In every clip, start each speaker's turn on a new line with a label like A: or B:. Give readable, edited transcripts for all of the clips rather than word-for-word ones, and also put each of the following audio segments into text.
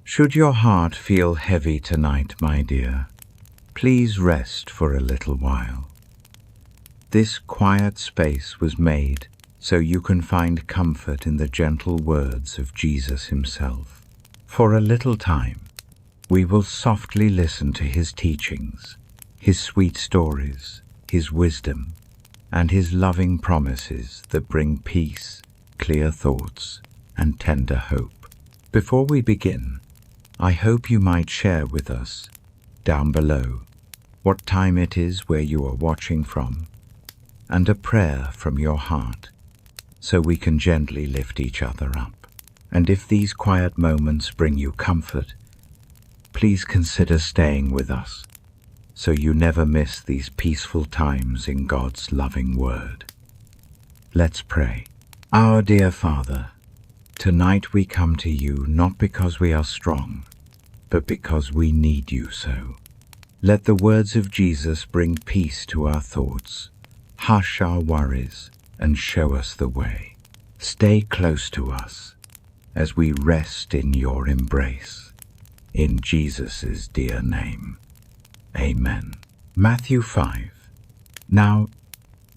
A: Should your heart feel heavy tonight, my dear, please rest for a little while. This quiet space was made so you can find comfort in the gentle words of Jesus himself. For a little time, we will softly listen to his teachings, his sweet stories, his wisdom, and his loving promises that bring peace, clear thoughts, and tender hope. Before we begin, I hope you might share with us, down below, what time it is where you are watching from, and a prayer from your heart, so we can gently lift each other up. And if these quiet moments bring you comfort, please consider staying with us, so you never miss these peaceful times in God's loving word. Let's pray. Our dear Father, tonight we come to you not because we are strong, but because we need you so. Let the words of Jesus bring peace to our thoughts, hush our worries, and show us the way. Stay close to us as we rest in your embrace. In Jesus' dear name. Amen. Matthew 5. Now,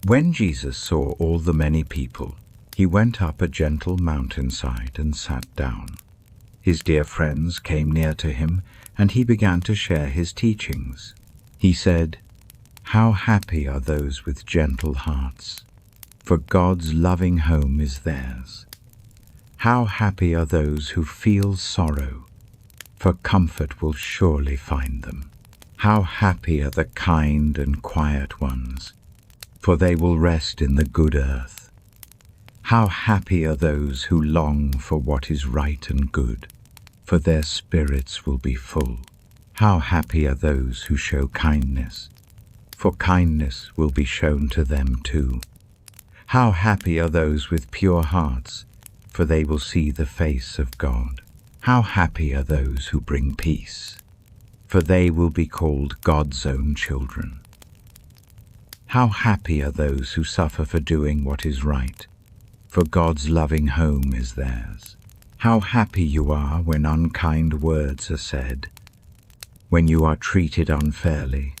A: when Jesus saw all the many people, he went up a gentle mountainside and sat down. His dear friends came near to him, and he began to share his teachings. He said, "How happy are those with gentle hearts, for God's loving home is theirs. How happy are those who feel sorrow, for comfort will surely find them. How happy are the kind and quiet ones, for they will rest in the good earth. How happy are those who long for what is right and good, for their spirits will be full. How happy are those who show kindness, for kindness will be shown to them too. How happy are those with pure hearts, for they will see the face of God. How happy are those who bring peace, for they will be called God's own children. How happy are those who suffer for doing what is right, for God's loving home is theirs. How happy you are when unkind words are said, when you are treated unfairly,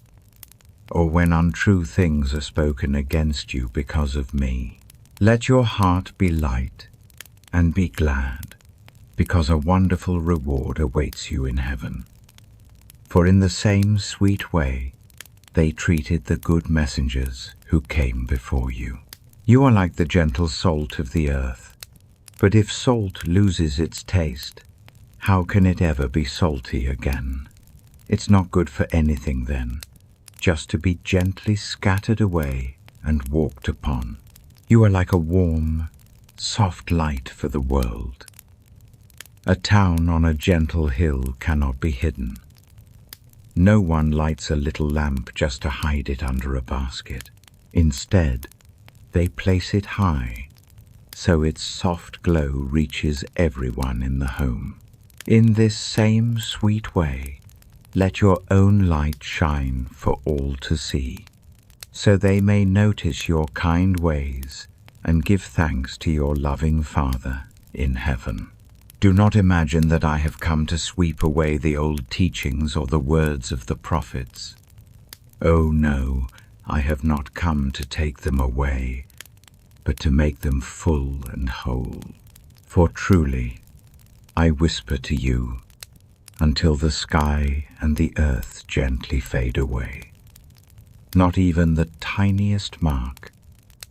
A: or when untrue things are spoken against you because of me. Let your heart be light and be glad, because a wonderful reward awaits you in heaven. For in the same sweet way they treated the good messengers who came before you. You are like the gentle salt of the earth. But if salt loses its taste, how can it ever be salty again? It's not good for anything then, just to be gently scattered away and walked upon. You are like a warm, soft light for the world. A town on a gentle hill cannot be hidden. No one lights a little lamp just to hide it under a basket. Instead, they place it high, so its soft glow reaches everyone in the home. In this same sweet way, let your own light shine for all to see, so they may notice your kind ways and give thanks to your loving Father in heaven. Do not imagine that I have come to sweep away the old teachings or the words of the prophets. Oh no, I have not come to take them away, but to make them full and whole. For truly, I whisper to you, until the sky and the earth gently fade away. Not even the tiniest mark,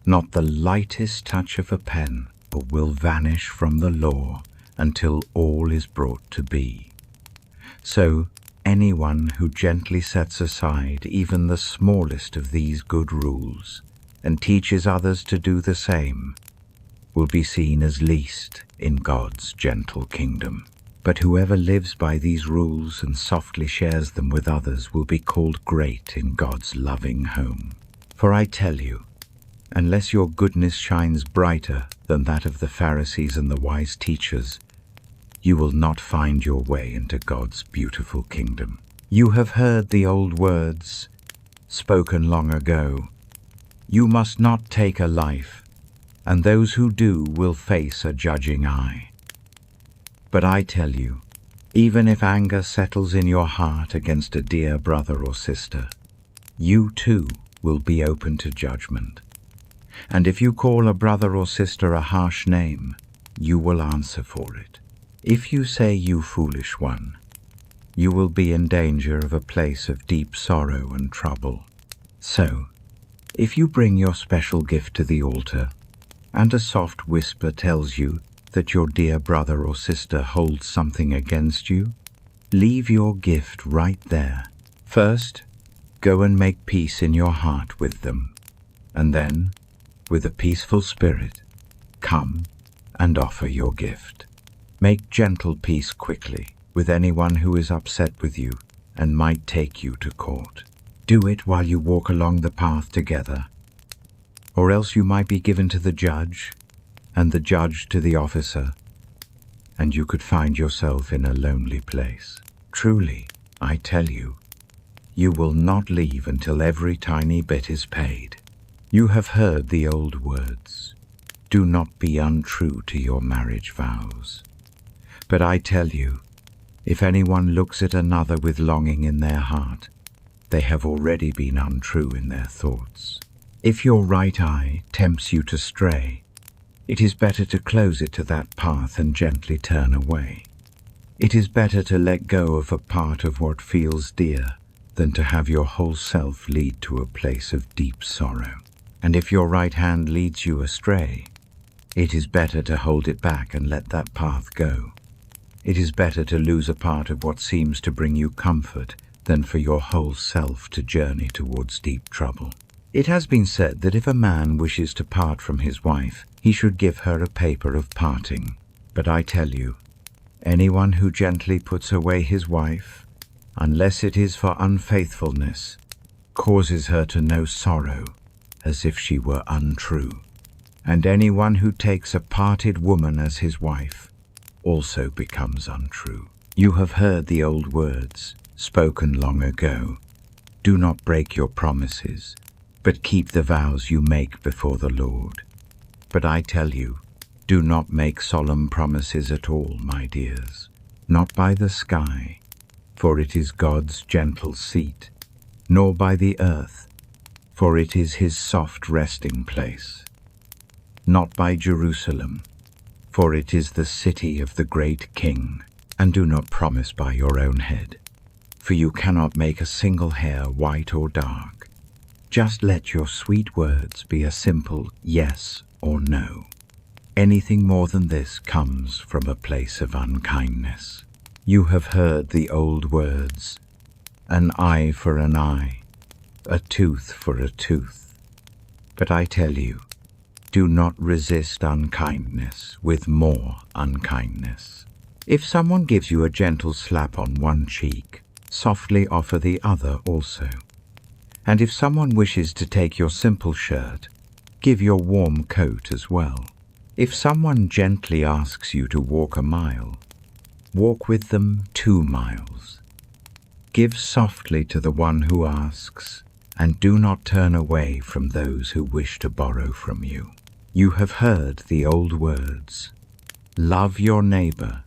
A: not the lightest touch of a pen will vanish from the law until all is brought to be. So anyone who gently sets aside even the smallest of these good rules and teaches others to do the same will be seen as least in God's gentle kingdom. But whoever lives by these rules and softly shares them with others will be called great in God's loving home. For I tell you, unless your goodness shines brighter than that of the Pharisees and the wise teachers, you will not find your way into God's beautiful kingdom. You have heard the old words spoken long ago, "You must not take a life, and those who do will face a judging eye." But I tell you, Even if anger settles in your heart against a dear brother or sister, you too will be open to judgment. And if you call a brother or sister a harsh name, you will answer for it. If you say, "You foolish one," you will be in danger of a place of deep sorrow and trouble. So, if you bring your special gift to the altar, and a soft whisper tells you that your dear brother or sister holds something against you, leave your gift right there. First, go and make peace in your heart with them, and then, with a peaceful spirit, come and offer your gift. Make gentle peace quickly with anyone who is upset with you and might take you to court. Do it while you walk along the path together, or else you might be given to the judge, and the judge to the officer, and you could find yourself in a lonely place. Truly, I tell you, you will not leave until every tiny bit is paid. You have heard the old words, "Do not be untrue to your marriage vows." But I tell you, if anyone looks at another with longing in their heart, they have already been untrue in their thoughts. If your right eye tempts you to stray, it is better to close it to that path and gently turn away. It is better to let go of a part of what feels dear than to have your whole self lead to a place of deep sorrow. And if your right hand leads you astray, it is better to hold it back and let that path go. It is better to lose a part of what seems to bring you comfort than for your whole self to journey towards deep trouble. It has been said that if a man wishes to part from his wife, he should give her a paper of parting. But I tell you, anyone who gently puts away his wife, unless it is for unfaithfulness, causes her to know sorrow as if she were untrue. And anyone who takes a parted woman as his wife also becomes untrue. You have heard the old words, spoken long ago, "Do not break your promises, but keep the vows you make before the Lord." But I tell you, do not make solemn promises at all, my dears, not by the sky, for it is God's gentle seat, nor by the earth, for it is his soft resting place, not by Jerusalem, for it is the city of the great King. And do not promise by your own head, for you cannot make a single hair white or dark. Just let your sweet words be a simple yes or no. Anything more than this comes from a place of unkindness. You have heard the old words, "An eye for an eye, a tooth for a tooth." But I tell you, do not resist unkindness with more unkindness. If someone gives you a gentle slap on one cheek, softly offer the other also. And if someone wishes to take your simple shirt, give your warm coat as well. If someone gently asks you to walk a mile, walk with them 2 miles. Give softly to the one who asks, and do not turn away from those who wish to borrow from you. You have heard the old words, "Love your neighbor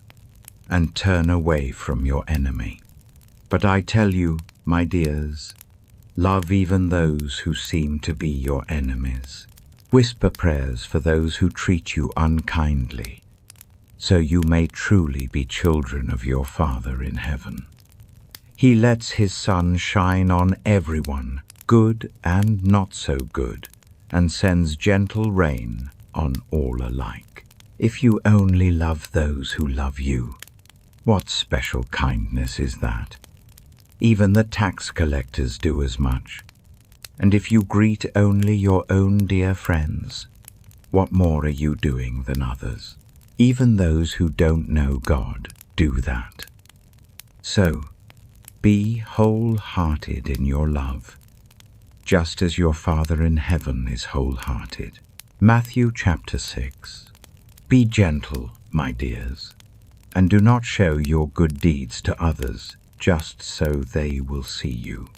A: and turn away from your enemy." But I tell you, my dears, love even those who seem to be your enemies. Whisper prayers for those who treat you unkindly, so you may truly be children of your Father in heaven. He lets his sun shine on everyone, good and not so good, and sends gentle rain on all alike. If you only love those who love you, what special kindness is that? Even the tax collectors do as much. And if you greet only your own dear friends, what more are you doing than others? Even those who don't know God do that. So, be wholehearted in your love, just as your Father in heaven is wholehearted. Matthew chapter 6. Be gentle, my dears, and do not show your good deeds to others, just so they will see you.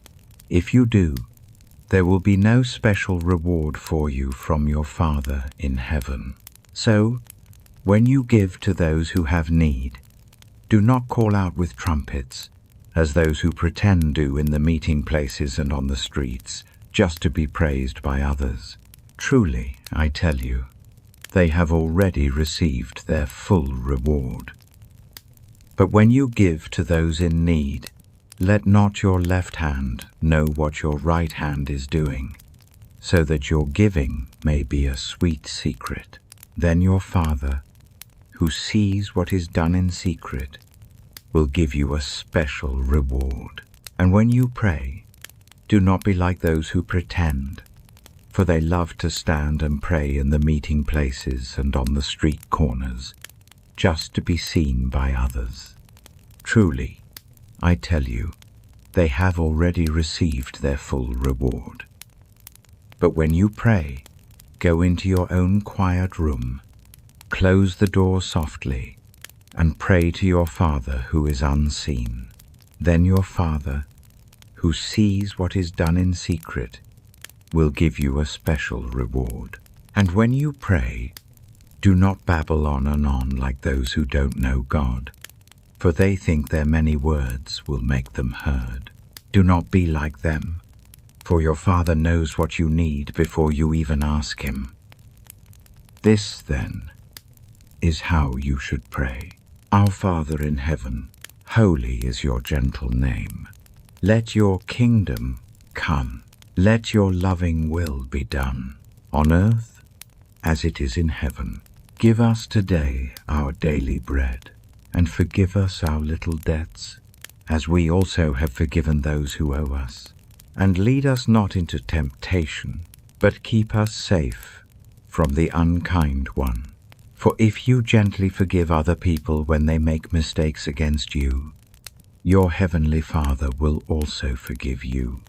A: If you do, there will be no special reward for you from your Father in heaven. So, when you give to those who have need, Do not call out with trumpets, as those who pretend do in the meeting places and on the streets, just to be praised by others. Truly, I tell you, they have already received their full reward. But when you give to those in need, let not your left hand know what your right hand is doing, so that your giving may be a sweet secret. Then your Father, who sees what is done in secret, will give you a special reward. And when you pray, do not be like those who pretend, for they love to stand and pray in the meeting places and on the street corners, just to be seen by others. Truly, I tell you, they have already received their full reward. But when you pray, go into your own quiet room, close the door softly, and pray to your Father who is unseen. Then your Father, who sees what is done in secret, will give you a special reward. And when you pray, do not babble on and on like those who don't know God, for they think their many words will make them heard. Do not be like them, for your Father knows what you need before you even ask Him. This, then, is how you should pray. Our Father in heaven, holy is your gentle name. Let your kingdom come. Let your loving will be done, on earth as it is in heaven. Give us today our daily bread, and forgive us our little debts, as we also have forgiven those who owe us. And lead us not into temptation, but keep us safe from the unkind one. For if you gently forgive other people when they make mistakes against you, your heavenly Father will also forgive you.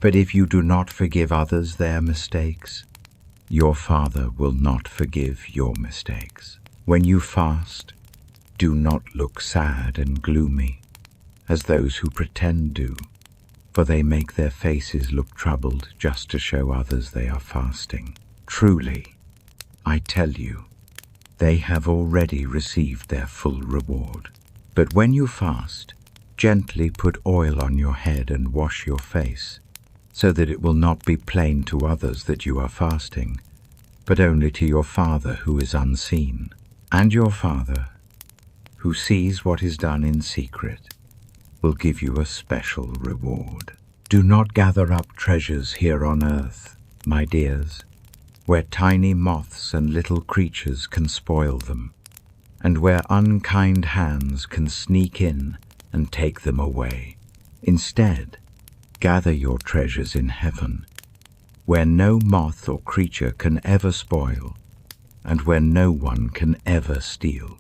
A: But if you do not forgive others their mistakes, your Father will not forgive your mistakes. When you fast, do not look sad and gloomy, as those who pretend do, for they make their faces look troubled just to show others they are fasting. Truly, I tell you, they have already received their full reward. But when you fast, gently put oil on your head and wash your face, so that it will not be plain to others that you are fasting, but only to your Father who is unseen. And your Father, who sees what is done in secret, will give you a special reward. Do not gather up treasures here on earth, my dears, where tiny moths and little creatures can spoil them, and where unkind hands can sneak in and take them away. Instead, gather your treasures in heaven, where no moth or creature can ever spoil, and where no one can ever steal.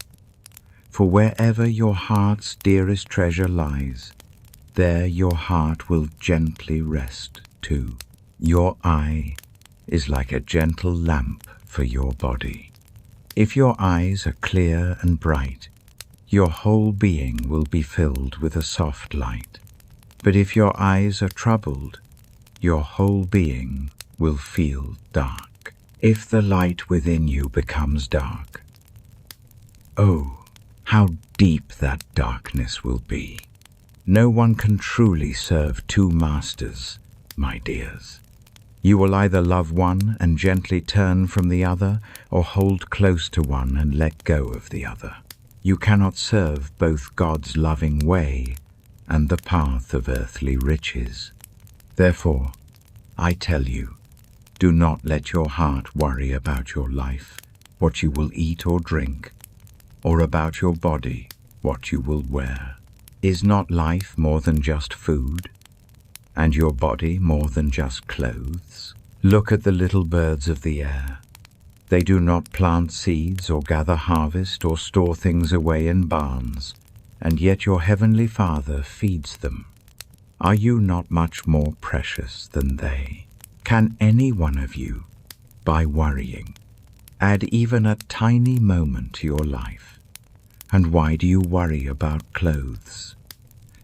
A: For wherever your heart's dearest treasure lies, there your heart will gently rest too. Your eye is like a gentle lamp for your body. If your eyes are clear and bright, your whole being will be filled with a soft light. But if your eyes are troubled, your whole being will feel dark. If the light within you becomes dark, oh, how deep that darkness will be. No one can truly serve two masters, my dears. You will either love one and gently turn from the other, or hold close to one and let go of the other. You cannot serve both God's loving way and the path of earthly riches. Therefore, I tell you, do not let your heart worry about your life, what you will eat or drink, or about your body, what you will wear. Is not life more than just food, and your body more than just clothes? Look at the little birds of the air. They do not plant seeds or gather harvest or store things away in barns, and yet your heavenly Father feeds them. Are you not much more precious than they? Can any one of you, by worrying, add even a tiny moment to your life? And why do you worry about clothes?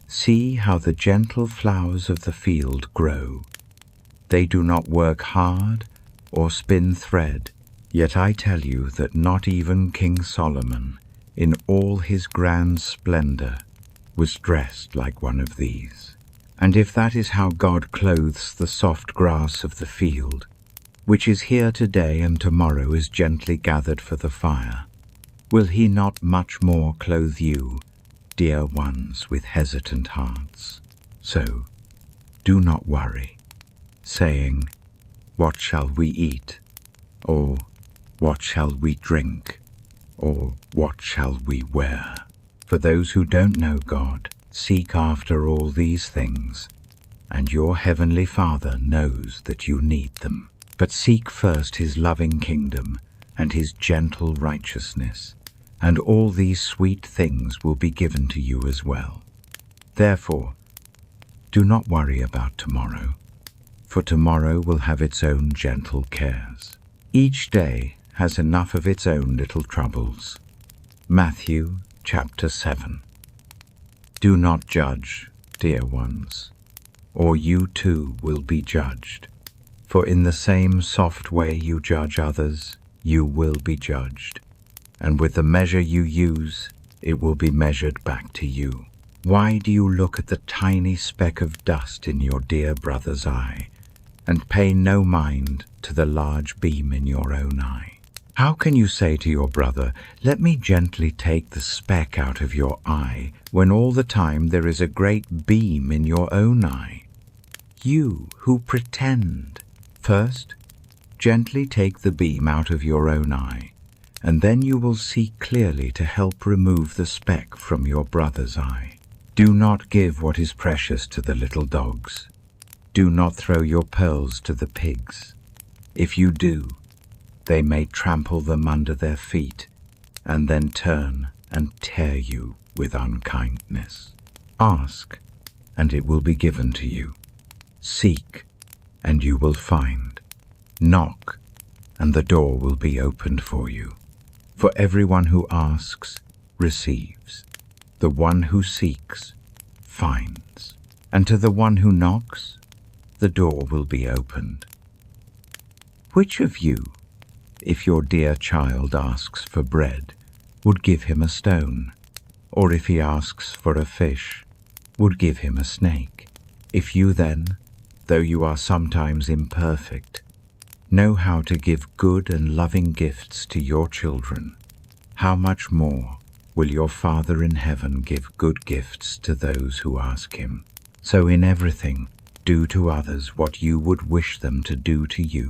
A: See how the gentle flowers of the field grow. They do not work hard or spin thread, yet I tell you that not even King Solomon, in all his grand splendor, was dressed like one of these. And if that is how God clothes the soft grass of the field, which is here today and tomorrow is gently gathered for the fire, will he not much more clothe you, dear ones, with hesitant hearts? So, do not worry, saying, "What shall we eat?" or "What shall we drink?" or "What shall we wear?" For those who don't know God seek after all these things, and your heavenly Father knows that you need them. But seek first his loving kingdom and his gentle righteousness, and all these sweet things will be given to you as well. Therefore, do not worry about tomorrow, for tomorrow will have its own gentle cares. Each day has enough of its own little troubles. Matthew chapter 7. Do not judge, dear ones, or you too will be judged. For in the same soft way you judge others, you will be judged. And with the measure you use, it will be measured back to you. Why do you look at the tiny speck of dust in your dear brother's eye, and pay no mind to the large beam in your own eye? How can you say to your brother, "Let me gently take the speck out of your eye," when all the time there is a great beam in your own eye? You who pretend! First, gently take the beam out of your own eye, and then you will see clearly to help remove the speck from your brother's eye. Do not give what is precious to the little dogs. Do not throw your pearls to the pigs. If you do, they may trample them under their feet, and then turn and tear you with unkindness. Ask, and it will be given to you. Seek, and you will find. Knock, and the door will be opened for you. For everyone who asks receives. The one who seeks finds. And to the one who knocks, the door will be opened. Which of you, if your dear child asks for bread, would give him a stone? Or if he asks for a fish, would give him a snake? If you then, though you are sometimes imperfect, know how to give good and loving gifts to your children, how much more will your Father in heaven give good gifts to those who ask him? So in everything, do to others what you would wish them to do to you,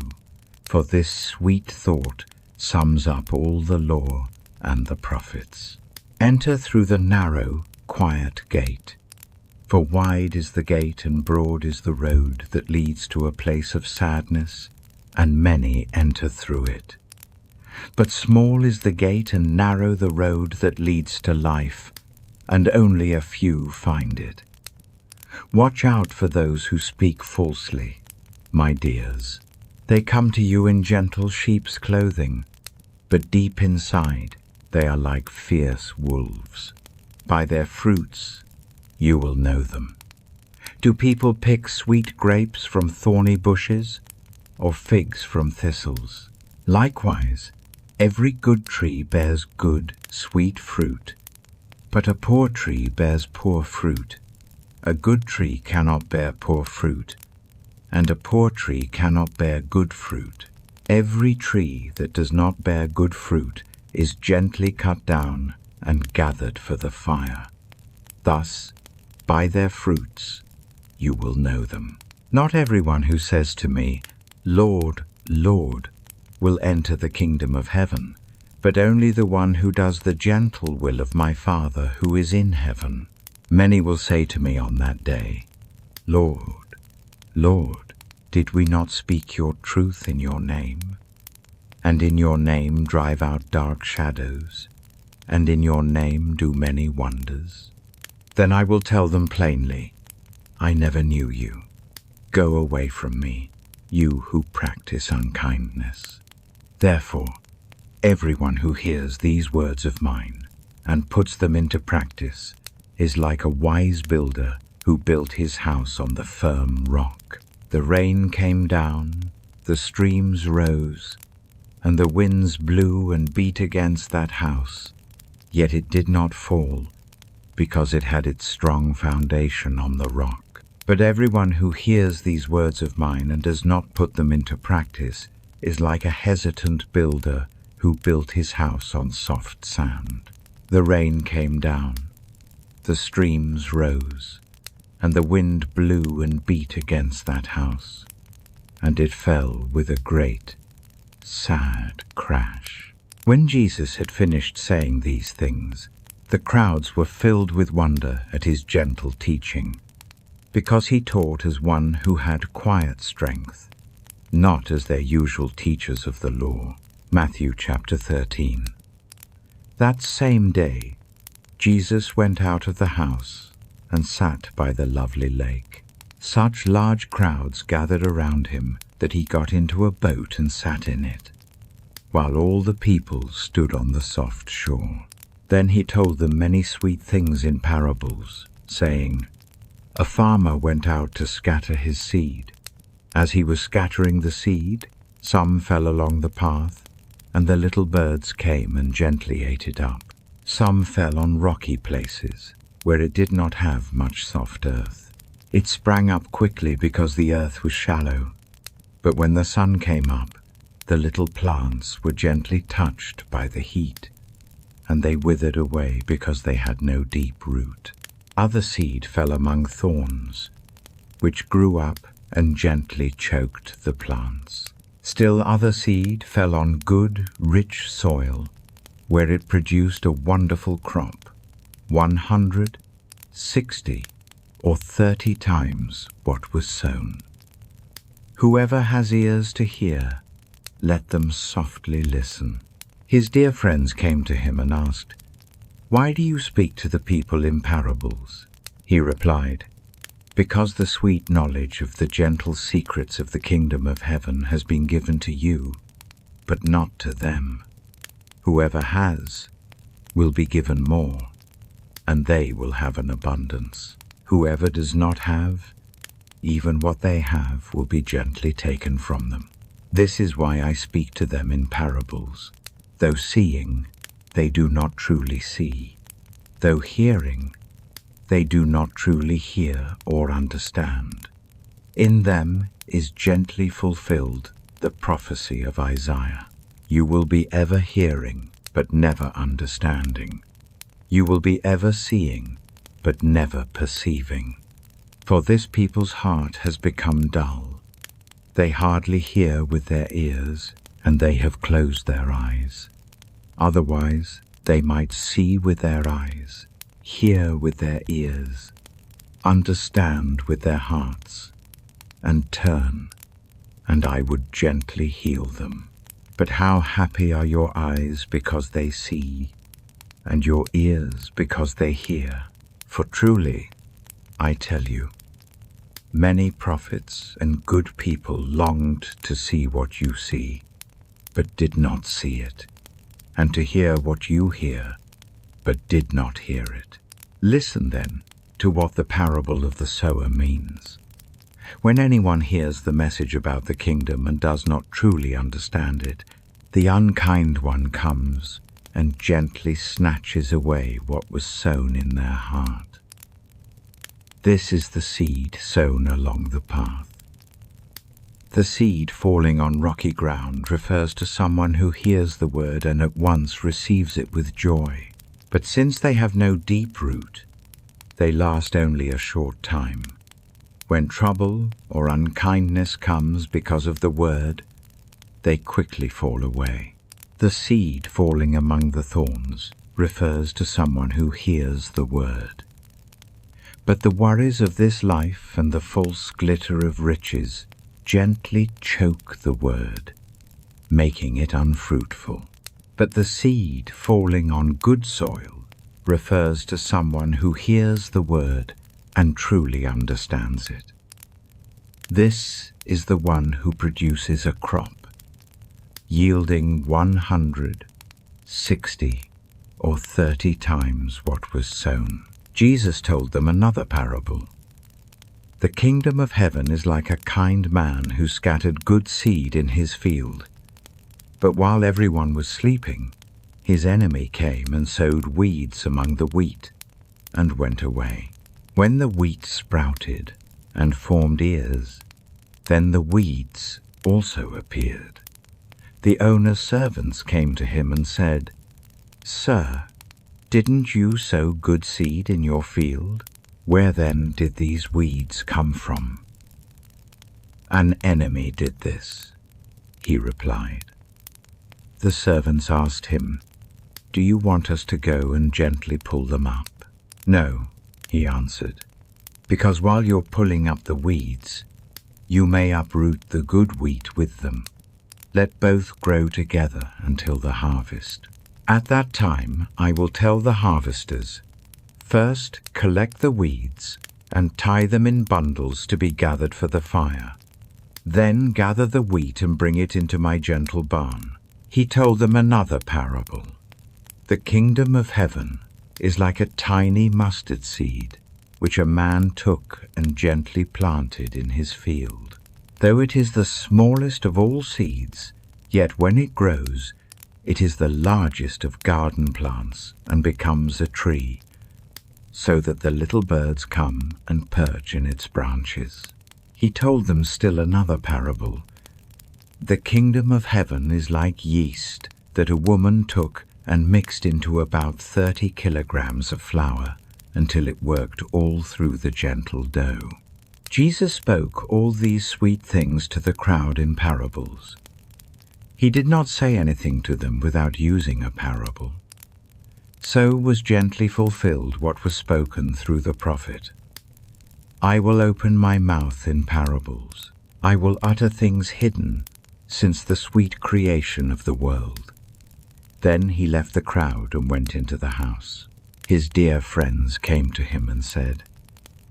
A: for this sweet thought sums up all the law and the prophets. Enter through the narrow, quiet gate. For wide is the gate and broad is the road that leads to a place of sadness, and many enter through it. But small is the gate and narrow the road that leads to life, and only a few find it. Watch out for those who speak falsely, my dears. They come to you in gentle sheep's clothing, but deep inside they are like fierce wolves. By their fruits you will know them. Do people pick sweet grapes from thorny bushes, or figs from thistles? Likewise, every good tree bears good, sweet fruit, but a poor tree bears poor fruit. A good tree cannot bear poor fruit, and a poor tree cannot bear good fruit. Every tree that does not bear good fruit is gently cut down and gathered for the fire. Thus, by their fruits you will know them. Not everyone who says to me, "Lord, Lord," will enter the kingdom of heaven, but only the one who does the gentle will of my Father who is in heaven. Many will say to me on that day, "Lord, Lord, did we not speak your truth in your name? And in your name drive out dark shadows, and in your name do many wonders?" Then I will tell them plainly, "I never knew you. Go away from me, you who practice unkindness." Therefore, everyone who hears these words of mine and puts them into practice is like a wise builder who built his house on the firm rock. The rain came down, the streams rose, and the winds blew and beat against that house, Yet it did not fall, because it had its strong foundation on the rock. But everyone who hears these words of mine and does not put them into practice is like a hesitant builder who built his house on soft sand. The rain came down, the streams rose, and the wind blew and beat against that house, and it fell with a great, sad crash. When Jesus had finished saying these things, the crowds were filled with wonder at his gentle teaching, because he taught as one who had quiet strength, not as their usual teachers of the law. Matthew chapter 13. That same day, Jesus went out of the house and sat by the lovely lake. Such large crowds gathered around him that he got into a boat and sat in it, while all the people stood on the soft shore. Then he told them many sweet things in parables, saying, "A farmer went out to scatter his seed. As he was scattering the seed, some fell along the path, and the little birds came and gently ate it up. Some fell on rocky places, where it did not have much soft earth. It sprang up quickly because the earth was shallow, but when the sun came up, the little plants were gently touched by the heat, and they withered away because they had no deep root. Other seed fell among thorns, which grew up and gently choked the plants. Still other seed fell on good, rich soil, where it produced a wonderful crop, 100, 60, or 30 times what was sown. Whoever has ears to hear, let them softly listen." His dear friends came to him and asked, "Why do you speak to the people in parables?" He replied, "Because the sweet knowledge of the gentle secrets of the kingdom of heaven has been given to you, but not to them. Whoever has will be given more, and they will have an abundance. Whoever does not have, even what they have will be gently taken from them. This is why I speak to them in parables. Though seeing, they do not truly see. Though hearing, they do not truly hear or understand. In them is gently fulfilled the prophecy of Isaiah. You will be ever hearing, but never understanding. You will be ever seeing, but never perceiving. For this people's heart has become dull. They hardly hear with their ears, and they have closed their eyes. Otherwise, they might see with their eyes, hear with their ears, understand with their hearts, and turn, and I would gently heal them. But how happy are your eyes because they see, and your ears because they hear. For truly, I tell you, many prophets and good people longed to see what you see, but did not see it, and to hear what you hear, but did not hear it. Listen then to what the parable of the sower means. When anyone hears the message about the kingdom and does not truly understand it, the unkind one comes and gently snatches away what was sown in their heart. This is the seed sown along the path. The seed falling on rocky ground refers to someone who hears the word and at once receives it with joy. But since they have no deep root, they last only a short time. When trouble or unkindness comes because of the word, they quickly fall away. The seed falling among the thorns refers to someone who hears the word. But the worries of this life and the false glitter of riches gently choke the word, making it unfruitful. But the seed falling on good soil refers to someone who hears the word and truly understands it. This is the one who produces a crop, yielding 100, 60, or 30 times what was sown. Jesus told them another parable. The kingdom of heaven is like a kind man who scattered good seed in his field. But while everyone was sleeping, His enemy came and sowed weeds among the wheat and went away. When the wheat sprouted and formed ears, then the weeds also appeared. The owner's servants came to him and said, "Sir, didn't you sow good seed in your field? Where then did these weeds come from?" "An enemy did this," he replied. The servants asked him, "Do you want us to go and gently pull them up?" "No," he answered, "because while you're pulling up the weeds, you may uproot the good wheat with them. Let both grow together until the harvest. At that time I will tell the harvesters, 'First collect the weeds and tie them in bundles to be gathered for the fire. Then gather the wheat and bring it into my gentle barn.'" He told them another parable. "The kingdom of heaven is like a tiny mustard seed, which a man took and gently planted in his field. Though it is the smallest of all seeds, yet when it grows, it is the largest of garden plants and becomes a tree, so that the little birds come and perch in its branches." He told them still another parable. "The kingdom of heaven is like yeast that a woman took and mixed into about 30 kilograms of flour until it worked all through the gentle dough." Jesus spoke all these sweet things to the crowd in parables. He did not say anything to them without using a parable. So was gently fulfilled what was spoken through the prophet. "I will open my mouth in parables. I will utter things hidden since the sweet creation of the world." Then he left the crowd and went into the house. His dear friends came to him and said,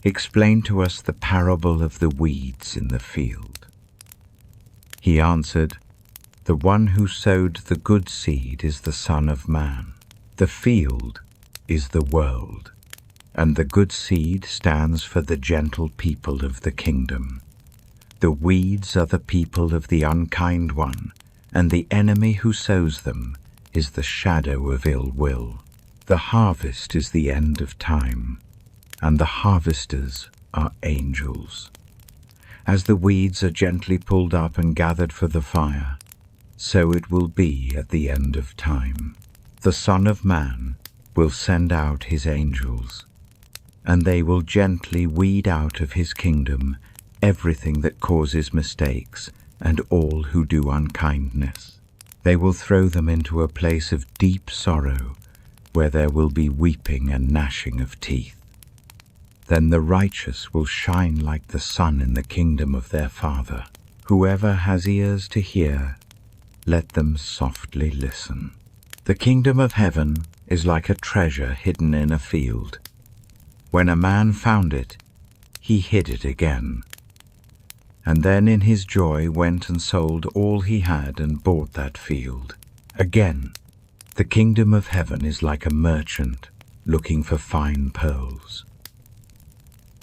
A: "Explain to us the parable of the weeds in the field." He answered, "The one who sowed the good seed is the Son of Man. The field is the world, and the good seed stands for the gentle people of the kingdom. The weeds are the people of the unkind one, and the enemy who sows them is the shadow of ill will. The harvest is the end of time, and the harvesters are angels. As the weeds are gently pulled up and gathered for the fire, so it will be at the end of time. The Son of Man will send out his angels, and they will gently weed out of his kingdom everything that causes mistakes and all who do unkindness. They will throw them into a place of deep sorrow, where there will be weeping and gnashing of teeth. Then the righteous will shine like the sun in the kingdom of their Father. Whoever has ears to hear, let them softly listen. The kingdom of heaven is like a treasure hidden in a field. When a man found it, he hid it again, and then in his joy went and sold all he had and bought that field. Again, the kingdom of heaven is like a merchant looking for fine pearls.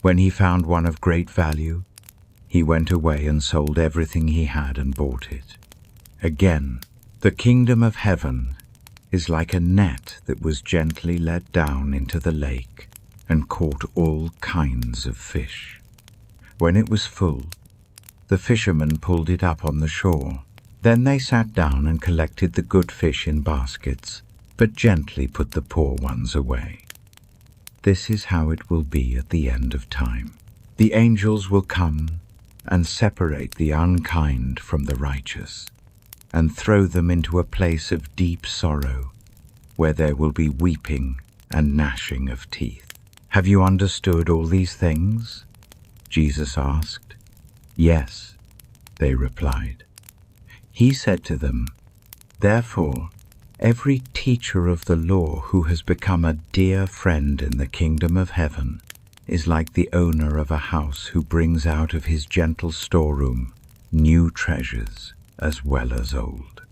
A: When he found one of great value, he went away and sold everything he had and bought it. Again, the kingdom of heaven is like a net that was gently let down into the lake and caught all kinds of fish. When it was full, the fishermen pulled it up on the shore. Then they sat down and collected the good fish in baskets, but gently put the poor ones away. This is how it will be at the end of time. The angels will come and separate the unkind from the righteous, and throw them into a place of deep sorrow, where there will be weeping and gnashing of teeth. Have you understood all these things? Jesus asked. Yes, they replied. He said to them, Therefore, every teacher of the law who has become a dear friend in the kingdom of heaven is like the owner of a house who brings out of his gentle storeroom new treasures as well as old.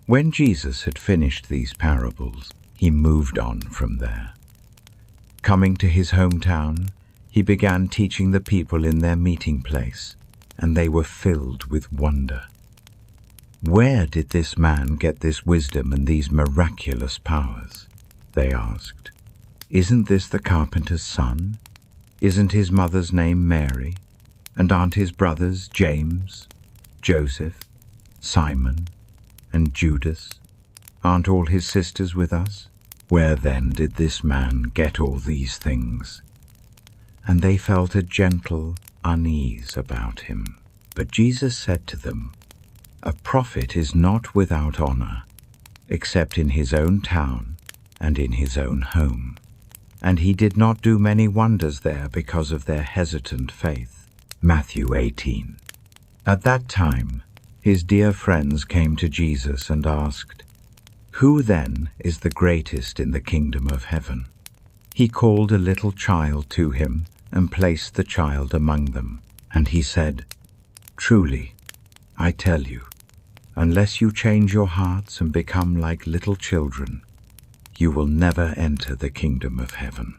A: When Jesus had finished these parables, he moved on from there. Coming to his hometown, he began teaching the people in their meeting place, and they were filled with wonder. "Where did this man get this wisdom and these miraculous powers?" they asked. "Isn't this the carpenter's son? Isn't his mother's name Mary? And aren't his brothers James, Joseph, Simon, and Judas? Aren't all his sisters with us? Where then did this man get all these things?" And they felt a gentle unease about him. But Jesus said to them, "A prophet is not without honor, except in his own town and in his own home." And he did not do many wonders there because of their hesitant faith. Matthew 18. At that time, his dear friends came to Jesus and asked, "Who then is the greatest in the kingdom of heaven?" He called a little child to him and placed the child among them. And he said, "Truly, I tell you, unless you change your hearts and become like little children, you will never enter the kingdom of heaven.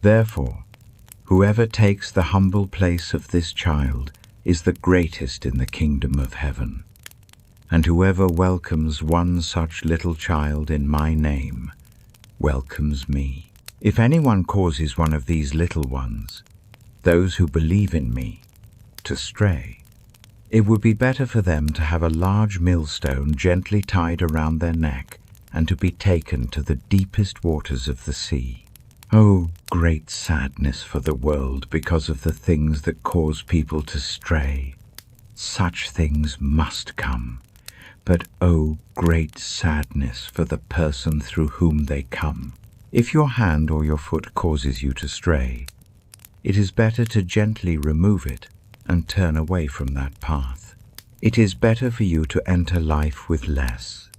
A: Therefore, whoever takes the humble place of this child is the greatest in the kingdom of heaven. And whoever welcomes one such little child in my name welcomes me. If anyone causes one of these little ones, those who believe in me, to stray, it would be better for them to have a large millstone gently tied around their neck and to be taken to the deepest waters of the sea. Oh, great sadness for the world because of the things that cause people to stray. Such things must come, but oh, great sadness for the person through whom they come. If your hand or your foot causes you to stray, it is better to gently remove it and turn away from that path. It is better for you to enter life with less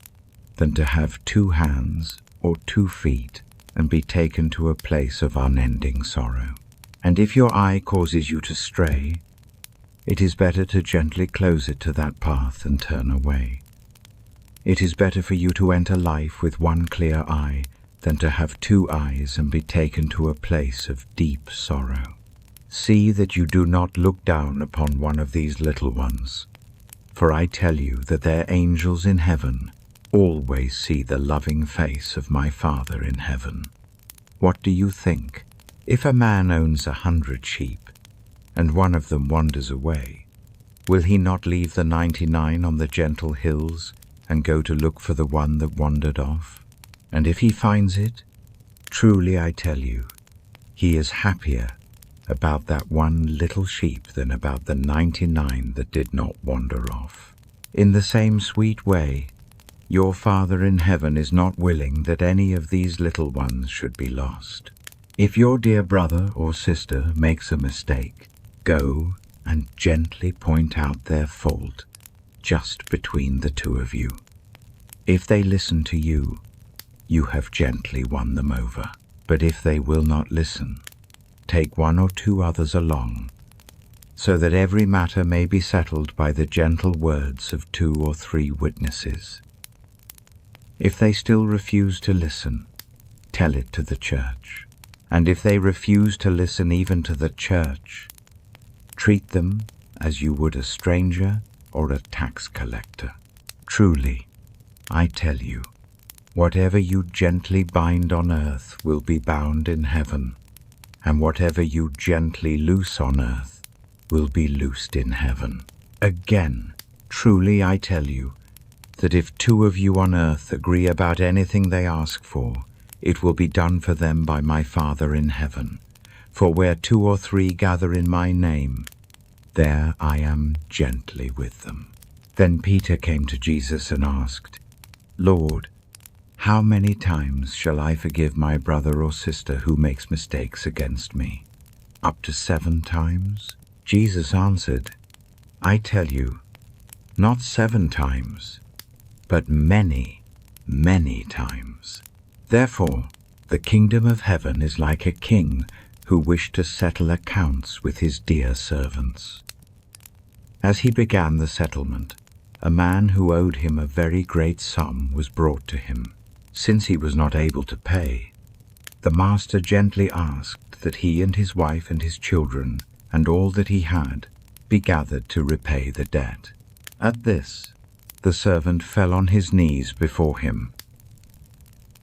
A: than to have 2 hands or 2 feet and be taken to a place of unending sorrow. And if your eye causes you to stray, it is better to gently close it to that path and turn away. It is better for you to enter life with 1 clear eye than to have 2 eyes and be taken to a place of deep sorrow. See that you do not look down upon one of these little ones, for I tell you that their angels in heaven always see the loving face of my Father in heaven. What do you think? If a man owns 100 sheep, and one of them wanders away, will he not leave the 99 on the gentle hills and go to look for the one that wandered off? And if he finds it, truly I tell you, he is happier about that one little sheep than about the 99 that did not wander off. In the same sweet way, your Father in heaven is not willing that any of these little ones should be lost. If your dear brother or sister makes a mistake, go and gently point out their fault just between the 2 of you. If they listen to you, you have gently won them over. But if they will not listen, take 1 or 2 others along, so that every matter may be settled by the gentle words of 2 or 3 witnesses. If they still refuse to listen, tell it to the church. And if they refuse to listen even to the church, treat them as you would a stranger or a tax collector. Truly, I tell you, whatever you gently bind on earth will be bound in heaven, and whatever you gently loose on earth will be loosed in heaven. Again, truly I tell you, that if 2 of you on earth agree about anything they ask for, it will be done for them by my Father in heaven. For where 2 or 3 gather in my name, there I am gently with them. Then Peter came to Jesus and asked, "Lord, how many times shall I forgive my brother or sister who makes mistakes against me? Up to 7 times?" Jesus answered, "I tell you, not 7 times, but many, many times. Therefore, the kingdom of heaven is like a king who wished to settle accounts with his dear servants. As he began the settlement, a man who owed him a very great sum was brought to him. Since he was not able to pay, the master gently asked that he and his wife and his children and all that he had be gathered to repay the debt. At this, the servant fell on his knees before him.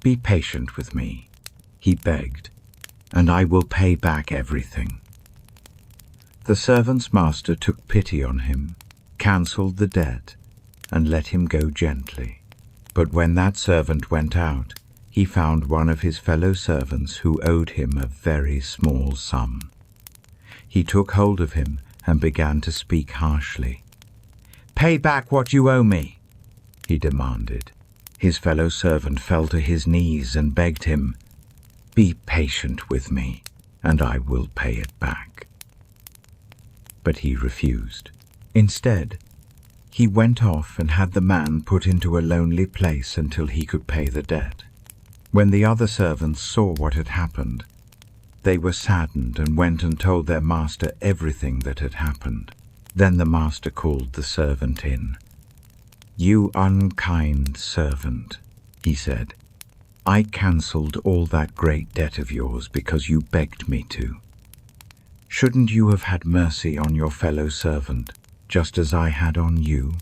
A: "Be patient with me," he begged, "and I will pay back everything." The servant's master took pity on him, cancelled the debt, and let him go gently. But when that servant went out, he found one of his fellow servants who owed him a very small sum. He took hold of him and began to speak harshly. "Pay back what you owe me," he demanded. His fellow servant fell to his knees and begged him, "Be patient with me, and I will pay it back." But he refused. Instead, he went off and had the man put into a lonely place until he could pay the debt. When the other servants saw what had happened, they were saddened and went and told their master everything that had happened. Then the master called the servant in. "You unkind servant," he said, "I cancelled all that great debt of yours because you begged me to. Shouldn't you have had mercy on your fellow servant, just as I had on you?"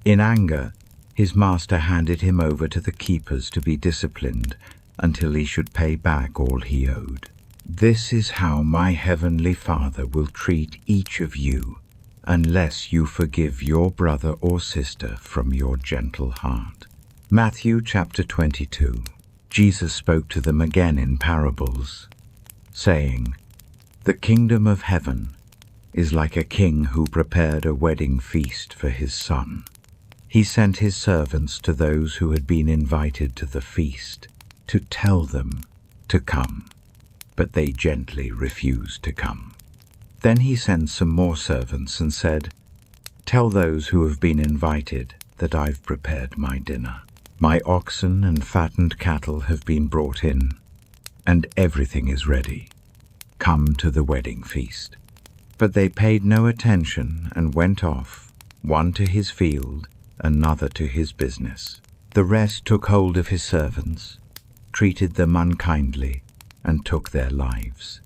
A: In anger, his master handed him over to the keepers to be disciplined until he should pay back all he owed. This is how my heavenly Father will treat each of you, unless you forgive your brother or sister from your gentle heart. Matthew chapter 22. Jesus spoke to them again in parables, saying, "The kingdom of heaven is like a king who prepared a wedding feast for his son. He sent his servants to those who had been invited to the feast to tell them to come, but they gently refused to come. Then he sent some more servants and said, 'Tell those who have been invited that I've prepared my dinner. My oxen and fattened cattle have been brought in, and everything is ready. Come to the wedding feast.' But they paid no attention and went off, one to his field, another to his business. The rest took hold of his servants, treated them unkindly, and took their lives.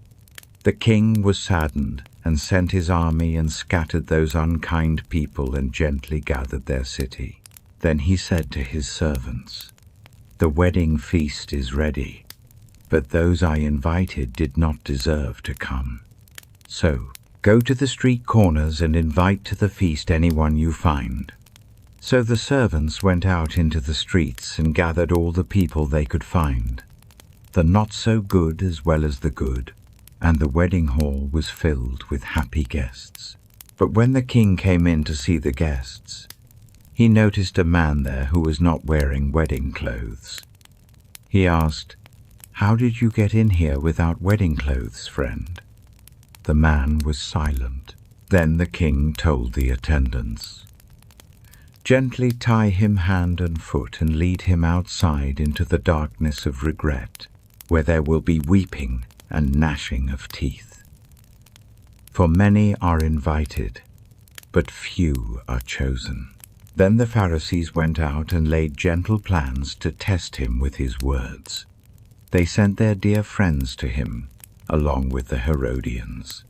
A: The king was saddened and sent his army and scattered those unkind people and gently gathered their city. Then he said to his servants, 'The wedding feast is ready, but those I invited did not deserve to come. So go to the street corners and invite to the feast anyone you find.' So the servants went out into the streets and gathered all the people they could find, the not so good as well as the good, and the wedding hall was filled with happy guests. But when the king came in to see the guests, he noticed a man there who was not wearing wedding clothes. He asked, 'How did you get in here without wedding clothes, friend?' The man was silent. Then the king told the attendants, 'Gently tie him hand and foot and lead him outside into the darkness of regret, where there will be weeping and gnashing of teeth. For many are invited, but few are chosen.' Then the Pharisees went out and laid gentle plans to test him with his words. They sent their dear friends to him, along with the Herodians.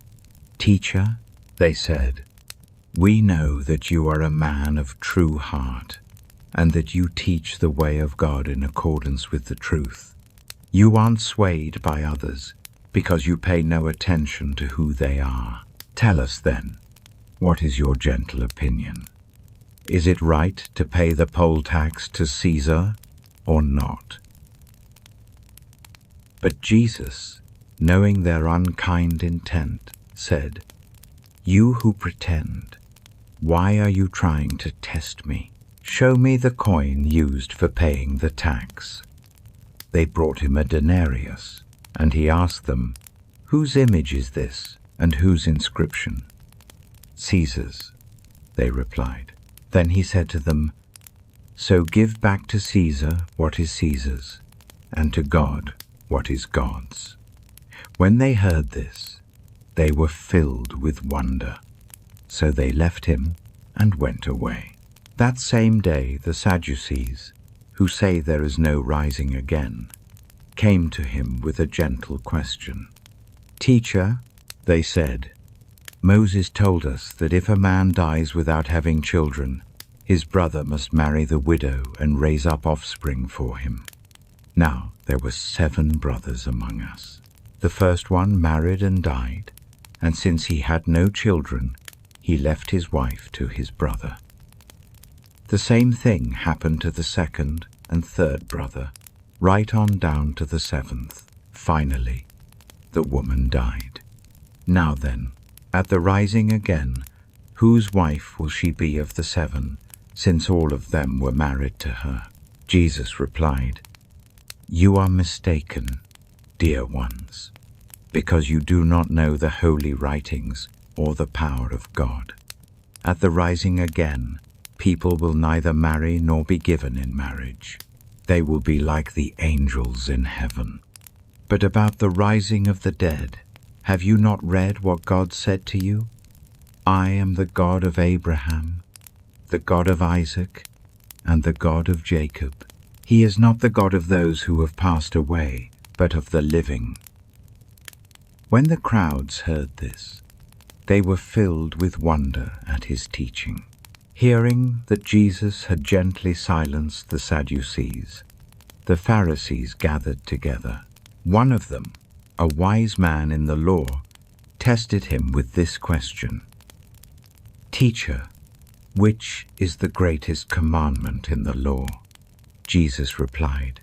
A: 'Teacher,' they said, 'we know that you are a man of true heart, and that you teach the way of God in accordance with the truth. You aren't swayed by others, because you pay no attention to who they are. Tell us then, what is your gentle opinion? Is it right to pay the poll tax to Caesar or not?' But Jesus, knowing their unkind intent, said, 'You who pretend, why are you trying to test me? Show me the coin used for paying the tax.' They brought him a denarius, and he asked them, 'Whose image is this, and whose inscription?' 'Caesar's,' they replied. Then he said to them, 'So give back to Caesar what is Caesar's, and to God what is God's.' When they heard this, they were filled with wonder. So they left him and went away. That same day the Sadducees, who say there is no rising again, came to him with a gentle question. 'Teacher,' they said, 'Moses told us that if a man dies without having children, his brother must marry the widow and raise up offspring for him. Now there were 7 brothers among us. The first one married and died, and since he had no children, he left his wife to his brother. The same thing happened to the second and third brother, right on down to the 7th. Finally, the woman died. Now then, at the rising again, whose wife will she be of the 7, since all of them were married to her? Jesus replied, "You are mistaken, dear ones, because you do not know the holy writings or the power of God. At the rising again, people will neither marry nor be given in marriage. They will be like the angels in heaven. But about the rising of the dead, have you not read what God said to you? I am the God of Abraham, the God of Isaac, and the God of Jacob. He is not the God of those who have passed away, but of the living." When the crowds heard this, they were filled with wonder at his teaching. Hearing that Jesus had gently silenced the Sadducees, the Pharisees gathered together. One of them, a wise man in the law, tested him with this question, "Teacher, which is the greatest commandment in the law?" Jesus replied,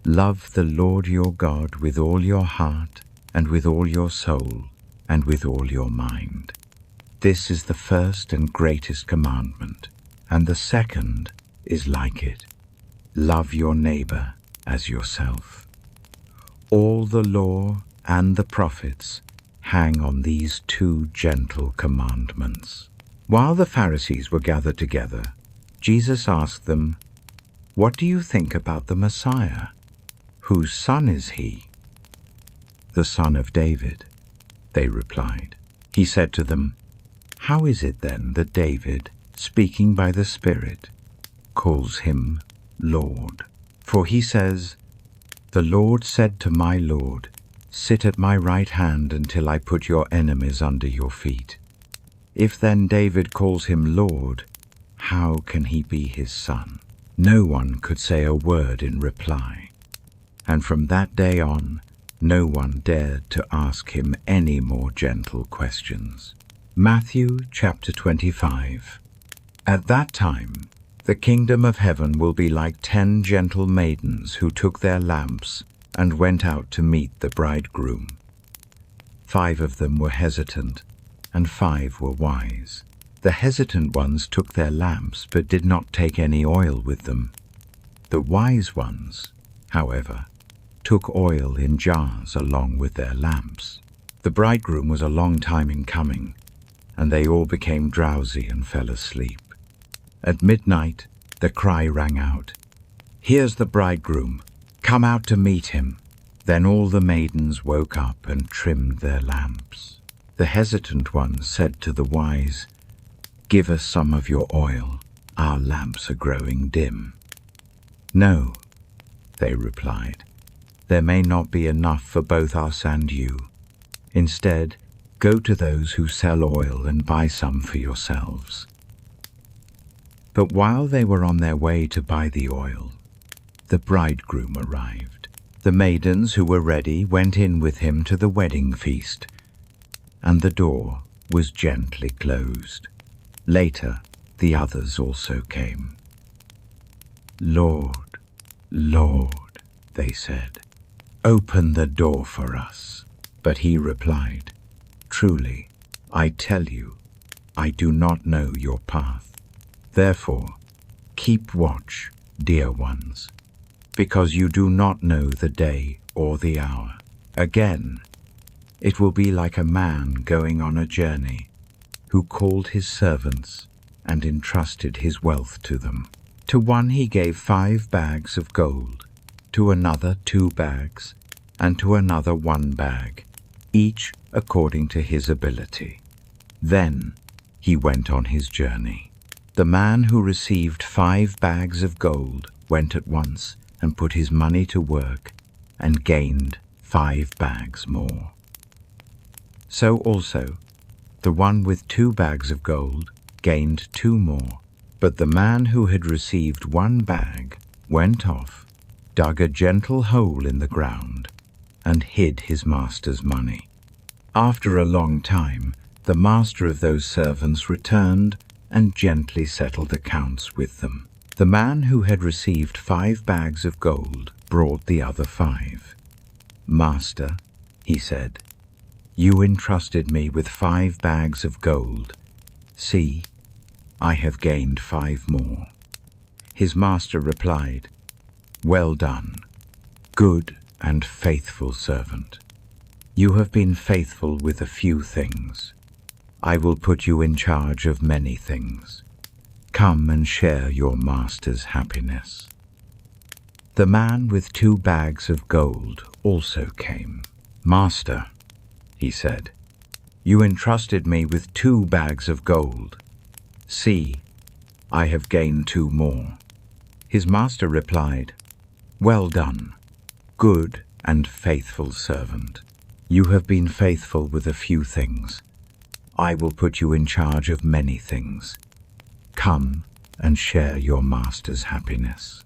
A: "Love the Lord your God with all your heart and with all your soul and with all your mind. This is the first and greatest commandment, and the second is like it. Love your neighbor as yourself. All the law and the prophets hang on these 2 gentle commandments." While the Pharisees were gathered together, Jesus asked them, "What do you think about the Messiah? Whose son is he?" "The son of David," they replied. He said to them, "How is it then that David, speaking by the Spirit, calls him Lord? For he says, 'The Lord said to my Lord, sit at my right hand until I put your enemies under your feet.' If then David calls him Lord, how can he be his son?" No one could say a word in reply, and from that day on, no one dared to ask him any more gentle questions. Matthew chapter 25. At that time, the kingdom of heaven will be like 10 gentle maidens who took their lamps and went out to meet the bridegroom. 5 of them were hesitant, and 5 were wise. The hesitant ones took their lamps but did not take any oil with them. The wise ones, however, took oil in jars along with their lamps. The bridegroom was a long time in coming, and they all became drowsy and fell asleep. At midnight, the cry rang out, "Here's the bridegroom, come out to meet him." Then all the maidens woke up and trimmed their lamps. The hesitant ones said to the wise, "Give us some of your oil, our lamps are growing dim." "No," they replied, "there may not be enough for both us and you. Instead, go to those who sell oil and buy some for yourselves." But while they were on their way to buy the oil, the bridegroom arrived. The maidens who were ready went in with him to the wedding feast, and the door was gently closed. Later, the others also came. "Lord, Lord," they said, "open the door for us." But he replied, "Truly, I tell you, I do not know your path. Therefore, keep watch, dear ones, because you do not know the day or the hour. Again, it will be like a man going on a journey, who called his servants and entrusted his wealth to them. To one he gave 5 bags of gold, to another 2 bags, and to another 1 bag, each according to his ability. Then he went on his journey. The man who received 5 bags of gold went at once and put his money to work and gained 5 bags more. So also, the one with 2 bags of gold gained 2 more. But the man who had received 1 bag went off, dug a gentle hole in the ground, and hid his master's money. After a long time, the master of those servants returned and gently settled accounts with them. The man who had received 5 bags of gold brought the other 5. "Master," he said, "you entrusted me with 5 bags of gold. See, I have gained 5 more." His master replied, "Well done, good and faithful servant. You have been faithful with a few things. I will put you in charge of many things. Come and share your master's happiness." The man with 2 bags of gold also came. "Master," he said, "you entrusted me with 2 bags of gold. See, I have gained 2 more." His master replied, "Well done, good and faithful servant. You have been faithful with a few things. I will put you in charge of many things. Come and share your master's happiness."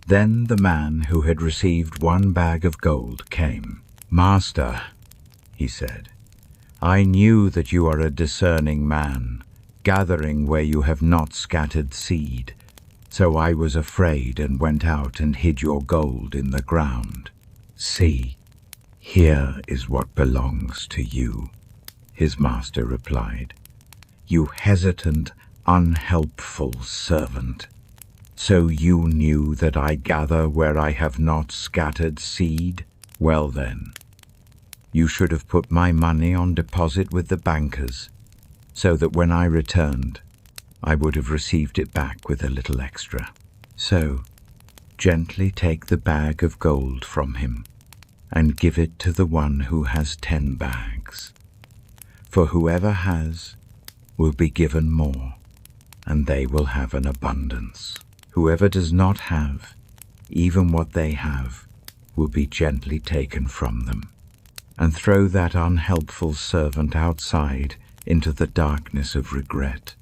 A: Then the man who had received 1 bag of gold came. "Master," he said, "I knew that you are a discerning man, gathering where you have not scattered seed. So I was afraid and went out and hid your gold in the ground. See, here is what belongs to you." His master replied, "You hesitant, unhelpful servant. So you knew that I gather where I have not scattered seed? Well then, you should have put my money on deposit with the bankers, so that when I returned, I would have received it back with a little extra. So, gently take the bag of gold from him, and give it to the one who has 10 bags. For whoever has will be given more, and they will have an abundance. Whoever does not have, even what they have, will be gently taken from them. And throw that unhelpful servant outside into the darkness of regret,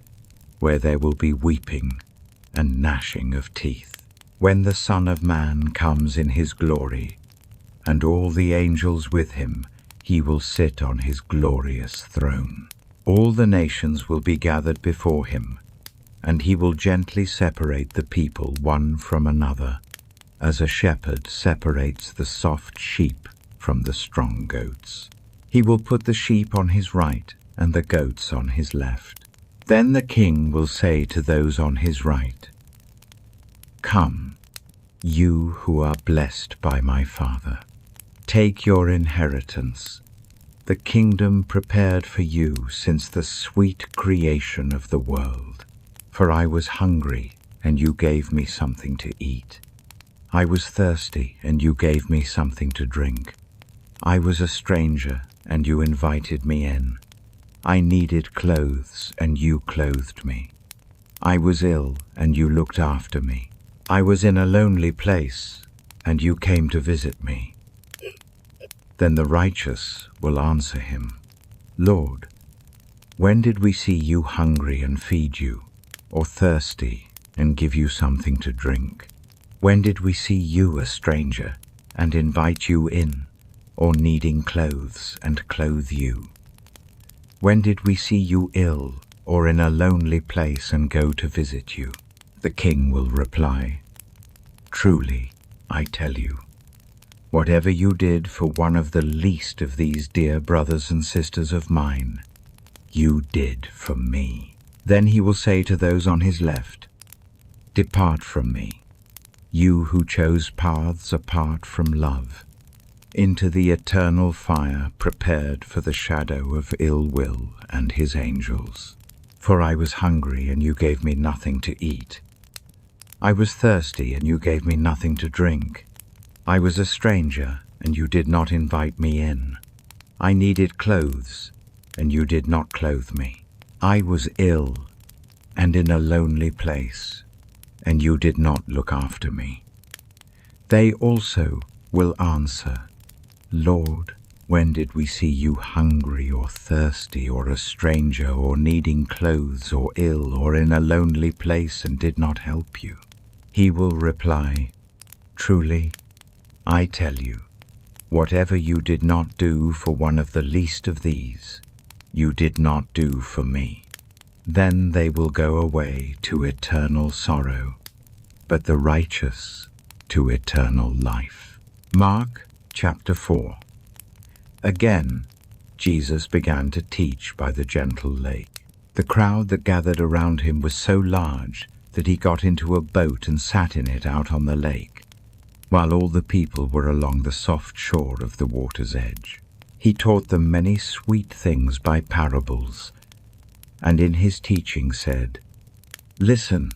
A: where there will be weeping and gnashing of teeth, when the Son of Man comes in his glory, and all the angels with him. He will sit on his glorious throne. All the nations will be gathered before him, and he will gently separate the people one from another, as a shepherd separates the soft sheep from the strong goats. He will put the sheep on his right and the goats on his left. Then the king will say to those on his right, "Come, you who are blessed by my Father. Take your inheritance, the kingdom prepared for you since the sweet creation of the world. For I was hungry, and you gave me something to eat. I was thirsty, and you gave me something to drink. I was a stranger, and you invited me in. I needed clothes, and you clothed me. I was ill, and you looked after me. I was in a lonely place, and you came to visit me." Then the righteous will answer him, "Lord, when did we see you hungry and feed you, or thirsty and give you something to drink? When did we see you a stranger and invite you in, or needing clothes and clothe you? When did we see you ill or in a lonely place and go to visit you?" The king will reply, "Truly, I tell you, whatever you did for one of the least of these dear brothers and sisters of mine, you did for me." Then he will say to those on his left, "Depart from me, you who chose paths apart from love, into the eternal fire prepared for the shadow of ill will and his angels. For I was hungry, and you gave me nothing to eat. I was thirsty, and you gave me nothing to drink. I was a stranger, and you did not invite me in. I needed clothes, and you did not clothe me. I was ill and in a lonely place, and you did not look after me." They also will answer, "Lord, When did we see you hungry or thirsty or a stranger or needing clothes or ill or in a lonely place and did not help you? He will reply, truly, I tell you, whatever you did not do for one of the least of these, you did not do for me. Then they will go away to eternal sorrow, but the righteous to eternal life. Mark chapter 4. Again, Jesus began to teach by the gentle lake. The crowd that gathered around him was so large that he got into a boat and sat in it out on the lake, while all the people were along the soft shore of the water's edge. He taught them many sweet things by parables, and in his teaching said, Listen,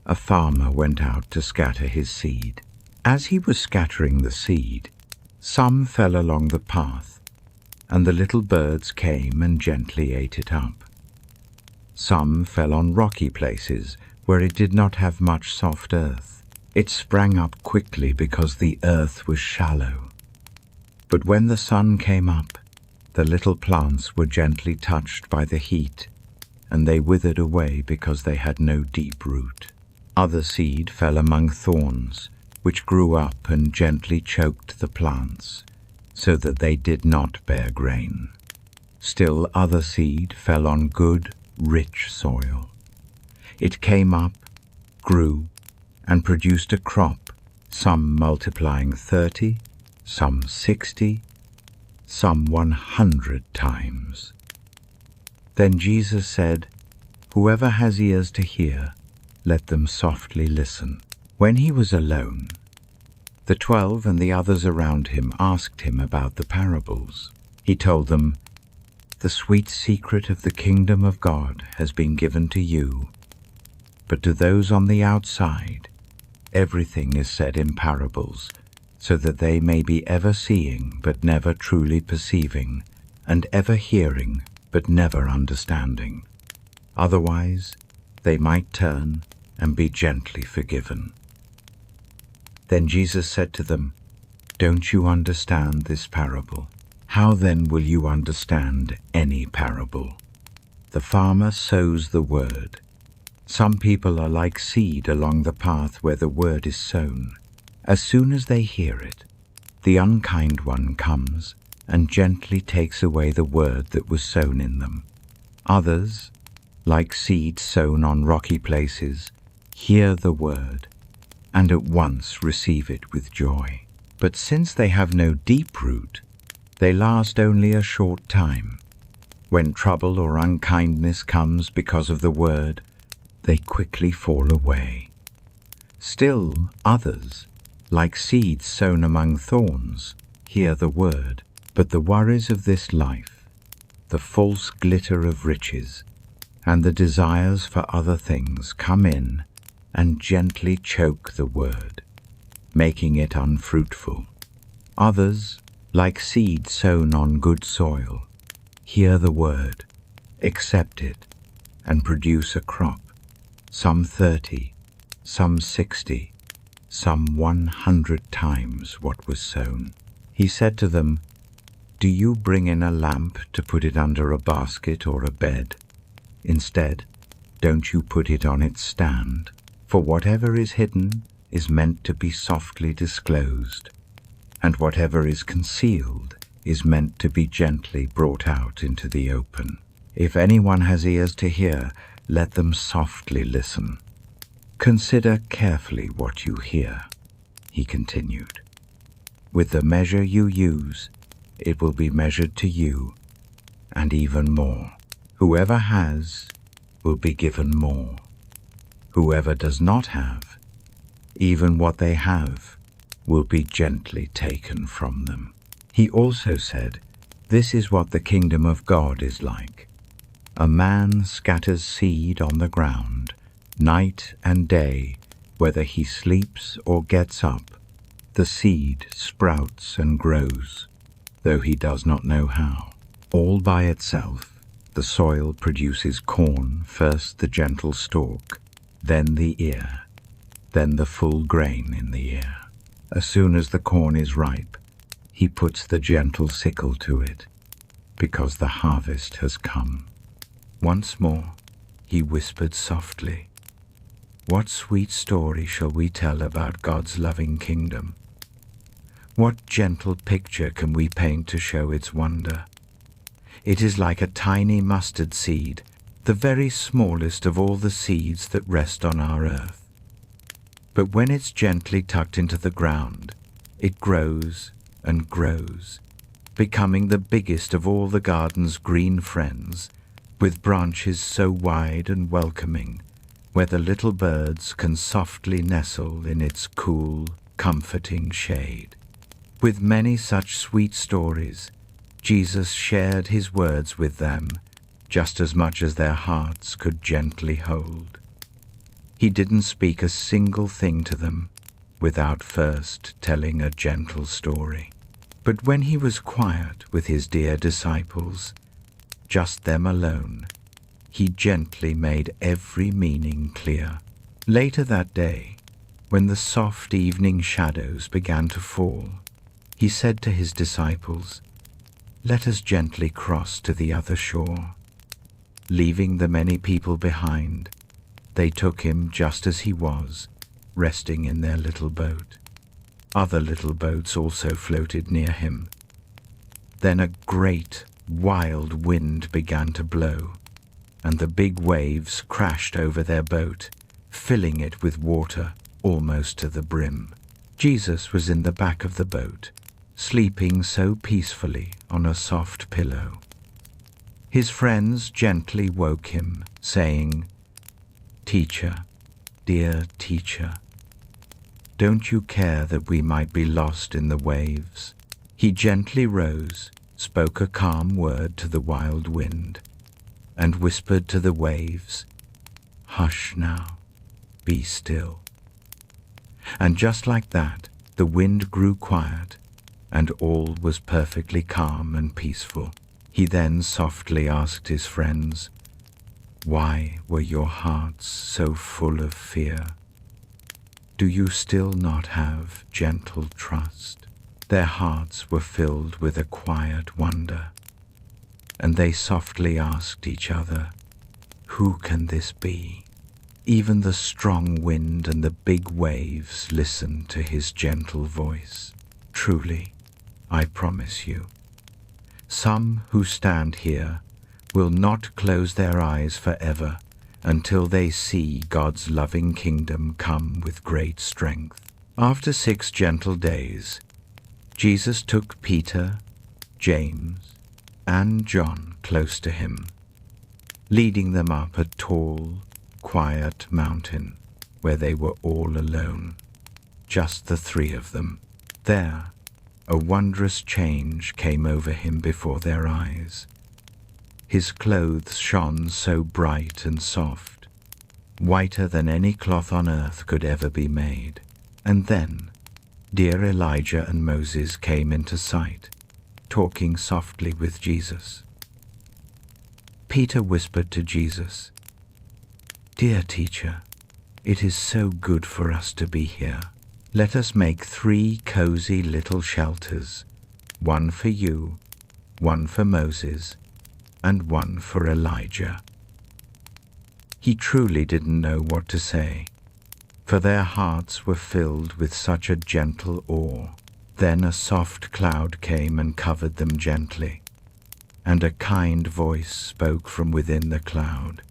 A: a farmer went out to scatter his seed. As he was scattering the seed, some fell along the path, and the little birds came and gently ate it up. Some fell on rocky places where it did not have much soft earth. It sprang up quickly because the earth was shallow. But when the sun came up, the little plants were gently touched by the heat, and they withered away because they had no deep root. Other seed fell among thorns, which grew up and gently choked the plants, so that they did not bear grain. Still other seed fell on good, rich soil. It came up, grew, and produced a crop, some multiplying 30, some 60, some 100 times. Then Jesus said, Whoever has ears to hear, let them softly listen. When he was alone, the 12 and the others around him asked him about the parables. He told them, The sweet secret of the kingdom of God has been given to you, but to those on the outside, everything is said in parables, so that they may be ever seeing but never truly perceiving, and ever hearing but never understanding. Otherwise, they might turn and be gently forgiven. Then Jesus said to them, Don't you understand this parable? How then will you understand any parable? The farmer sows the word. Some people are like seed along the path where the word is sown. As soon as they hear it, the unkind one comes and gently takes away the word that was sown in them. Others, like seed sown on rocky places, hear the word, and at once receive it with joy. But since they have no deep root, they last only a short time. When trouble or unkindness comes because of the word, they quickly fall away. Still others, like seeds sown among thorns, hear the word, but the worries of this life, the false glitter of riches, and the desires for other things come in and gently choke the word, making it unfruitful. Others, like seed sown on good soil, hear the word, accept it, and produce a crop, some 30, some 60, some 100 times what was sown. He said to them, Do you bring in a lamp to put it under a basket or a bed? Instead, don't you put it on its stand? For whatever is hidden is meant to be softly disclosed, and whatever is concealed is meant to be gently brought out into the open. If anyone has ears to hear, let them softly listen. Consider carefully what you hear, he continued. With the measure you use, it will be measured to you, and even more. Whoever has will be given more. Whoever does not have, even what they have, will be gently taken from them. He also said, This is what the kingdom of God is like. A man scatters seed on the ground, night and day, whether he sleeps or gets up. The seed sprouts and grows, though he does not know how. All by itself, the soil produces corn, first the gentle stalk, then the ear, then the full grain in the ear. As soon as the corn is ripe, He puts the gentle sickle to it, because the harvest has come. Once more, he whispered softly, "What sweet story shall we tell about God's loving kingdom? What gentle picture can we paint to show its wonder? It is like a tiny mustard seed, the very smallest of all the seeds that rest on our earth. But when it's gently tucked into the ground, it grows and grows, becoming the biggest of all the garden's green friends, with branches so wide and welcoming, where the little birds can softly nestle in its cool, comforting shade." With many such sweet stories, Jesus shared his words with them, just as much as their hearts could gently hold. He didn't speak a single thing to them without first telling a gentle story. But when he was quiet with his dear disciples, just them alone, he gently made every meaning clear. Later that day, when the soft evening shadows began to fall, he said to his disciples, "Let us gently cross to the other shore." Leaving the many people behind, they took him just as he was, resting in their little boat. Other little boats also floated near him. Then a great, wild wind began to blow, and the big waves crashed over their boat, filling it with water almost to the brim. Jesus was in the back of the boat, sleeping so peacefully on a soft pillow. His friends gently woke him, saying, "Teacher, dear teacher, don't you care that we might be lost in the waves?" He gently rose, spoke a calm word to the wild wind, and whispered to the waves, "Hush now, be still." And just like that, the wind grew quiet, and all was perfectly calm and peaceful. He then softly asked his friends, "Why were your hearts so full of fear? Do you still not have gentle trust?" Their hearts were filled with a quiet wonder, and they softly asked each other, "Who can this be?" Even the strong wind and the big waves listened to his gentle voice. Truly, I promise you, some who stand here will not close their eyes forever until they see God's loving kingdom come with great strength. After 6 gentle days, Jesus took Peter, James, and John close to him, leading them up a tall, quiet mountain where they were all alone, just the 3 of them. There, a wondrous change came over him before their eyes. His clothes shone so bright and soft, whiter than any cloth on earth could ever be made. And then, dear Elijah and Moses came into sight, talking softly with Jesus. Peter whispered to Jesus, "Dear teacher, it is so good for us to be here. Let us make 3 cozy little shelters, one for you, one for Moses, and one for Elijah." He truly didn't know what to say, for their hearts were filled with such a gentle awe. Then a soft cloud came and covered them gently, and a kind voice spoke from within the cloud,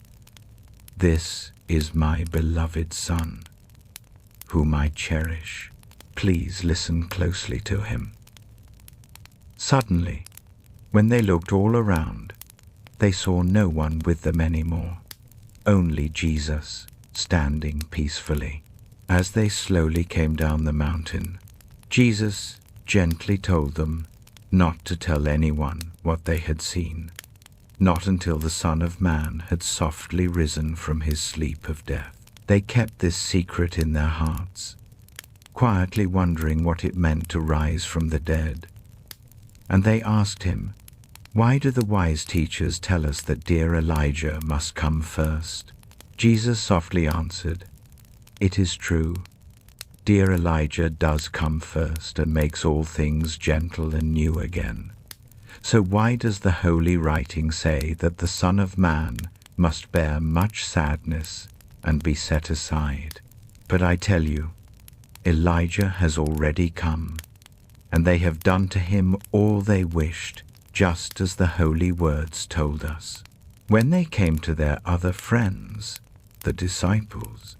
A: "This is my beloved Son, whom I cherish. Please listen closely to him." Suddenly, when they looked all around, they saw no one with them anymore, only Jesus standing peacefully. As they slowly came down the mountain, Jesus gently told them not to tell anyone what they had seen, not until the Son of Man had softly risen from his sleep of death. They kept this secret in their hearts, quietly wondering what it meant to rise from the dead. And they asked him, "Why do the wise teachers tell us that dear Elijah must come first?" Jesus softly answered, "It is true. Dear Elijah does come first and makes all things gentle and new again. So why does the Holy Writing say that the Son of Man must bear much sadness and be set aside? But I tell you, Elijah has already come, and they have done to him all they wished, just as the holy words told us. When they came to their other friends, the disciples,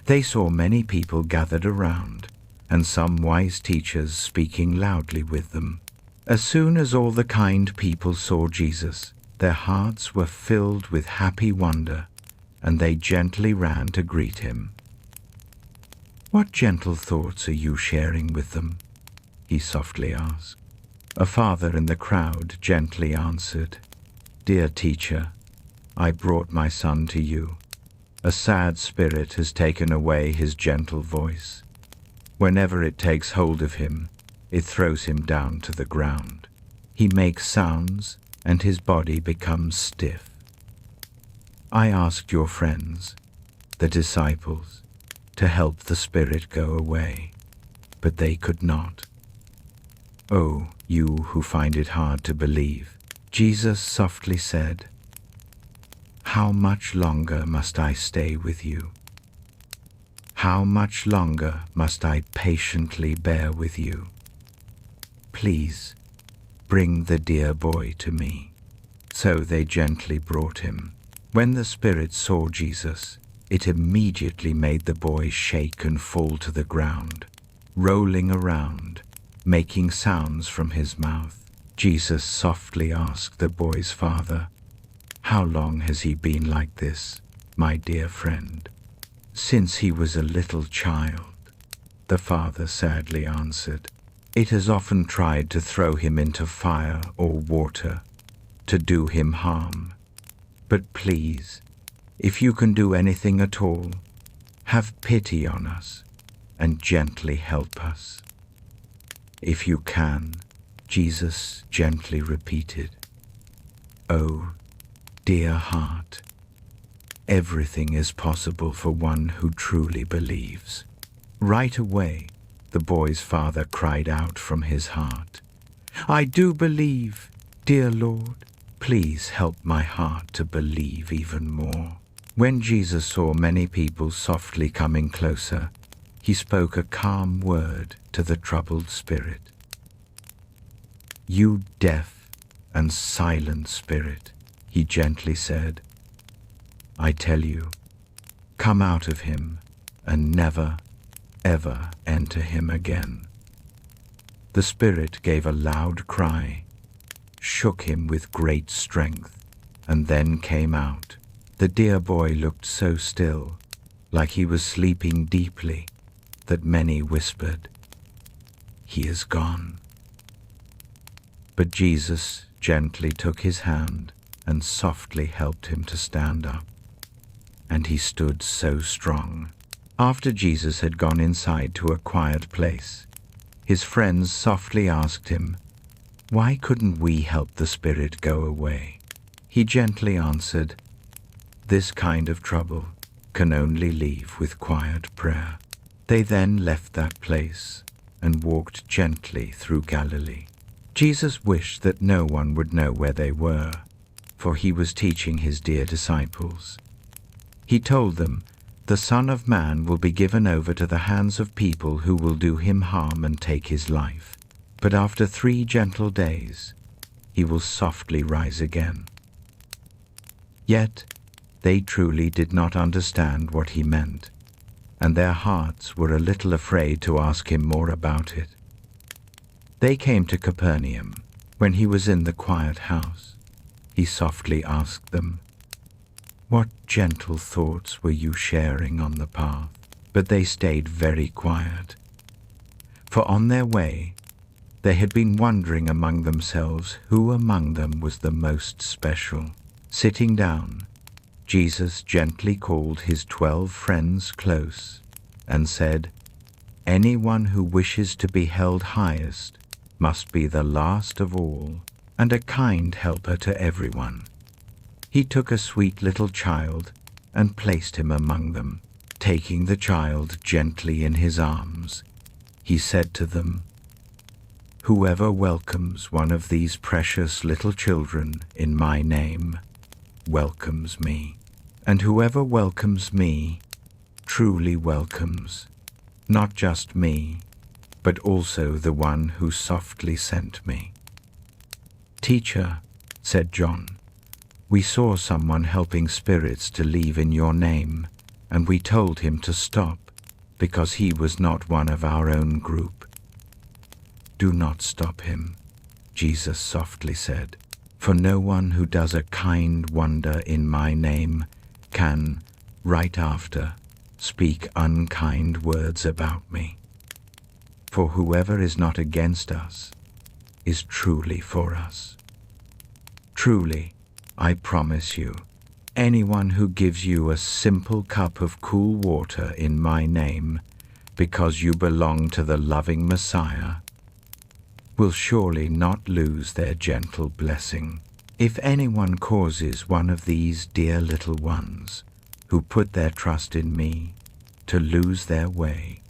A: they saw many people gathered around, and some wise teachers speaking loudly with them. As soon as all the kind people saw Jesus, their hearts were filled with happy wonder, and they gently ran to greet him. "What gentle thoughts are you sharing with them?" he softly asked. A father in the crowd gently answered, "Dear teacher, I brought my son to you. A sad spirit has taken away his gentle voice. Whenever it takes hold of him, it throws him down to the ground. He makes sounds, and his body becomes stiff. I asked your friends, the disciples, to help the spirit go away, but they could not." "Oh, you who find it hard to believe," Jesus softly said, "how much longer must I stay with you? How much longer must I patiently bear with you? Please, bring the dear boy to me." So they gently brought him. When the spirit saw Jesus, it immediately made the boy shake and fall to the ground, rolling around, making sounds from his mouth. Jesus softly asked the boy's father, "How long has he been like this, my dear friend?" "Since he was a little child," the father sadly answered. "It has often tried to throw him into fire or water, to do him harm. But please, if you can do anything at all, have pity on us and gently help us." "If you can," Jesus gently repeated. "Oh, dear heart, everything is possible for one who truly believes." Right away, the boy's father cried out from his heart, "I do believe, dear Lord. Please help my heart to believe even more." When Jesus saw many people softly coming closer, he spoke a calm word to the troubled spirit. "You deaf and silent spirit," he gently said, "I tell you, come out of him and never, ever enter him again." The spirit gave a loud cry, shook him with great strength, and then came out. The dear boy looked so still, like he was sleeping deeply, that many whispered, "He is gone." But Jesus gently took his hand and softly helped him to stand up, and he stood so strong. After Jesus had gone inside to a quiet place, his friends softly asked him, "Why couldn't we help the spirit go away?" He gently answered, "This kind of trouble can only leave with quiet prayer." They then left that place and walked gently through Galilee. Jesus wished that no one would know where they were, for he was teaching his dear disciples. He told them, "The Son of Man will be given over to the hands of people who will do him harm and take his life. But after 3 gentle days, he will softly rise again." Yet they truly did not understand what he meant, and their hearts were a little afraid to ask him more about it. They came to Capernaum. When he was in the quiet house, he softly asked them, "What gentle thoughts were you sharing on the path?" But they stayed very quiet, for on their way they had been wondering among themselves who among them was the most special. Sitting down, Jesus gently called his 12 friends close and said, "Anyone who wishes to be held highest must be the last of all and a kind helper to everyone." He took a sweet little child and placed him among them. taking the child gently in his arms, he said to them, "Whoever welcomes one of these precious little children in my name welcomes me, and whoever welcomes me truly welcomes not just me, but also the one who softly sent me." "Teacher," said John, "we saw someone helping spirits to leave in your name, and we told him to stop because he was not one of our own group." "Do not stop him," Jesus softly said, "for no one who does a kind wonder in my name can, right after, speak unkind words about me. For whoever is not against us is truly for us. Truly, I promise you, anyone who gives you a simple cup of cool water in my name, because you belong to the loving Messiah, will surely not lose their gentle blessing. If anyone causes one of these dear little ones, who put their trust in me, to lose their way,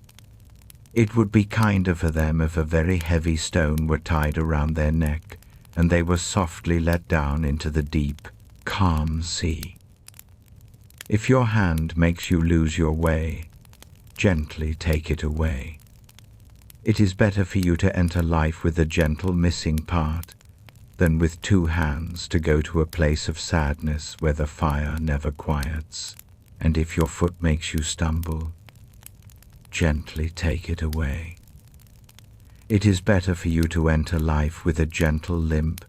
A: it would be kinder for them if a very heavy stone were tied around their neck and they were softly let down into the deep, calm sea. If your hand makes you lose your way, gently take it away. It is better for you to enter life with a gentle missing part than with two hands to go to a place of sadness where the fire never quiets. And if your foot makes you stumble, gently take it away. It is better for you to enter life with a gentle limp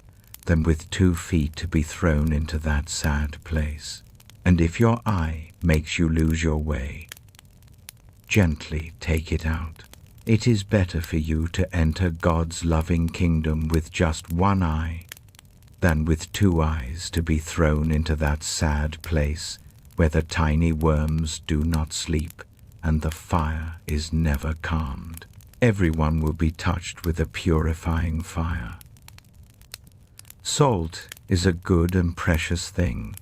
A: than with 2 feet to be thrown into that sad place. And if your eye makes you lose your way, gently take it out. It is better for you to enter God's loving kingdom with just 1 eye than with 2 eyes to be thrown into that sad place where the tiny worms do not sleep and the fire is never calmed. Everyone will be touched with a purifying fire. Salt is a good and precious thing,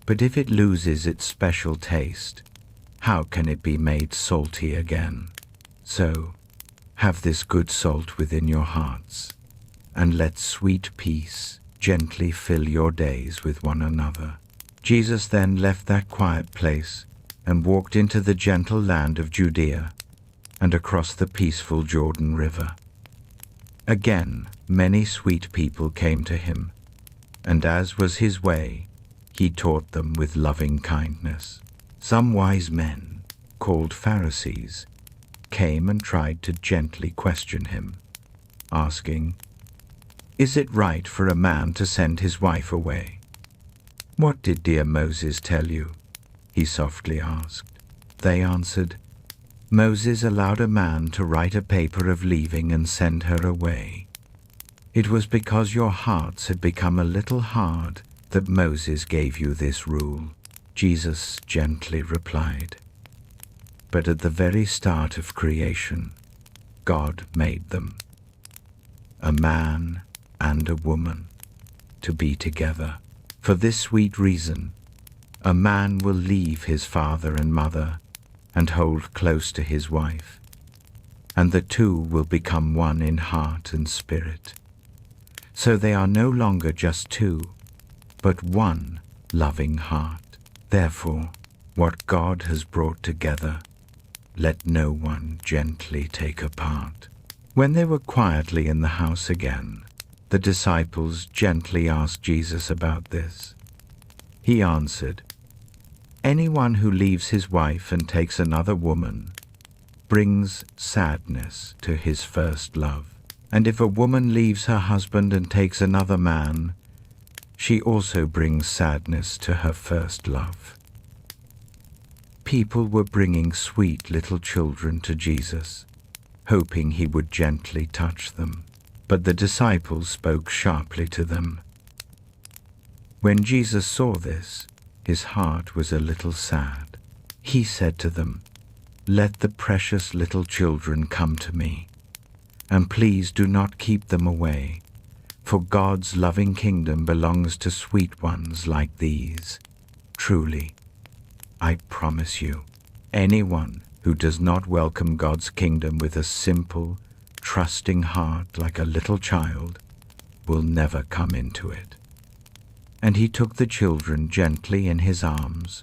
A: but if it loses its special taste, how can it be made salty again? So, have this good salt within your hearts, and let sweet peace gently fill your days with one another. Jesus then left that quiet place and walked into the gentle land of Judea and across the peaceful Jordan River. Again, many sweet people came to him, and as was his way, he taught them with loving kindness. Some wise men, called Pharisees, came and tried to gently question him, asking, "Is it right for a man to send his wife away?" "What did dear Moses tell you?" he softly asked. They answered, "Moses allowed a man to write a paper of leaving and send her away. It was because your hearts had become a little hard that Moses gave you this rule." Jesus gently replied, "But at the very start of creation, God made them, a man and a woman, to be together. For this sweet reason, a man will leave his father and mother and hold close to his wife, and the two will become one in heart and spirit. So they are no longer just two, but one loving heart. Therefore, what God has brought together, let no one gently take apart." When they were quietly in the house again, the disciples gently asked Jesus about this. He answered, "Anyone who leaves his wife and takes another woman brings sadness to his first love. And if a woman leaves her husband and takes another man, she also brings sadness to her first love." People were bringing sweet little children to Jesus, hoping he would gently touch them, but the disciples spoke sharply to them. When Jesus saw this, his heart was a little sad. He said to them, "Let the precious little children come to me, and please do not keep them away, for God's loving kingdom belongs to sweet ones like these. Truly, I promise you, Anyone who does not welcome God's kingdom with a simple, trusting heart like a little child will never come into it. And he took the children gently in his arms,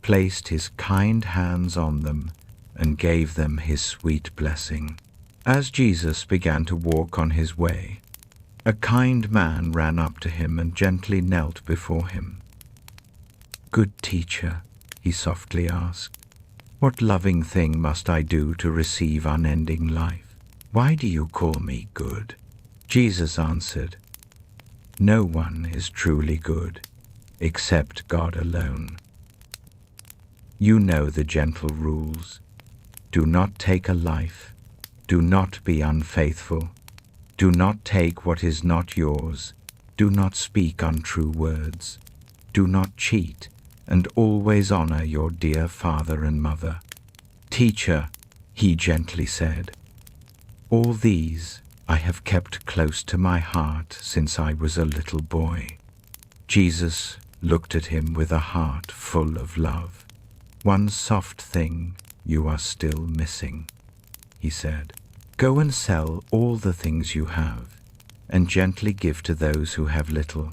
A: placed his kind hands on them, and gave them his sweet blessing. As Jesus began to walk on his way, a kind man ran up to him and gently knelt before him. "Good teacher," he softly asked, "what loving thing must I do to receive unending life? Why do you call me good?" Jesus answered, "No one is truly good except God alone. You know the gentle rules. Do not take a life. Do not be unfaithful. Do not take what is not yours. Do not speak untrue words. Do not cheat, and always honor your dear father and mother." "Teacher," he gently said, "all these I have kept close to my heart since I was a little boy." Jesus looked at him with a heart full of love. "One soft thing you are still missing," he said. "Go and sell all the things you have, and gently give to those who have little,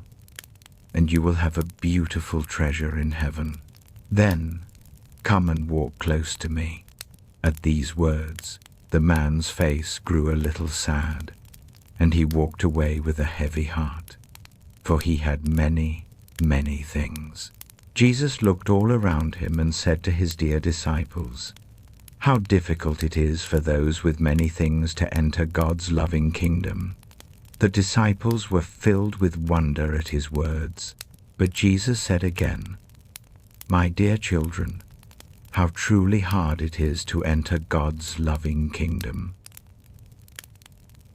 A: and you will have a beautiful treasure in heaven. Then come and walk close to me." At these words, the man's face grew a little sad, and he walked away with a heavy heart, for he had many, many things. Jesus looked all around him and said to his dear disciples, "How difficult it is for those with many things to enter God's loving kingdom." The disciples were filled with wonder at his words, but Jesus said again, "My dear children, how truly hard it is to enter God's loving kingdom.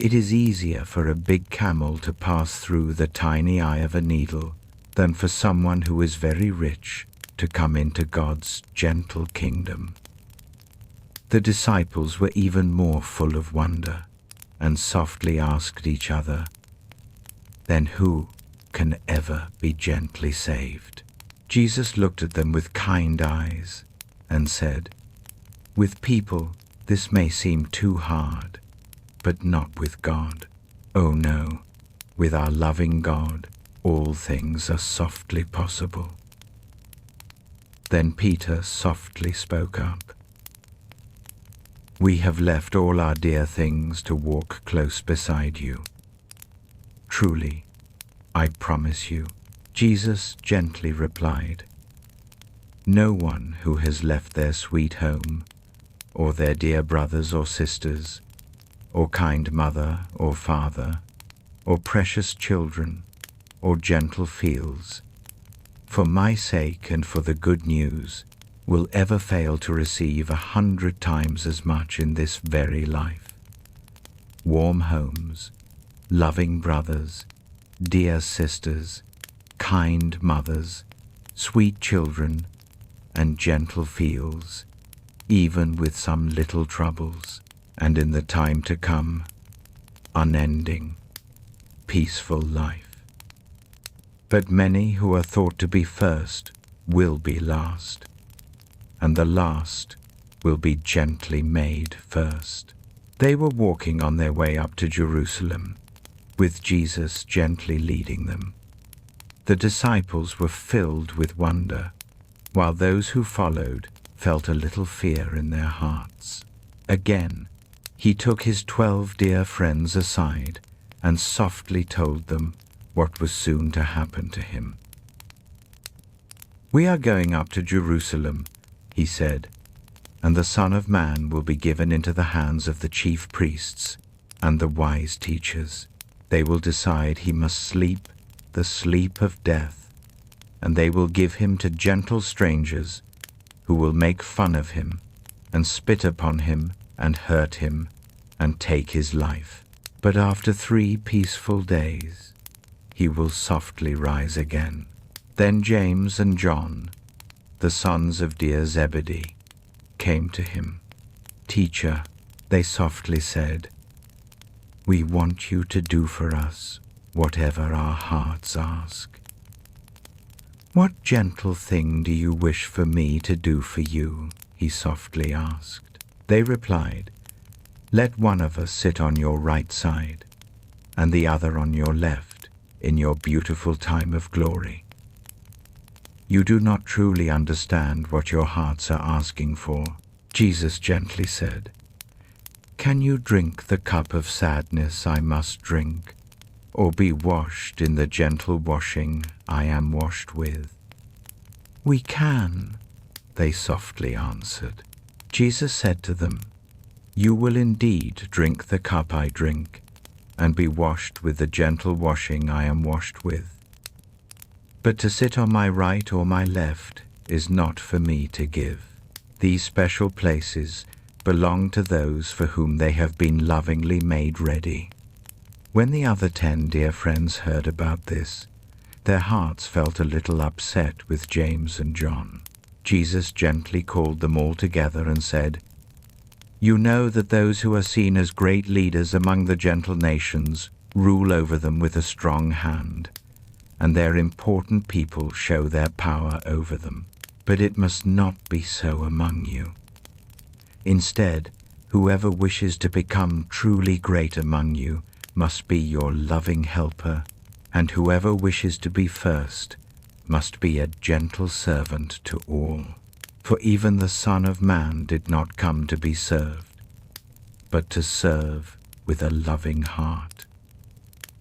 A: It is easier for a big camel to pass through the tiny eye of a needle than for someone who is very rich to come into God's gentle kingdom." The disciples were even more full of wonder and softly asked each other, "Then who can ever be gently saved?" Jesus looked at them with kind eyes and said, "With people this may seem too hard, but not with God. Oh no, with our loving God, all things are softly possible." Then Peter softly spoke up, "We have left all our dear things to walk close beside you. Truly, I promise you," Jesus gently replied, "no one who has left their sweet home, or their dear brothers or sisters, or kind mother or father, or precious children, or gentle fields, for my sake and for the good news, will ever fail to receive 100 times as much in this very life. Warm homes, loving brothers, dear sisters, kind mothers, sweet children, and gentle fields, even with some little troubles, and in the time to come, unending, peaceful life. But many who are thought to be first will be last, and the last will be gently made first." They were walking on their way up to Jerusalem, with Jesus gently leading them. The disciples were filled with wonder, while those who followed felt a little fear in their hearts. Again, he took his 12 dear friends aside and softly told them what was soon to happen to him. "We are going up to Jerusalem," he said, "and the Son of Man will be given into the hands of the chief priests and the wise teachers. They will decide he must sleep the sleep of death, and they will give him to gentle strangers who will make fun of him and spit upon him and hurt him and take his life. But after 3 peaceful days, he will softly rise again." Then James and John, the sons of dear Zebedee, came to him. "Teacher," they softly said, "we want you to do for us whatever our hearts ask." "What gentle thing do you wish for me to do for you?" he softly asked. They replied, "Let one of us sit on your right side, and the other on your left, in your beautiful time of glory." "You do not truly understand what your hearts are asking for," Jesus gently said. "Can you drink the cup of sadness I must drink, or be washed in the gentle washing I am washed with?" "We can," they softly answered. Jesus said to them, "You will indeed drink the cup I drink, and be washed with the gentle washing I am washed with. But to sit on my right or my left is not for me to give. These special places belong to those for whom they have been lovingly made ready." When the other 10 dear friends heard about this, their hearts felt a little upset with James and John. Jesus gently called them all together and said, "You know that those who are seen as great leaders among the gentle nations rule over them with a strong hand, and their important people show their power over them. But it must not be so among you. Instead, whoever wishes to become truly great among you must be your loving helper, and whoever wishes to be first must be a gentle servant to all. For even the Son of Man did not come to be served, but to serve with a loving heart,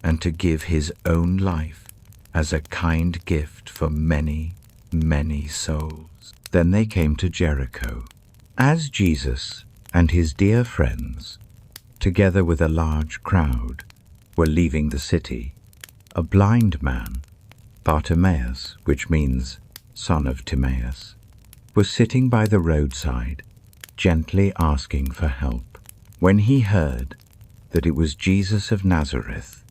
A: and to give his own life as a kind gift for many, many souls." Then they came to Jericho. As Jesus and his dear friends, together with a large crowd, were leaving the city, a blind man, Bartimaeus, which means son of Timaeus, was sitting by the roadside, gently asking for help. When he heard that it was Jesus of Nazareth,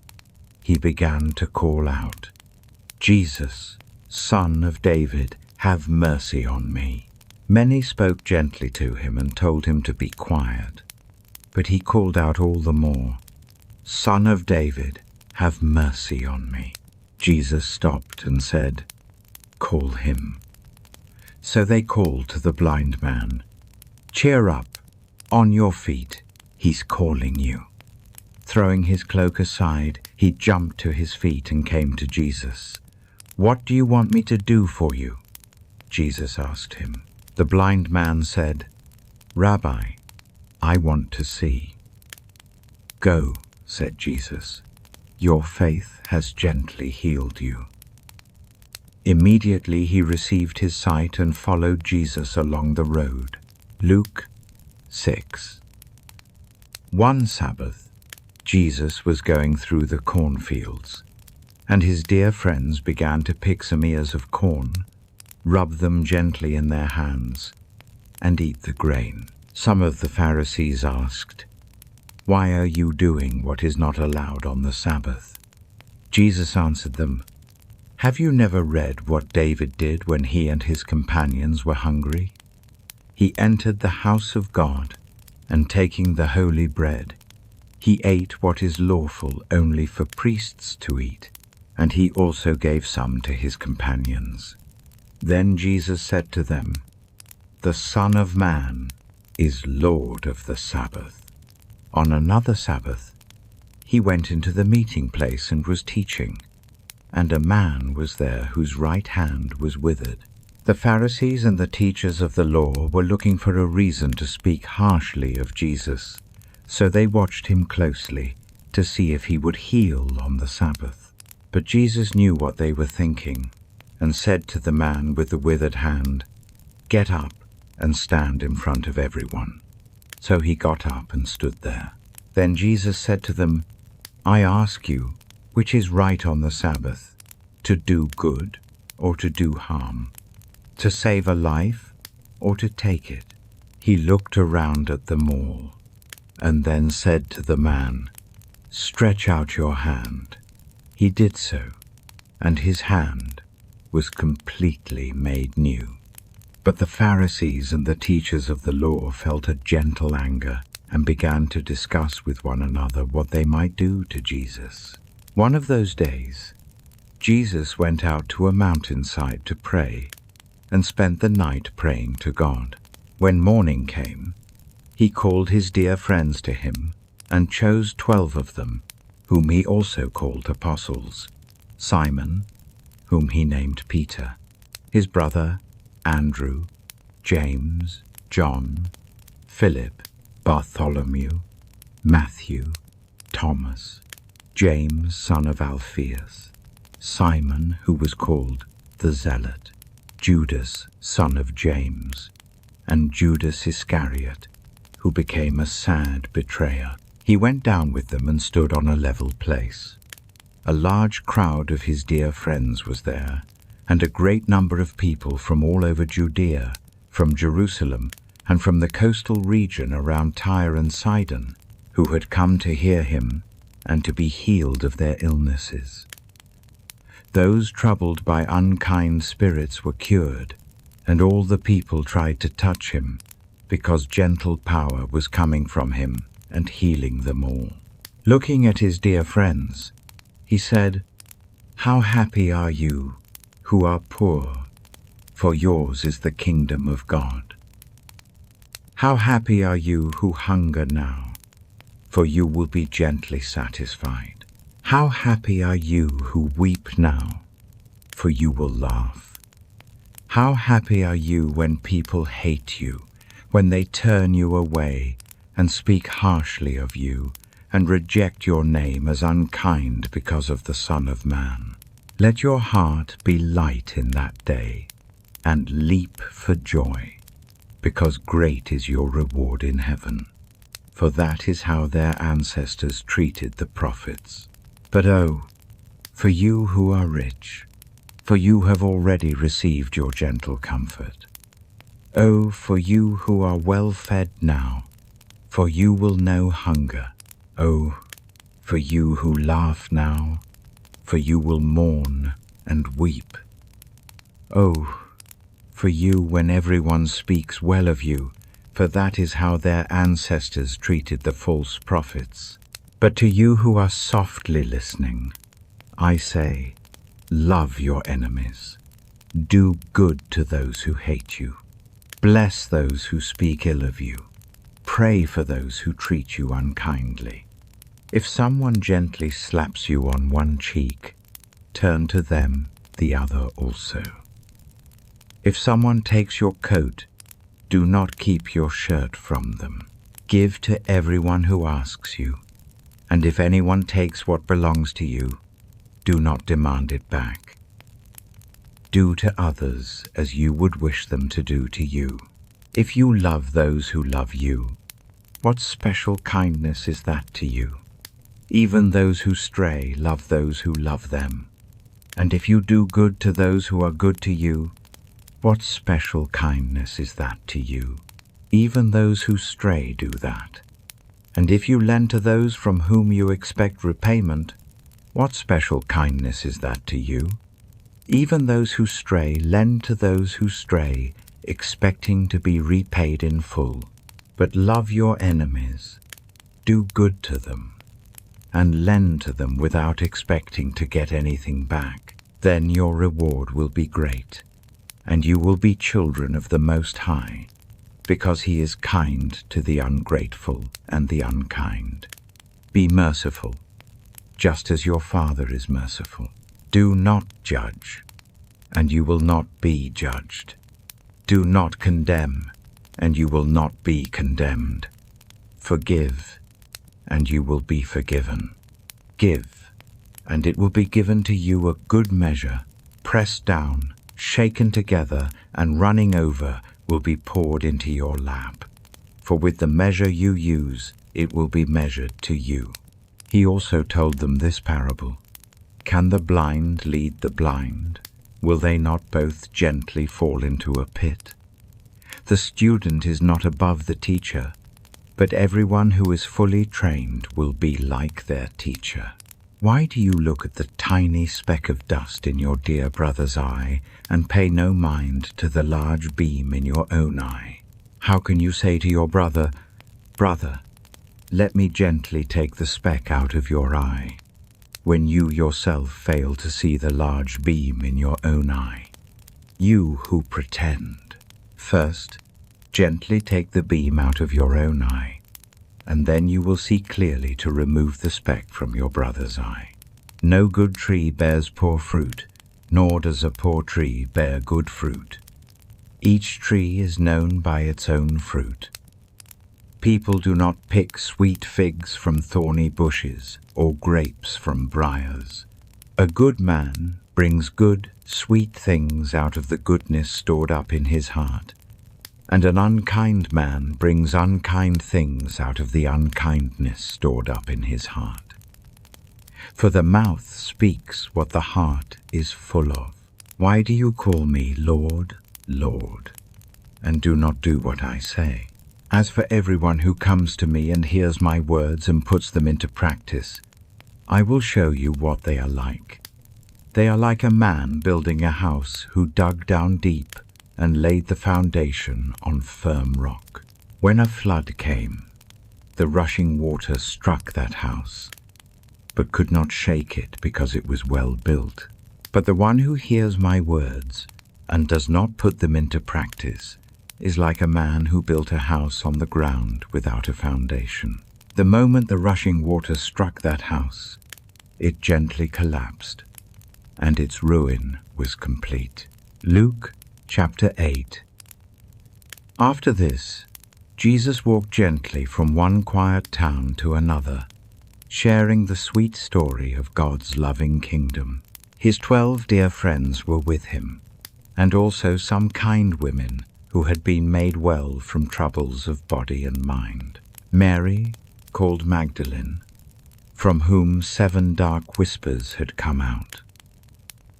A: he began to call out, "Jesus, Son of David, have mercy on me." Many spoke gently to him and told him to be quiet, but he called out all the more, "Son of David, have mercy on me." Jesus stopped and said, "Call him." So they called to the blind man, "Cheer up, on your feet, he's calling you." Throwing his cloak aside, he jumped to his feet and came to Jesus. "What do you want me to do for you?" Jesus asked him. The blind man said, "Rabbi, I want to see." "Go," said Jesus, "your faith has gently healed you." Immediately he received his sight and followed Jesus along the road. Luke 6. One Sabbath, Jesus was going through the cornfields, and his dear friends began to pick some ears of corn, rub them gently in their hands, and eat the grain. Some of the Pharisees asked, "Why are you doing what is not allowed on the Sabbath?" Jesus answered them, "Have you never read what David did when he and his companions were hungry? He entered the house of God, and taking the holy bread, he ate what is lawful only for priests to eat, and he also gave some to his companions." Then Jesus said to them, "The Son of Man is Lord of the Sabbath." On another Sabbath, he went into the meeting place and was teaching, and a man was there whose right hand was withered. The Pharisees and the teachers of the law were looking for a reason to speak harshly of Jesus, so they watched him closely to see if he would heal on the Sabbath. But Jesus knew what they were thinking, and said to the man with the withered hand, "Get up and stand in front of everyone." So he got up and stood there. Then Jesus said to them, "I ask you, which is right on the Sabbath, to do good or to do harm, to save a life or to take it?" He looked around at them all, and then said to the man, "Stretch out your hand." He did so, and his hand was completely made new. But the Pharisees and the teachers of the law felt a gentle anger and began to discuss with one another what they might do to Jesus. One of those days, Jesus went out to a mountainside to pray and spent the night praying to God. When morning came, he called his dear friends to him and chose 12 of them, whom he also called apostles: Simon, whom he named Peter, his brother Andrew, James, John, Philip, Bartholomew, Matthew, Thomas, James son of Alphaeus, Simon, who was called the Zealot, Judas son of James, and Judas Iscariot, who became a sad betrayer. He went down with them and stood on a level place. A large crowd of his dear friends was there, and a great number of people from all over Judea, from Jerusalem, and from the coastal region around Tyre and Sidon, who had come to hear him and to be healed of their illnesses. Those troubled by unkind spirits were cured, and all the people tried to touch him, because gentle power was coming from him and healing them all. Looking at his dear friends, he said, "How happy are you who are poor, for yours is the kingdom of God. How happy are you who hunger now, for you will be gently satisfied. How happy are you who weep now, for you will laugh. How happy are you when people hate you, when they turn you away and speak harshly of you and reject your name as unkind because of the Son of Man. Let your heart be light in that day, and leap for joy, because great is your reward in heaven. For that is how their ancestors treated the prophets. But oh, for you who are rich, for you have already received your gentle comfort. Oh, for you who are well fed now, for you will know hunger. Oh, for you who laugh now, for you will mourn and weep. Oh, for you when everyone speaks well of you, for that is how their ancestors treated the false prophets. But to you who are softly listening, I say, love your enemies. Do good to those who hate you. Bless those who speak ill of you. Pray for those who treat you unkindly. If someone gently slaps you on one cheek, turn to them the other also. If someone takes your coat, do not keep your shirt from them. Give to everyone who asks you, and if anyone takes what belongs to you, do not demand it back. Do to others as you would wish them to do to you. If you love those who love you, what special kindness is that to you? Even those who stray love those who love them. And if you do good to those who are good to you, what special kindness is that to you? Even those who stray do that. And if you lend to those from whom you expect repayment, what special kindness is that to you? Even those who stray lend to those who stray, expecting to be repaid in full. But love your enemies, do good to them, and lend to them without expecting to get anything back. Then your reward will be great, and you will be children of the Most High, because He is kind to the ungrateful and the unkind. Be merciful, just as your Father is merciful. Do not judge, and you will not be judged. Do not condemn, and you will not be condemned. Forgive, and you will be forgiven. Give, and it will be given to you a good measure, pressed down, shaken together, and running over, will be poured into your lap. For with the measure you use, it will be measured to you. He also told them this parable. Can the blind lead the blind? Will they not both gently fall into a pit? The student is not above the teacher, but everyone who is fully trained will be like their teacher. Why do you look at the tiny speck of dust in your dear brother's eye and pay no mind to the large beam in your own eye? How can you say to your brother, "Brother, let me gently take the speck out of your eye," when you yourself fail to see the large beam in your own eye? You who pretend, first, Gently take the beam out of your own eye, and then you will see clearly to remove the speck from your brother's eye. No good tree bears poor fruit, nor does a poor tree bear good fruit. Each tree is known by its own fruit. People do not pick sweet figs from thorny bushes, or grapes from briars. A good man brings good, sweet things out of the goodness stored up in his heart, and an unkind man brings unkind things out of the unkindness stored up in his heart. For the mouth speaks what the heart is full of. Why do you call me Lord, Lord, and do not do what I say? As for everyone who comes to me and hears my words and puts them into practice, I will show you what they are like. They are like a man building a house who dug down deep and laid the foundation on firm rock. When a flood came, the rushing water struck that house, but could not shake it because it was well built. But the one who hears my words and does not put them into practice is like a man who built a house on the ground without a foundation. The moment the rushing water struck that house, it gently collapsed, and its ruin was complete. Luke chapter 8. After this, Jesus walked gently from one quiet town to another, sharing the sweet story of God's loving kingdom. His 12 dear friends were with him, and also some kind women who had been made well from troubles of body and mind. Mary, called Magdalene, from whom 7 dark whispers had come out.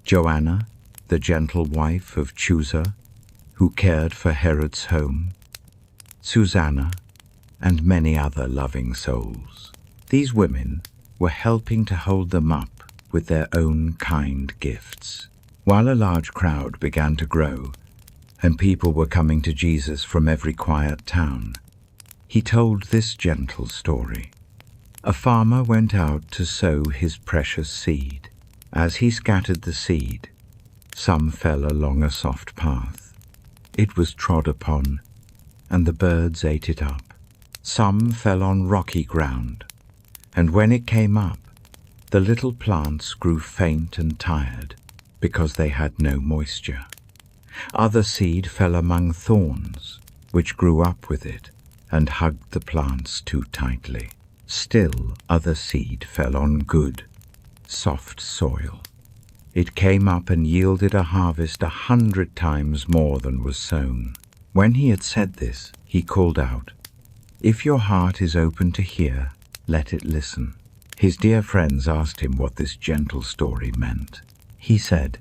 A: Joanna, the gentle wife of Chusa, who cared for Herod's home. Susanna, and many other loving souls. These women were helping to hold them up with their own kind gifts. While a large crowd began to grow, and people were coming to Jesus from every quiet town, he told this gentle story. A farmer went out to sow his precious seed. As he scattered the seed, some fell along a soft path. It was trod upon, and the birds ate it up. Some fell on rocky ground, and when it came up, the little plants grew faint and tired because they had no moisture. Other seed fell among thorns, which grew up with it and hugged the plants too tightly. Still other seed fell on good, soft soil. It came up and yielded a harvest 100 times more than was sown. When he had said this, he called out, "If your heart is open to hear, let it listen." His dear friends asked him what this gentle story meant. He said,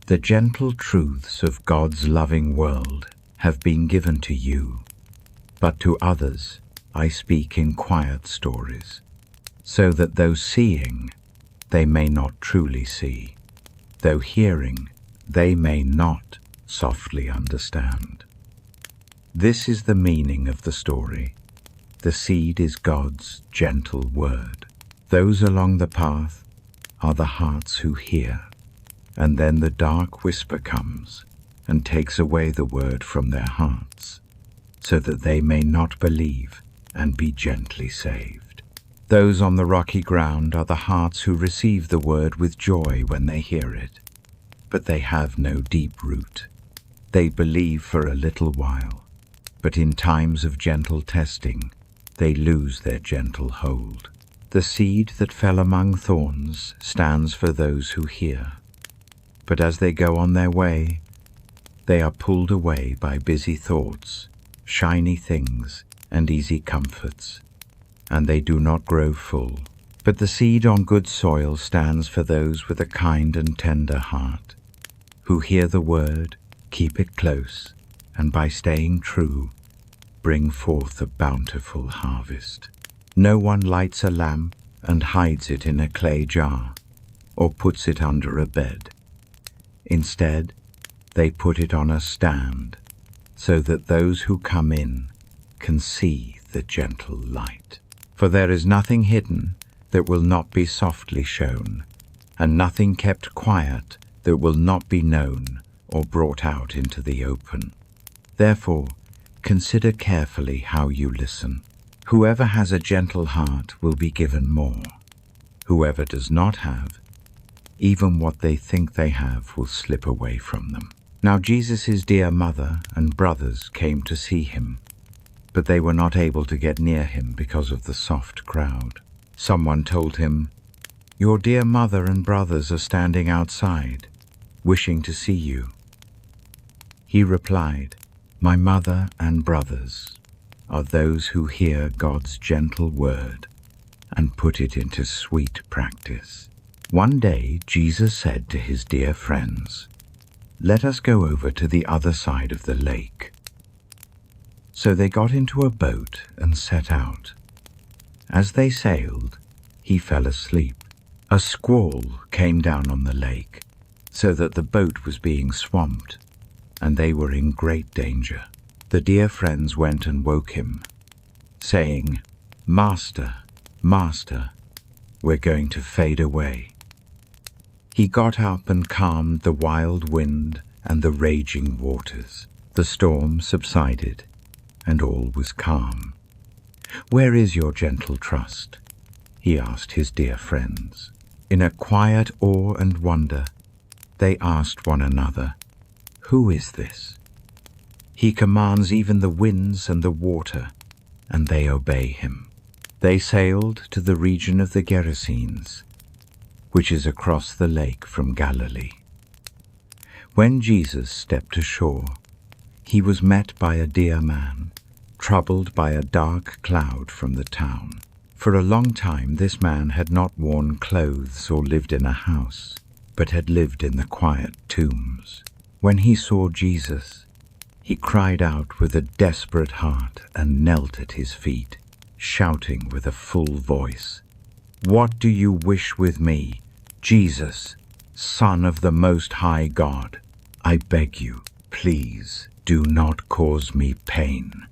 A: "The gentle truths of God's loving world have been given to you, but to others I speak in quiet stories, so that though seeing, they may not truly see, though hearing, they may not softly understand." This is the meaning of the story. The seed is God's gentle word. Those along the path are the hearts who hear, and then the dark whisper comes and takes away the word from their hearts, so that they may not believe and be gently saved. Those on the rocky ground are the hearts who receive the word with joy when they hear it, but they have no deep root. They believe for a little while, but in times of gentle testing, they lose their gentle hold. The seed that fell among thorns stands for those who hear, but as they go on their way, they are pulled away by busy thoughts, shiny things, and easy comforts, and they do not grow full. But the seed on good soil stands for those with a kind and tender heart, who hear the word, keep it close, and by staying true, bring forth a bountiful harvest. No one lights a lamp and hides it in a clay jar, or puts it under a bed. Instead, they put it on a stand, so that those who come in can see the gentle light. For there is nothing hidden that will not be softly shown, and nothing kept quiet that will not be known or brought out into the open. Therefore, consider carefully how you listen. Whoever has a gentle heart will be given more. Whoever does not have, even what they think they have will slip away from them. Now Jesus' dear mother and brothers came to see him, but they were not able to get near him because of the soft crowd. Someone told him, "Your dear mother and brothers are standing outside, wishing to see you." He replied, "My mother and brothers are those who hear God's gentle word and put it into sweet practice." One day Jesus said to his dear friends, "Let us go over to the other side of the lake." So they got into a boat and set out. As they sailed, he fell asleep. A squall came down on the lake, so that the boat was being swamped, and they were in great danger. The dear friends went and woke him, saying, "Master, Master, we're going to fade away." He got up and calmed the wild wind and the raging waters. The storm subsided, and all was calm. "Where is your gentle trust?" he asked his dear friends. In a quiet awe and wonder, they asked one another, "Who is this? He commands even the winds and the water, and they obey him." They sailed to the region of the Gerasenes, which is across the lake from Galilee. When Jesus stepped ashore, he was met by a dear man, troubled by a dark cloud from the town. For a long time this man had not worn clothes or lived in a house, but had lived in the quiet tombs. When he saw Jesus, he cried out with a desperate heart and knelt at his feet, shouting with a full voice, "What do you wish with me, Jesus, Son of the Most High God? I beg you, please do not cause me pain."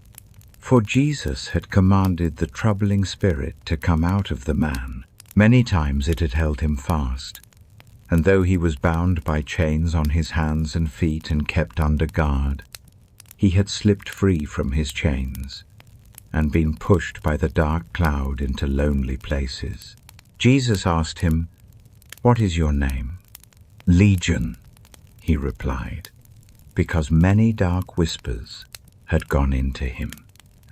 A: For Jesus had commanded the troubling spirit to come out of the man. Many times it had held him fast, and though he was bound by chains on his hands and feet and kept under guard, he had slipped free from his chains and been pushed by the dark cloud into lonely places. Jesus asked him, "What is your name?" "Legion," he replied, because many dark whispers had gone into him.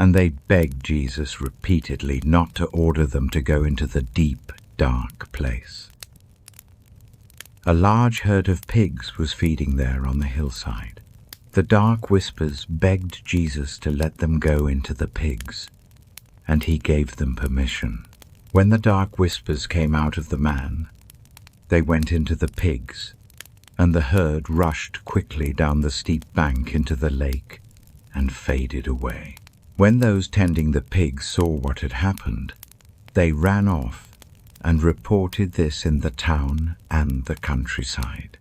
A: And they begged Jesus repeatedly not to order them to go into the deep, dark place. A large herd of pigs was feeding there on the hillside. The dark whispers begged Jesus to let them go into the pigs, and he gave them permission. When the dark whispers came out of the man, they went into the pigs, and the herd rushed quickly down the steep bank into the lake and faded away. When those tending the pigs saw what had happened, they ran off and reported this in the town and the countryside.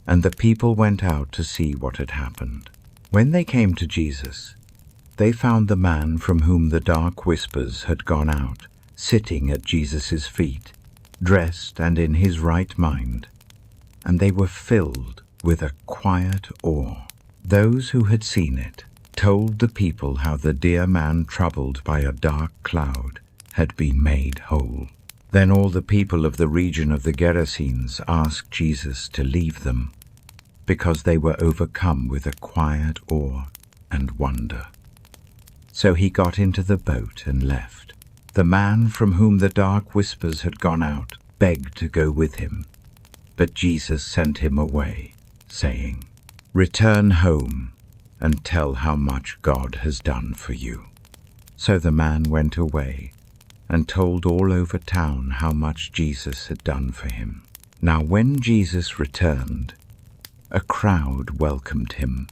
A: And the people went out to see what had happened. When they came to Jesus, they found the man from whom the dark whispers had gone out, sitting at Jesus' feet, dressed and in his right mind, and they were filled with a quiet awe. Those who had seen it told the people how the dear man troubled by a dark cloud had been made whole. Then all the people of the region of the Gerasenes asked Jesus to leave them, because they were overcome with a quiet awe and wonder. So he got into the boat and left. The man from whom the dark whispers had gone out begged to go with him, but Jesus sent him away, saying, "Return home and tell how much God has done for you." So the man went away and told all over town how much Jesus had done for him. Now when Jesus returned, a crowd welcomed him,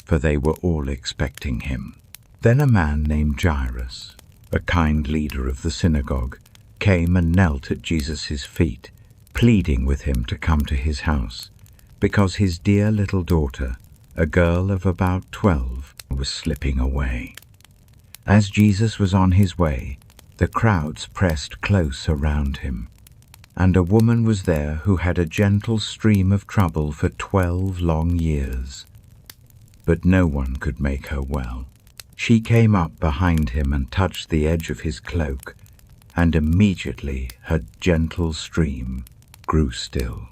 A: for they were all expecting him. Then a man named Jairus, a kind leader of the synagogue, came and knelt at Jesus' feet, pleading with him to come to his house, because his dear little daughter, a girl of about 12, was slipping away. As Jesus was on his way, the crowds pressed close around him, and a woman was there who had a gentle stream of trouble for 12 long years, but no one could make her well. She came up behind him and touched the edge of his cloak, and immediately her gentle stream grew still.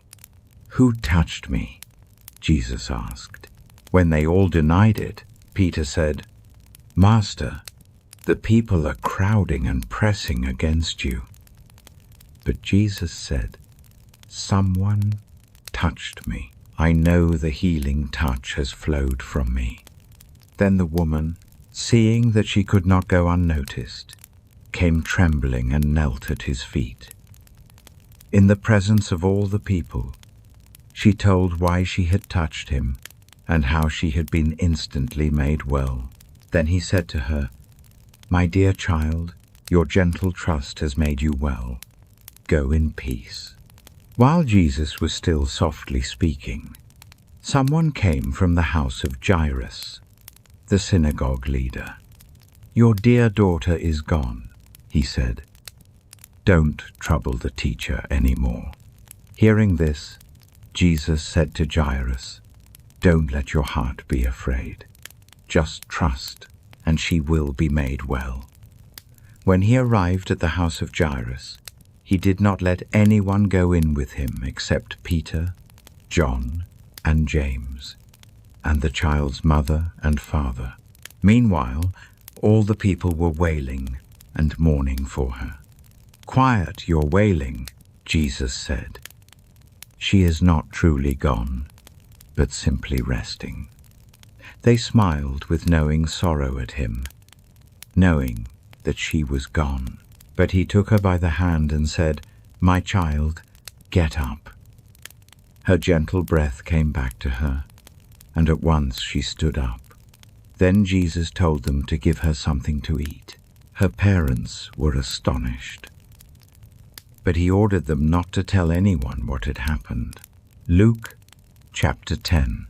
A: "Who touched me?" Jesus asked. When they all denied it, Peter said, "Master, the people are crowding and pressing against you." But Jesus said, "Someone touched me. I know the healing touch has flowed from me." Then the woman, seeing that she could not go unnoticed, came trembling and knelt at his feet. In the presence of all the people, she told why she had touched him and how she had been instantly made well. Then he said to her, "My dear child, your gentle trust has made you well. Go in peace." While Jesus was still softly speaking, someone came from the house of Jairus, the synagogue leader. "Your dear daughter is gone," he said. "Don't trouble the teacher anymore." Hearing this, Jesus said to Jairus, "Don't let your heart be afraid. Just trust, and she will be made well." When he arrived at the house of Jairus, he did not let anyone go in with him except Peter, John, and James, and the child's mother and father. Meanwhile, all the people were wailing and mourning for her. "Quiet your wailing," Jesus said. "She is not truly gone, but simply resting." They smiled with knowing sorrow at him, knowing that she was gone. But he took her by the hand and said, "My child, get up." Her gentle breath came back to her, and at once she stood up. Then Jesus told them to give her something to eat. Her parents were astonished, but he ordered them not to tell anyone what had happened. Luke chapter 10.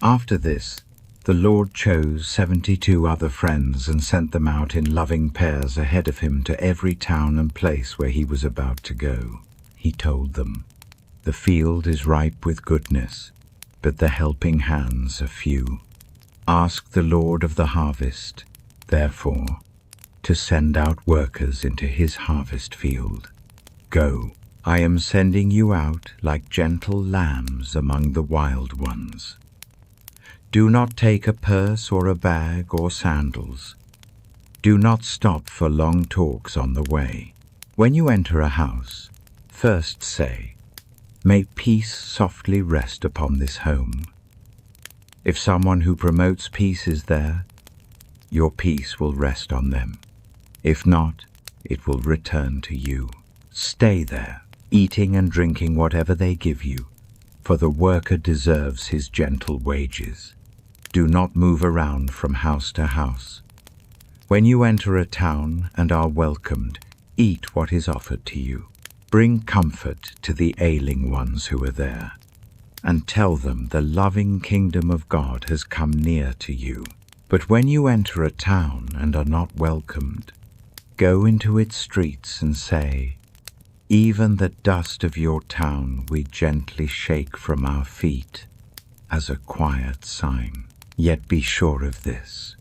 A: After this, the Lord chose 72 other friends and sent them out in loving pairs ahead of him to every town and place where he was about to go. He told them, "The field is ripe with goodness, but the helping hands are few. Ask the Lord of the harvest, therefore, to send out workers into his harvest field. Go, I am sending you out like gentle lambs among the wild ones. Do not take a purse or a bag or sandals. Do not stop for long talks on the way. When you enter a house, first say, 'May peace softly rest upon this home.' If someone who promotes peace is there, your peace will rest on them. If not, it will return to you. Stay there, eating and drinking whatever they give you, for the worker deserves his gentle wages. Do not move around from house to house. When you enter a town and are welcomed, eat what is offered to you. Bring comfort to the ailing ones who are there, and tell them the loving kingdom of God has come near to you. But when you enter a town and are not welcomed, go into its streets and say, 'Even the dust of your town we gently shake from our feet as a quiet sign.' Yet be sure of this,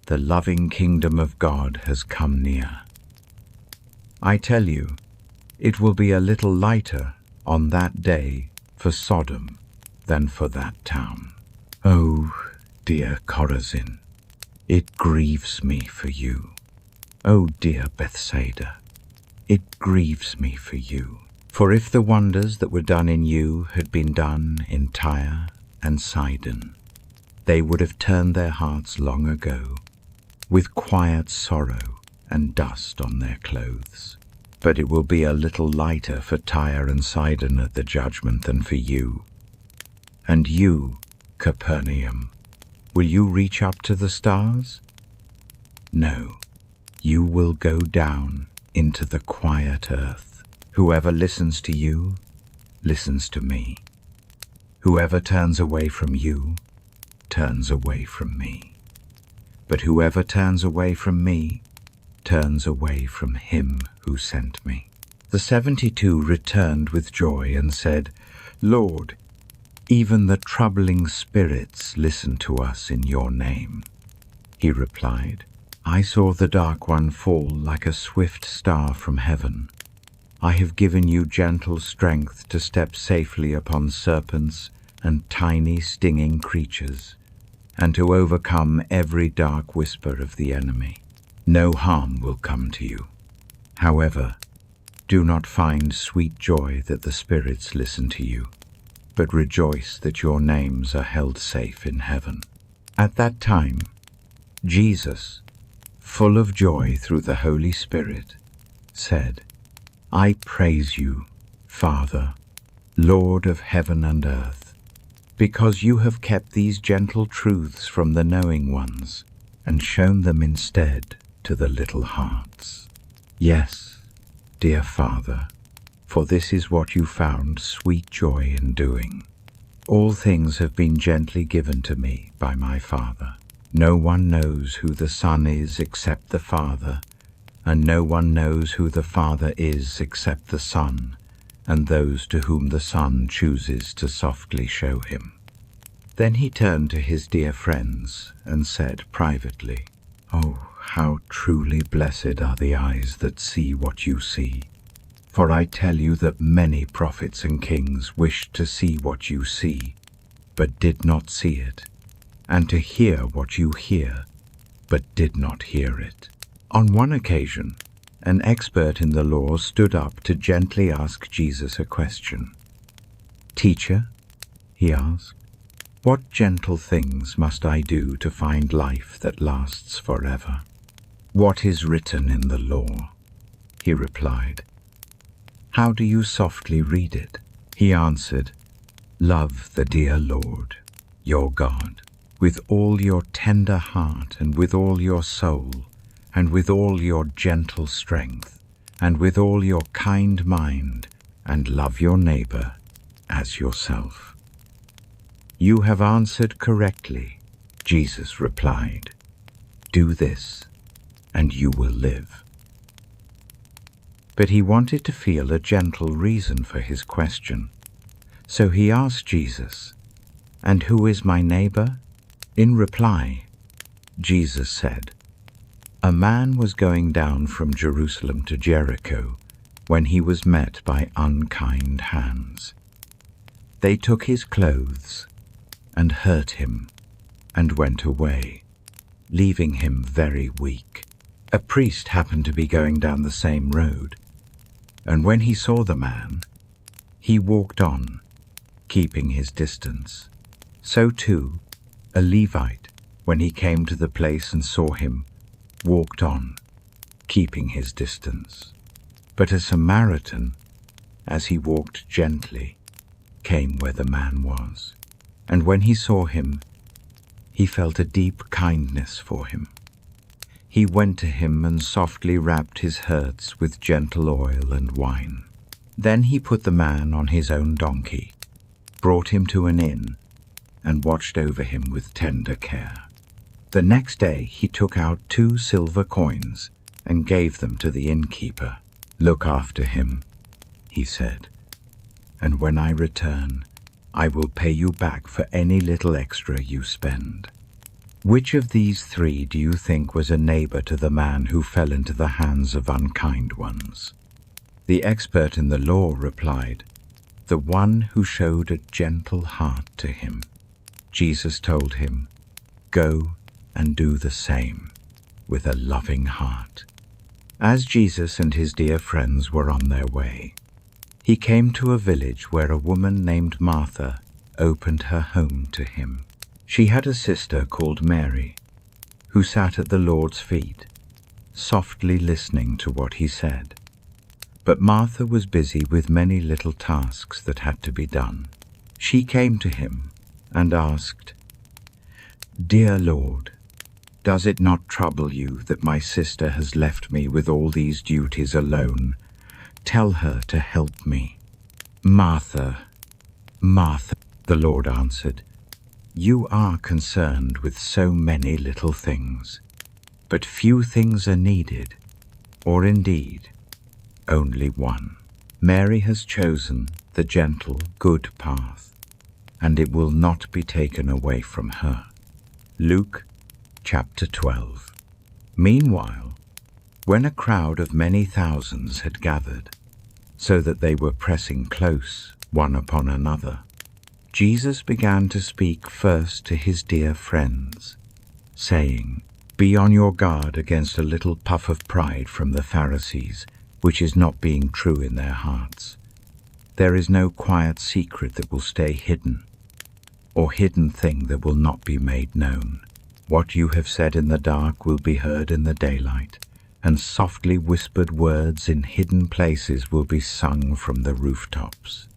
A: the loving kingdom of God has come near. I tell you, it will be a little lighter on that day for Sodom than for that town. Oh, dear Chorazin, it grieves me for you. Oh, dear Bethsaida, it grieves me for you. For if the wonders that were done in you had been done in Tyre and Sidon, they would have turned their hearts long ago, with quiet sorrow and dust on their clothes. But it will be a little lighter for Tyre and Sidon at the judgment than for you. And you, Capernaum, will you reach up to the stars? No, you will go down into the quiet earth. Whoever listens to you, listens to me. Whoever turns away from you, turns away from me. But whoever turns away from me, turns away from him who sent me." The 72 returned with joy and said, "Lord, even the troubling spirits listen to us in your name." he replied. "I saw the Dark One fall like a swift star from heaven. I have given you gentle strength to step safely upon serpents and tiny stinging creatures, and to overcome every dark whisper of the enemy. No harm will come to you. However, do not find sweet joy that the spirits listen to you, but rejoice that your names are held safe in heaven." At that time, Jesus, full of joy through the Holy Spirit, said, "I praise you, Father, Lord of heaven and earth, because you have kept these gentle truths from the knowing ones and shown them instead to the little hearts. Yes, dear Father, for this is what you found sweet joy in doing. All things have been gently given to me by my Father. No one knows who the Son is except the Father, and no one knows who the Father is except the Son, and those to whom the Son chooses to softly show him." Then he turned to his dear friends and said privately, "Oh, how truly blessed are the eyes that see what you see. For I tell you that many prophets and kings wished to see what you see, but did not see it, and to hear what you hear, but did not hear it." On one occasion, an expert in the law stood up to gently ask Jesus a question. "Teacher," he asked, "what gentle things must I do to find life that lasts forever?" "What is written in the law?" he replied. "How do you softly read it?" He answered, "Love the dear Lord, your God, with all your tender heart and with all your soul, and with all your gentle strength, and with all your kind mind, and love your neighbor as yourself." "You have answered correctly," Jesus replied. "Do this, and you will live." But he wanted to feel a gentle reason for his question. So he asked Jesus, "And who is my neighbor?" In reply, Jesus said, "A man was going down from Jerusalem to Jericho when he was met by unkind hands. They took his clothes and hurt him and went away, leaving him very weak. A priest happened to be going down the same road, and when he saw the man, he walked on, keeping his distance. So too, a Levite, when he came to the place and saw him, walked on, keeping his distance. But a Samaritan, as he walked gently, came where the man was, and when he saw him, he felt a deep kindness for him. He went to him and softly wrapped his hurts with gentle oil and wine. Then he put the man on his own donkey, brought him to an inn, and watched over him with tender care. The next day he took out 2 silver coins and gave them to the innkeeper. "Look after him," he said, "and when I return, I will pay you back for any little extra you spend." Which of these 3 do you think was a neighbor to the man who fell into the hands of unkind ones? The expert in the law replied, "The one who showed a gentle heart to him." Jesus told him, "Go and do the same with a loving heart." As Jesus and his dear friends were on their way, he came to a village where a woman named Martha opened her home to him. She had a sister called Mary, who sat at the Lord's feet, softly listening to what he said. But Martha was busy with many little tasks that had to be done. She came to him and asked, "Dear Lord, does it not trouble you that my sister has left me with all these duties alone? Tell her to help me." "Martha, Martha," the Lord answered, "you are concerned with so many little things, but few things are needed, or indeed, only one. Mary has chosen the gentle, good path, and it will not be taken away from her." Luke chapter 12. Meanwhile, when a crowd of many thousands had gathered, so that they were pressing close one upon another, Jesus began to speak first to his dear friends, saying, "Be on your guard against a little puff of pride from the Pharisees, which is not being true in their hearts. There is no quiet secret that will stay hidden, or hidden thing that will not be made known. What you have said in the dark will be heard in the daylight, and softly whispered words in hidden places will be sung from the rooftops.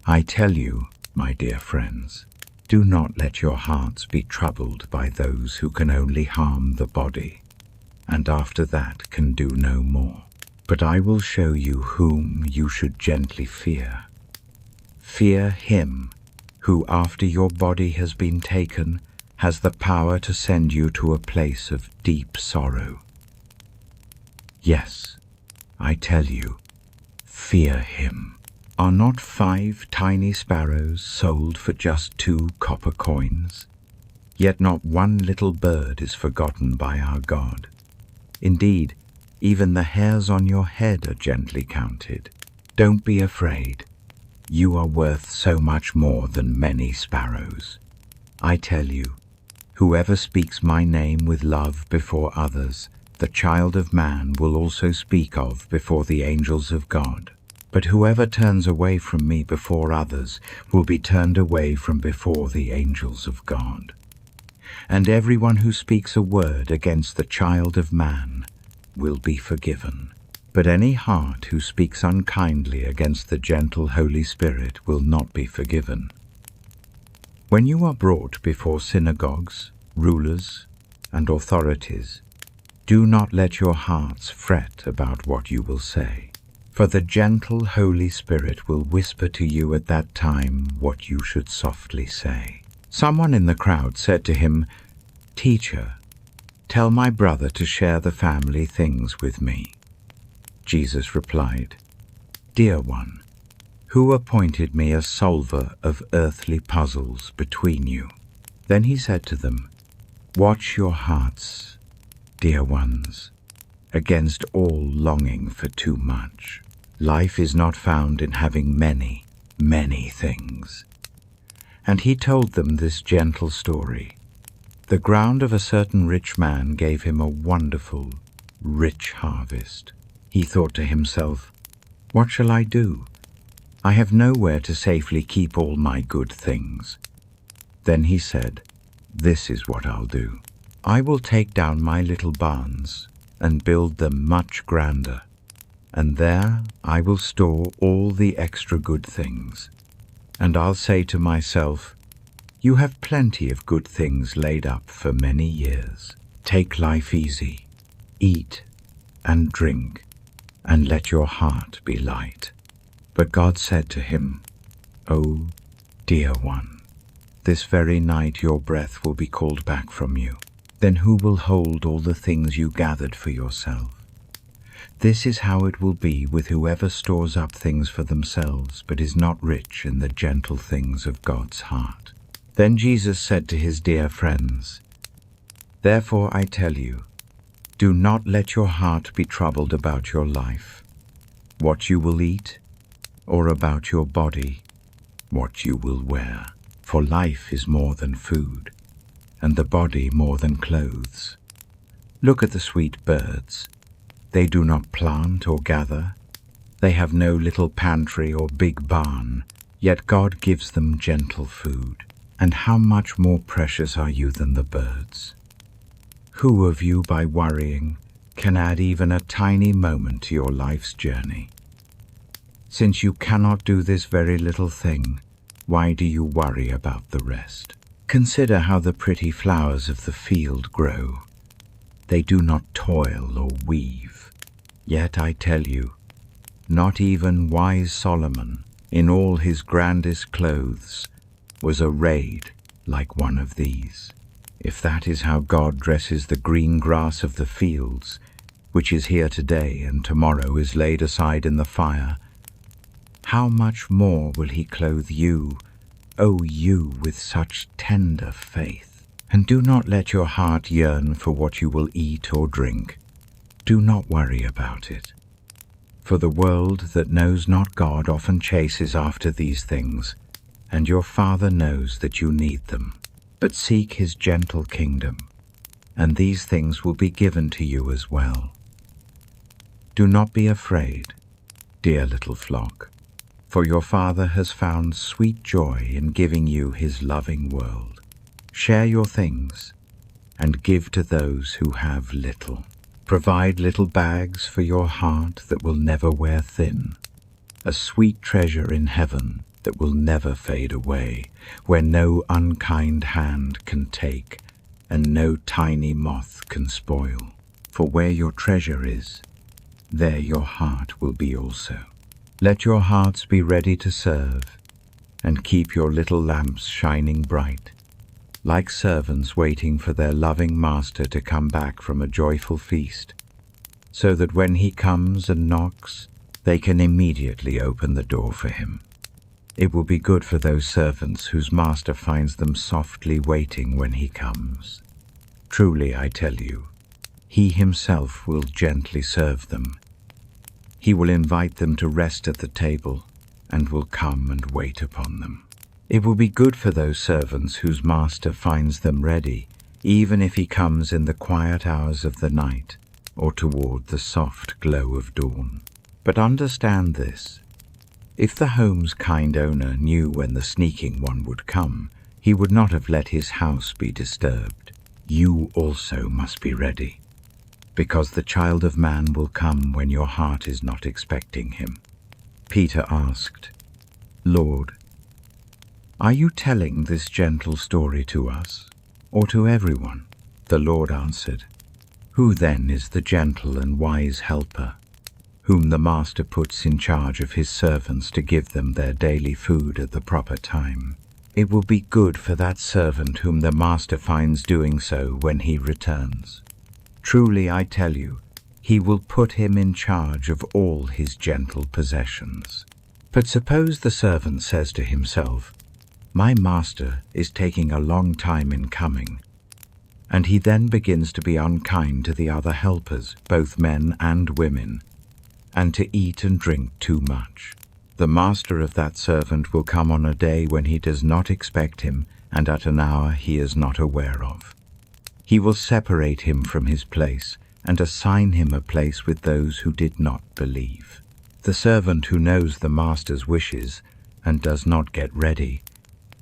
A: I tell you, my dear friends, do not let your hearts be troubled by those who can only harm the body, and after that can do no more. But I will show you whom you should gently fear. Fear him who, after your body has been taken, has the power to send you to a place of deep sorrow. Yes, I tell you, fear him. Are not 5 tiny sparrows sold for just 2 copper coins? Yet not one little bird is forgotten by our God. Indeed, even the hairs on your head are gently counted. Don't be afraid. You are worth so much more than many sparrows. I tell you, whoever speaks my name with love before others, the child of man will also speak of before the angels of God. But whoever turns away from me before others will be turned away from before the angels of God. And everyone who speaks a word against the child of man will be forgiven. But any heart who speaks unkindly against the gentle Holy Spirit will not be forgiven. When you are brought before synagogues, rulers, and authorities, do not let your hearts fret about what you will say, for the gentle Holy Spirit will whisper to you at that time what you should softly say. Someone in the crowd said to him, "Teacher, tell my brother to share the family things with me." Jesus replied, "Dear one, who appointed me a solver of earthly puzzles between you?" Then he said to them, "Watch your hearts, dear ones, against all longing for too much. Life is not found in having many, many things." And he told them this gentle story. The ground of a certain rich man gave him a wonderful, rich harvest. He thought to himself, "What shall I do? I have nowhere to safely keep all my good things." Then he said, "This is what I'll do. I will take down my little barns and build them much grander, and there I will store all the extra good things. And I'll say to myself, you have plenty of good things laid up for many years. Take life easy, eat and drink, and let your heart be light." But God said to him, "O dear one, this very night your breath will be called back from you. Then who will hold all the things you gathered for yourself? This is how it will be with whoever stores up things for themselves, but is not rich in the gentle things of God's heart." Then Jesus said to his dear friends, "Therefore I tell you, do not let your heart be troubled about your life, what you will eat, or about your body, what you will wear. For life is more than food, and the body more than clothes. Look at the sweet birds. They do not plant or gather. They have no little pantry or big barn, yet God gives them gentle food. And how much more precious are you than the birds? Who of you, by worrying, can add even a tiny moment to your life's journey? Since you cannot do this very little thing, why do you worry about the rest? Consider how the pretty flowers of the field grow. They do not toil or weave. Yet I tell you, not even wise Solomon, in all his grandest clothes, was arrayed like one of these. If that is how God dresses the green grass of the fields, which is here today and tomorrow is laid aside in the fire, how much more will he clothe you, O you with such tender faith? And do not let your heart yearn for what you will eat or drink. Do not worry about it. For the world that knows not God often chases after these things, and your Father knows that you need them. But seek his gentle kingdom, and these things will be given to you as well. Do not be afraid, dear little flock, for your Father has found sweet joy in giving you his loving world. Share your things, and give to those who have little. Provide little bags for your heart that will never wear thin, a sweet treasure in heaven that will never fade away, where no unkind hand can take, and no tiny moth can spoil. For where your treasure is, there your heart will be also. Let your hearts be ready to serve, and keep your little lamps shining bright, like servants waiting for their loving master to come back from a joyful feast, so that when he comes and knocks, they can immediately open the door for him. It will be good for those servants whose master finds them softly waiting when he comes. Truly, I tell you, he himself will gently serve them. He will invite them to rest at the table and will come and wait upon them. It will be good for those servants whose master finds them ready, even if he comes in the quiet hours of the night or toward the soft glow of dawn. But understand this: if the home's kind owner knew when the sneaking one would come, he would not have let his house be disturbed. You also must be ready, because the Child of Man will come when your heart is not expecting him. Peter asked, Lord, are you telling this gentle story to us, or to everyone? The Lord answered, Who then is the gentle and wise helper, whom the master puts in charge of his servants to give them their daily food at the proper time? It will be good for that servant whom the master finds doing so when he returns. Truly, I tell you, he will put him in charge of all his gentle possessions. But suppose the servant says to himself, My master is taking a long time in coming, and he then begins to be unkind to the other helpers, both men and women, and to eat and drink too much. The master of that servant will come on a day when he does not expect him, and at an hour he is not aware of. He will separate him from his place, and assign him a place with those who did not believe. The servant who knows the master's wishes and does not get ready,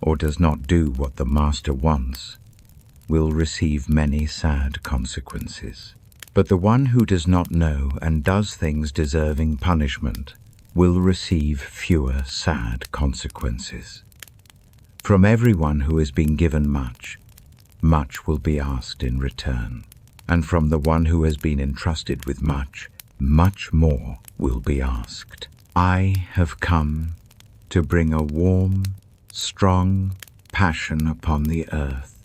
A: or does not do what the master wants, will receive many sad consequences. But the one who does not know and does things deserving punishment will receive fewer sad consequences. From everyone who has been given much, much will be asked in return. And from the one who has been entrusted with much, much more will be asked. I have come to bring a warm, strong passion upon the earth,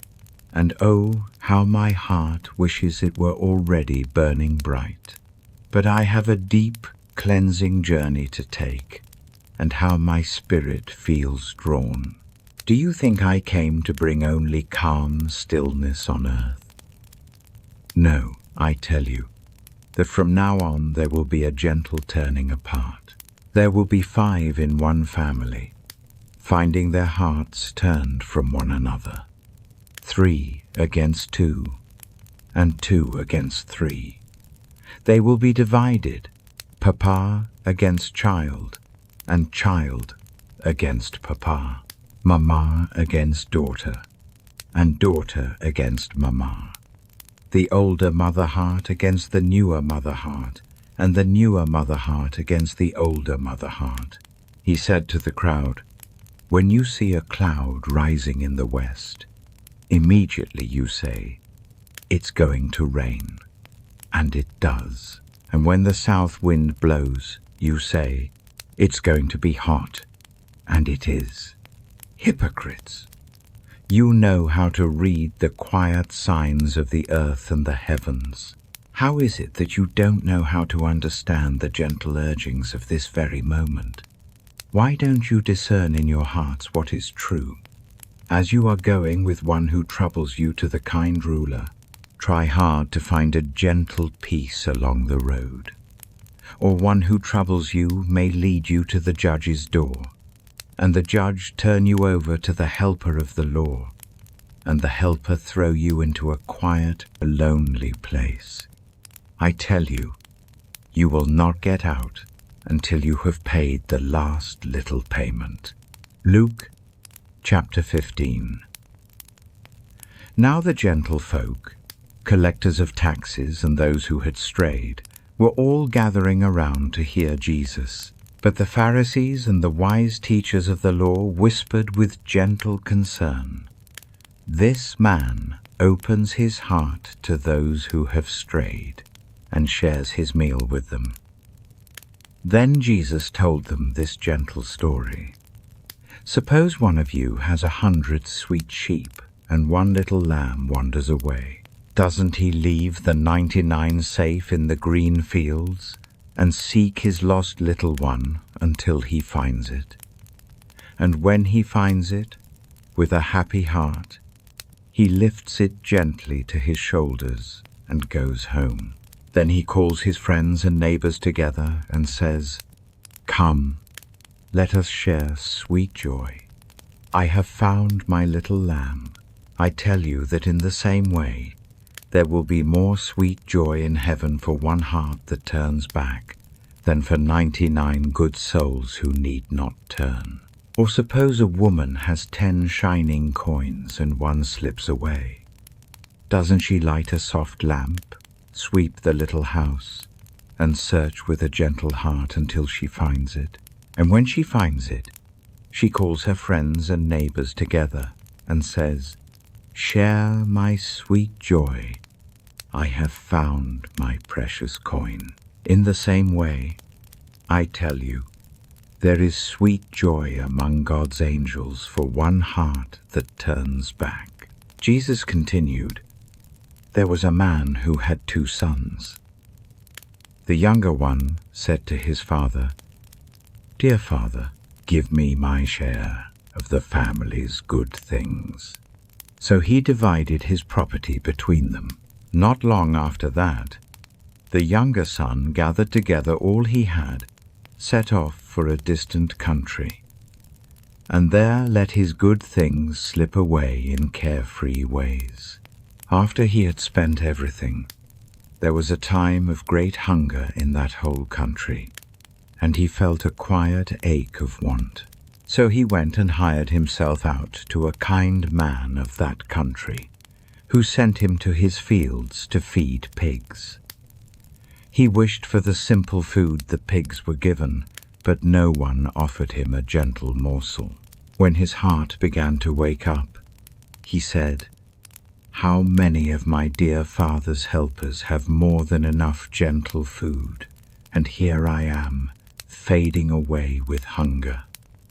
A: and oh, how my heart wishes it were already burning bright. But I have a deep, cleansing journey to take, and how my spirit feels drawn. Do you think I came to bring only calm stillness on earth? No, I tell you, that from now on there will be a gentle turning apart. There will be 5 in one family, finding their hearts turned from one another, 3 against 2, and 2 against 3. They will be divided, papa against child, and child against papa, mamma against daughter, and daughter against mamma. The older mother heart against the newer mother heart, and the newer mother heart against the older mother heart. He said to the crowd, When you see a cloud rising in the west, immediately you say, It's going to rain. And it does. And when the south wind blows, you say, It's going to be hot. And it is. Hypocrites! You know how to read the quiet signs of the earth and the heavens. How is it that you don't know how to understand the gentle urgings of this very moment? Why don't you discern in your hearts what is true, As you are going with one who troubles you to the kind ruler, try hard to find a gentle peace along the road. Or one who troubles you may lead you to the judge's door, and the judge turn you over to the helper of the law, and the helper throw you into a quiet, lonely place. I tell you, you will not get out until you have paid the last little payment. Luke chapter 15. Now the gentle folk, collectors of taxes and those who had strayed, were all gathering around to hear Jesus. But the Pharisees and the wise teachers of the law whispered with gentle concern, "This man opens his heart to those who have strayed and shares his meal with them." Then Jesus told them this gentle story. Suppose one of you has 100 sweet sheep and one little lamb wanders away. Doesn't he leave the 99 safe in the green fields and seek his lost little one until he finds it? And when he finds it, with a happy heart, he lifts it gently to his shoulders and goes home. Then he calls his friends and neighbors together and says, "Come, let us share sweet joy. I have found my little lamb." I tell you that in the same way, there will be more sweet joy in heaven for one heart that turns back than for 99 good souls who need not turn. Or suppose a woman has 10 shining coins and one slips away. Doesn't she light a soft lamp, sweep the little house, and search with a gentle heart until she finds it? And when she finds it, she calls her friends and neighbors together and says, "Share my sweet joy. I have found my precious coin." In the same way, I tell you, there is sweet joy among God's angels for one heart that turns back. Jesus continued, "There was a man who had 2 sons. The younger one said to his father, 'Dear father, give me my share of the family's good things.' So he divided his property between them. Not long after that, the younger son gathered together all he had, set off for a distant country, and there let his good things slip away in carefree ways. After he had spent everything, there was a time of great hunger in that whole country, and he felt a quiet ache of want. So he went and hired himself out to a kind man of that country, who sent him to his fields to feed pigs. He wished for the simple food the pigs were given, but no one offered him a gentle morsel. When his heart began to wake up, he said, "How many of my dear father's helpers have more than enough gentle food, and here I am, fading away with hunger.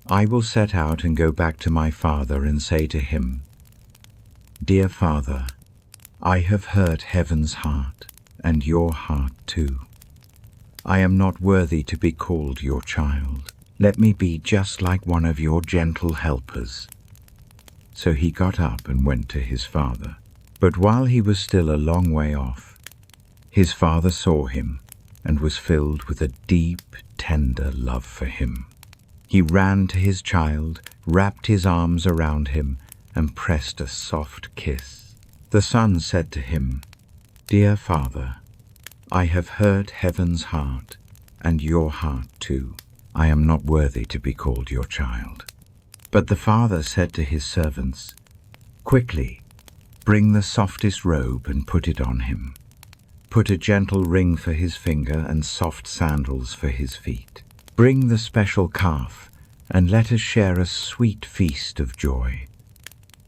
A: I will set out and go back to my father and say to him, 'Dear Father, I have heard heaven's heart, and your heart too. I am not worthy to be called your child. Let me be just like one of your gentle helpers.' So he got up and went to his father. But while he was still a long way off, his father saw him and was filled with a deep, tender love for him. He ran to his child, wrapped his arms around him, and pressed a soft kiss. The son said to him, 'Dear father, I have heard heaven's heart, and your heart too. I am not worthy to be called your child.' But the father said to his servants, 'Quickly, bring the softest robe and put it on him. Put a gentle ring for his finger and soft sandals for his feet. Bring the special calf, and let us share a sweet feast of joy.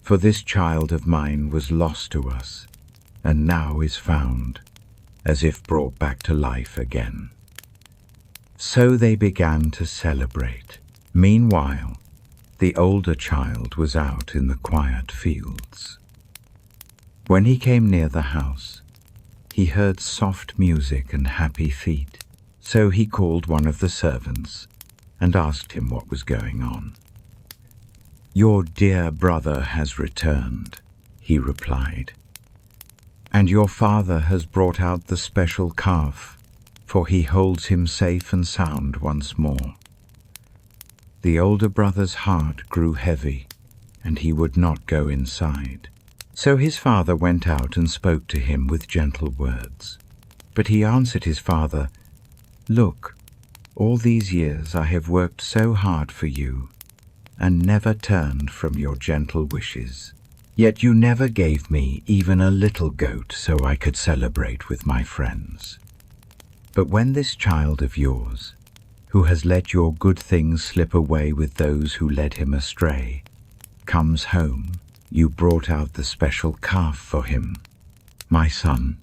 A: For this child of mine was lost to us, and now is found, as if brought back to life again.' So they began to celebrate. Meanwhile, the older child was out in the quiet fields. When he came near the house, he heard soft music and happy feet. So he called one of the servants and asked him what was going on. "Your dear brother has returned," he replied, "and your father has brought out the special calf, for he holds him safe and sound once more." The older brother's heart grew heavy, and he would not go inside. So his father went out and spoke to him with gentle words. But he answered his father, "Look, all these years I have worked so hard for you, and never turned from your gentle wishes. Yet you never gave me even a little goat so I could celebrate with my friends. But when this child of yours, who has let your good things slip away with those who led him astray, comes home, you brought out the special calf for him." "My son,"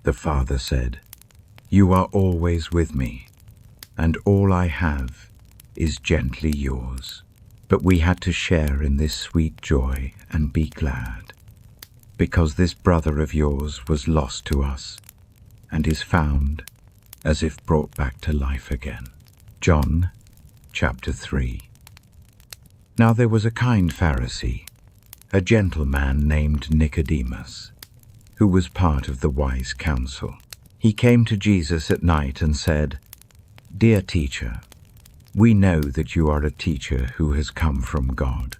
A: the father said, "you are always with me, and all I have is gently yours. But we had to share in this sweet joy and be glad, because this brother of yours was lost to us and is found as if brought back to life again." John chapter 3. Now there was a kind Pharisee, a gentleman named Nicodemus, who was part of the wise council. He came to Jesus at night and said, "Dear teacher, we know that you are a teacher who has come from God,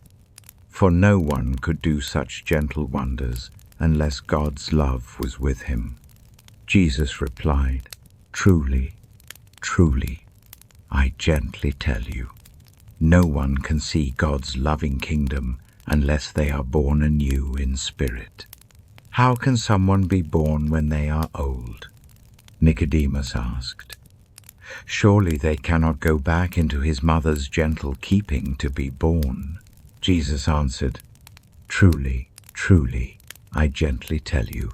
A: for no one could do such gentle wonders unless God's love was with him." Jesus replied, "Truly, truly, I gently tell you, no one can see God's loving kingdom unless they are born anew in spirit. How can someone be born when they are old?" Nicodemus asked. "Surely they cannot go back into his mother's gentle keeping to be born." Jesus answered, "Truly, truly, I gently tell you,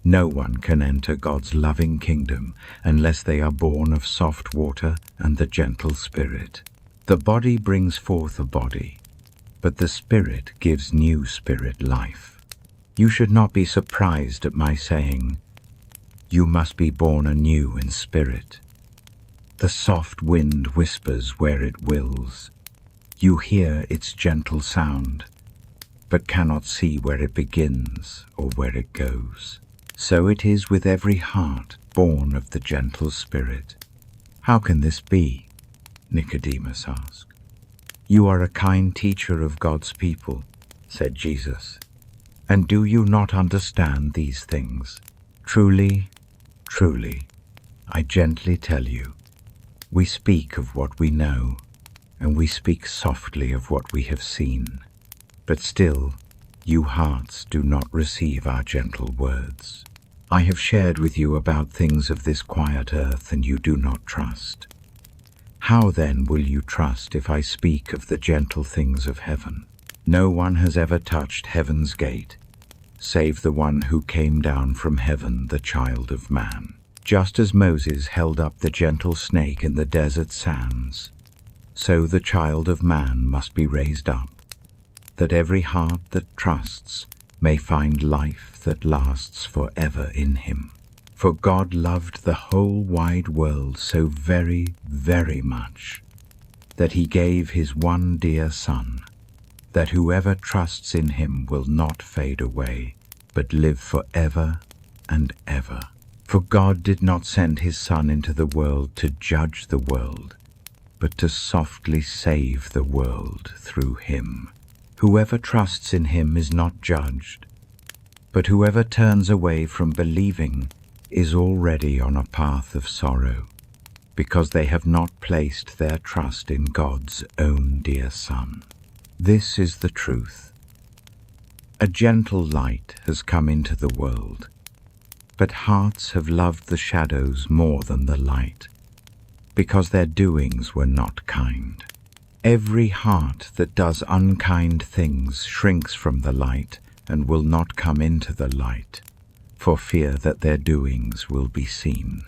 A: no one can enter God's loving kingdom unless they are born of soft water and the gentle spirit. The body brings forth a body, but the spirit gives new spirit life. You should not be surprised at my saying, 'You must be born anew in spirit.' The soft wind whispers where it wills. You hear its gentle sound, but cannot see where it begins or where it goes. So it is with every heart born of the gentle spirit." "How can this be?" Nicodemus asked. "You are a kind teacher of God's people," said Jesus, "and do you not understand these things? Truly, truly, I gently tell you, we speak of what we know, and we speak softly of what we have seen. But still, you hearts do not receive our gentle words. I have shared with you about things of this quiet earth, and you do not trust. How then will you trust if I speak of the gentle things of heaven? No one has ever touched heaven's gate, save the one who came down from heaven, the child of man. Just as Moses held up the gentle snake in the desert sands, so the child of man must be raised up, that every heart that trusts may find life that lasts forever in him. For God loved the whole wide world so very, very much, that he gave his one dear Son, that whoever trusts in him will not fade away, but live forever and ever. For God did not send his Son into the world to judge the world, but to softly save the world through him. Whoever trusts in him is not judged, but whoever turns away from believing is already on a path of sorrow, because they have not placed their trust in God's own dear Son. This is the truth. A gentle light has come into the world, but hearts have loved the shadows more than the light, because their doings were not kind. Every heart that does unkind things shrinks from the light and will not come into the light, for fear that their doings will be seen.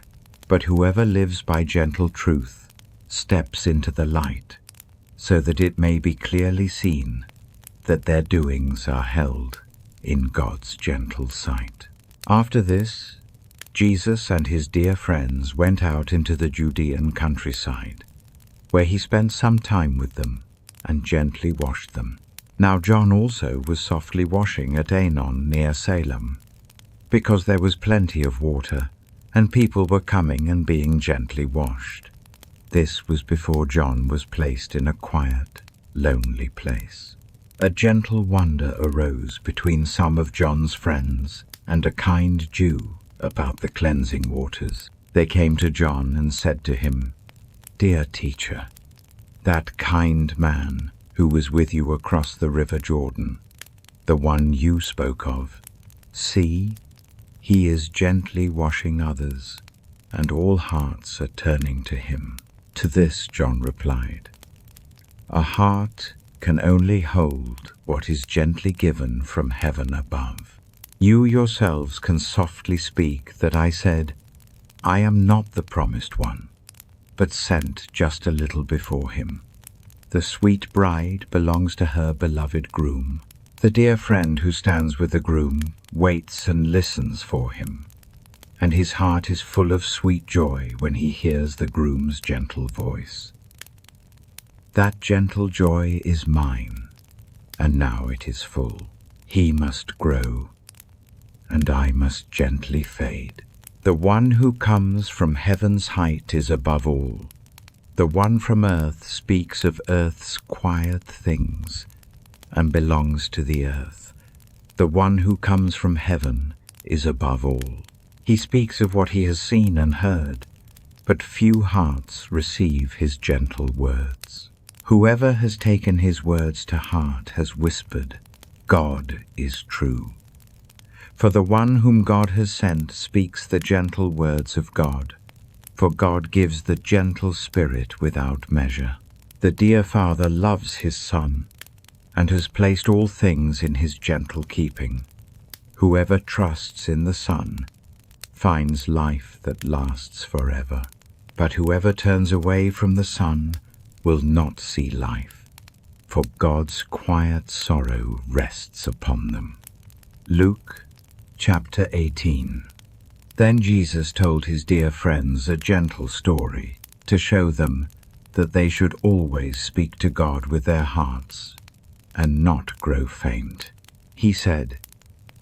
A: But whoever lives by gentle truth steps into the light, so that it may be clearly seen that their doings are held in God's gentle sight. After this, Jesus and his dear friends went out into the Judean countryside, where he spent some time with them and gently washed them. Now John also was softly washing at Aenon near Salem, because there was plenty of water, and people were coming and being gently washed. This was before John was placed in a quiet, lonely place. A gentle wonder arose between some of John's friends and a kind Jew about the cleansing waters. They came to John and said to him, "Dear teacher, that kind man who was with you across the river Jordan, the one you spoke of, see, he is gently washing others, and all hearts are turning to him." To this John replied, "A heart can only hold what is gently given from heaven above. You yourselves can softly speak that I said, 'I am not the promised one, but sent just a little before him.' The sweet bride belongs to her beloved groom. The dear friend who stands with the groom waits and listens for him, and his heart is full of sweet joy when he hears the groom's gentle voice. That gentle joy is mine, and now it is full. He must grow, and I must gently fade. The one who comes from heaven's height is above all. The one from earth speaks of earth's quiet things and belongs to the earth. The one who comes from heaven is above all. He speaks of what he has seen and heard, but few hearts receive his gentle words. Whoever has taken his words to heart has whispered, 'God is true.' For the one whom God has sent speaks the gentle words of God. For God gives the gentle spirit without measure. The dear Father loves his Son, and has placed all things in his gentle keeping. Whoever trusts in the Son finds life that lasts forever. But whoever turns away from the Son will not see life, for God's quiet sorrow rests upon them." Luke chapter 18. Then Jesus told his dear friends a gentle story to show them that they should always speak to God with their hearts and not grow faint. He said,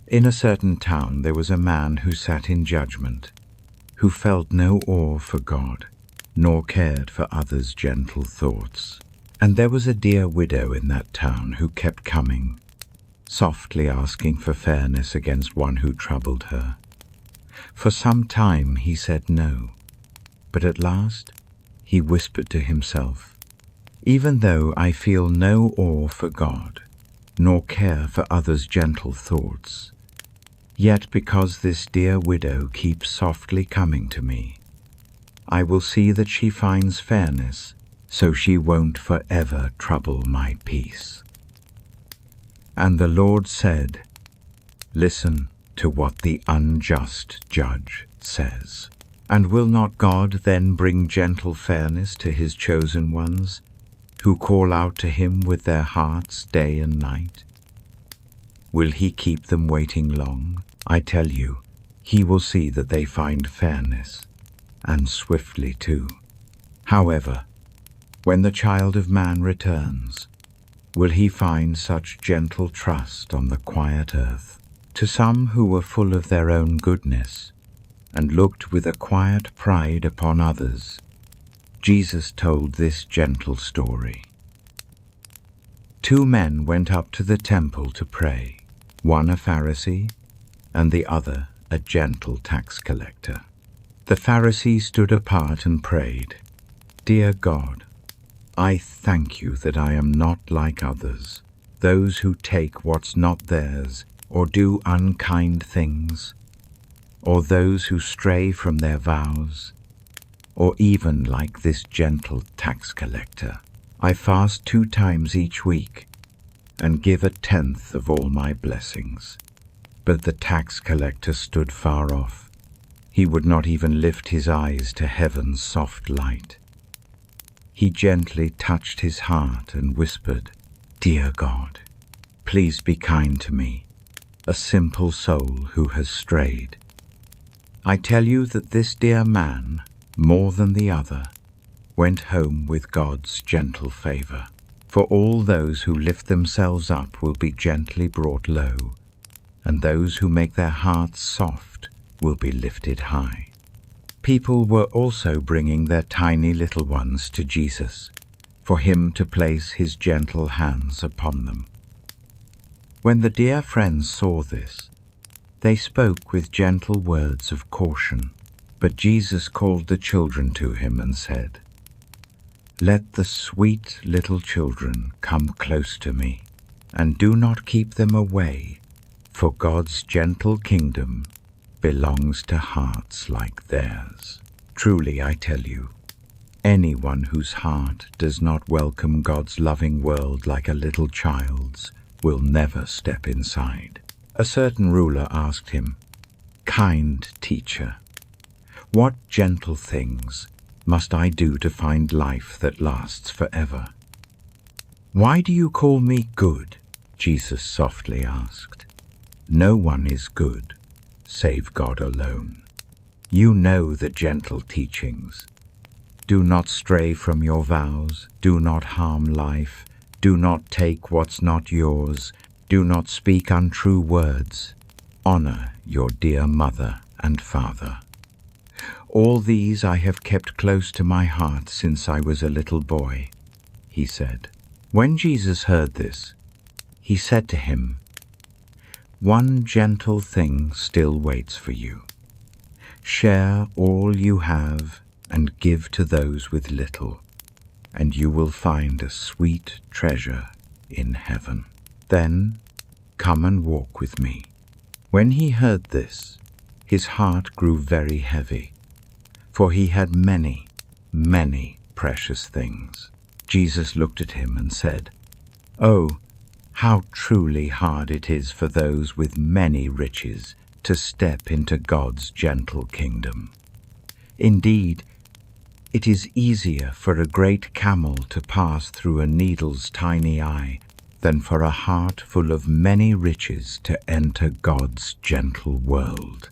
A: "In a certain town there was a man who sat in judgment, who felt no awe for God, nor cared for others' gentle thoughts. And there was a dear widow in that town who kept coming, softly asking for fairness against one who troubled her. For some time he said no, but at last he whispered to himself, 'Even though I feel no awe for God, nor care for others' gentle thoughts, yet because this dear widow keeps softly coming to me, I will see that she finds fairness, so she won't forever trouble my peace.' And the Lord said, 'Listen to what the unjust judge says. And will not God then bring gentle fairness to his chosen ones, who call out to him with their hearts day and night? Will he keep them waiting long? I tell you, he will see that they find fairness, and swiftly too. However, when the child of man returns, will he find such gentle trust on the quiet earth?' To some who were full of their own goodness and looked with a quiet pride upon others, Jesus told this gentle story. 2 men went up to the temple to pray, one a Pharisee and the other a gentle tax collector. The Pharisee stood apart and prayed, 'Dear God, I thank you that I am not like others, those who take what's not theirs or do unkind things, or those who stray from their vows, or even like this gentle tax collector. I fast 2 times each week and give 1/10 of all my blessings.' But the tax collector stood far off. He would not even lift his eyes to heaven's soft light. He gently touched his heart and whispered, 'Dear God, please be kind to me, a simple soul who has strayed.' I tell you that this dear man, more than the other, went home with God's gentle favor. For all those who lift themselves up will be gently brought low, and those who make their hearts soft will be lifted high. People were also bringing their tiny little ones to Jesus, for him to place his gentle hands upon them. When the dear friends saw this, they spoke with gentle words of caution, but Jesus called the children to him and said, "Let the sweet little children come close to me, and do not keep them away, for God's gentle kingdom belongs to hearts like theirs. Truly, I tell you, anyone whose heart does not welcome God's loving world like a little child's will never step inside." A certain ruler asked him, "Kind teacher, what gentle things must I do to find life that lasts forever?" "Why do you call me good?" Jesus softly asked. "No one is good save God alone. You know the gentle teachings. Do not stray from your vows. Do not harm life. Do not take what's not yours. Do not speak untrue words. Honor your dear mother and father. All these I have kept close to my heart since I was a little boy," he said. When Jesus heard this, he said to him, "One gentle thing still waits for you. Share all you have and give to those with little, and you will find a sweet treasure in heaven. Then come and walk with me." When he heard this, his heart grew very heavy, for he had many, many precious things. Jesus looked at him and said, "Oh, how truly hard it is for those with many riches to step into God's gentle kingdom. Indeed, it is easier for a great camel to pass through a needle's tiny eye than for a heart full of many riches to enter God's gentle world."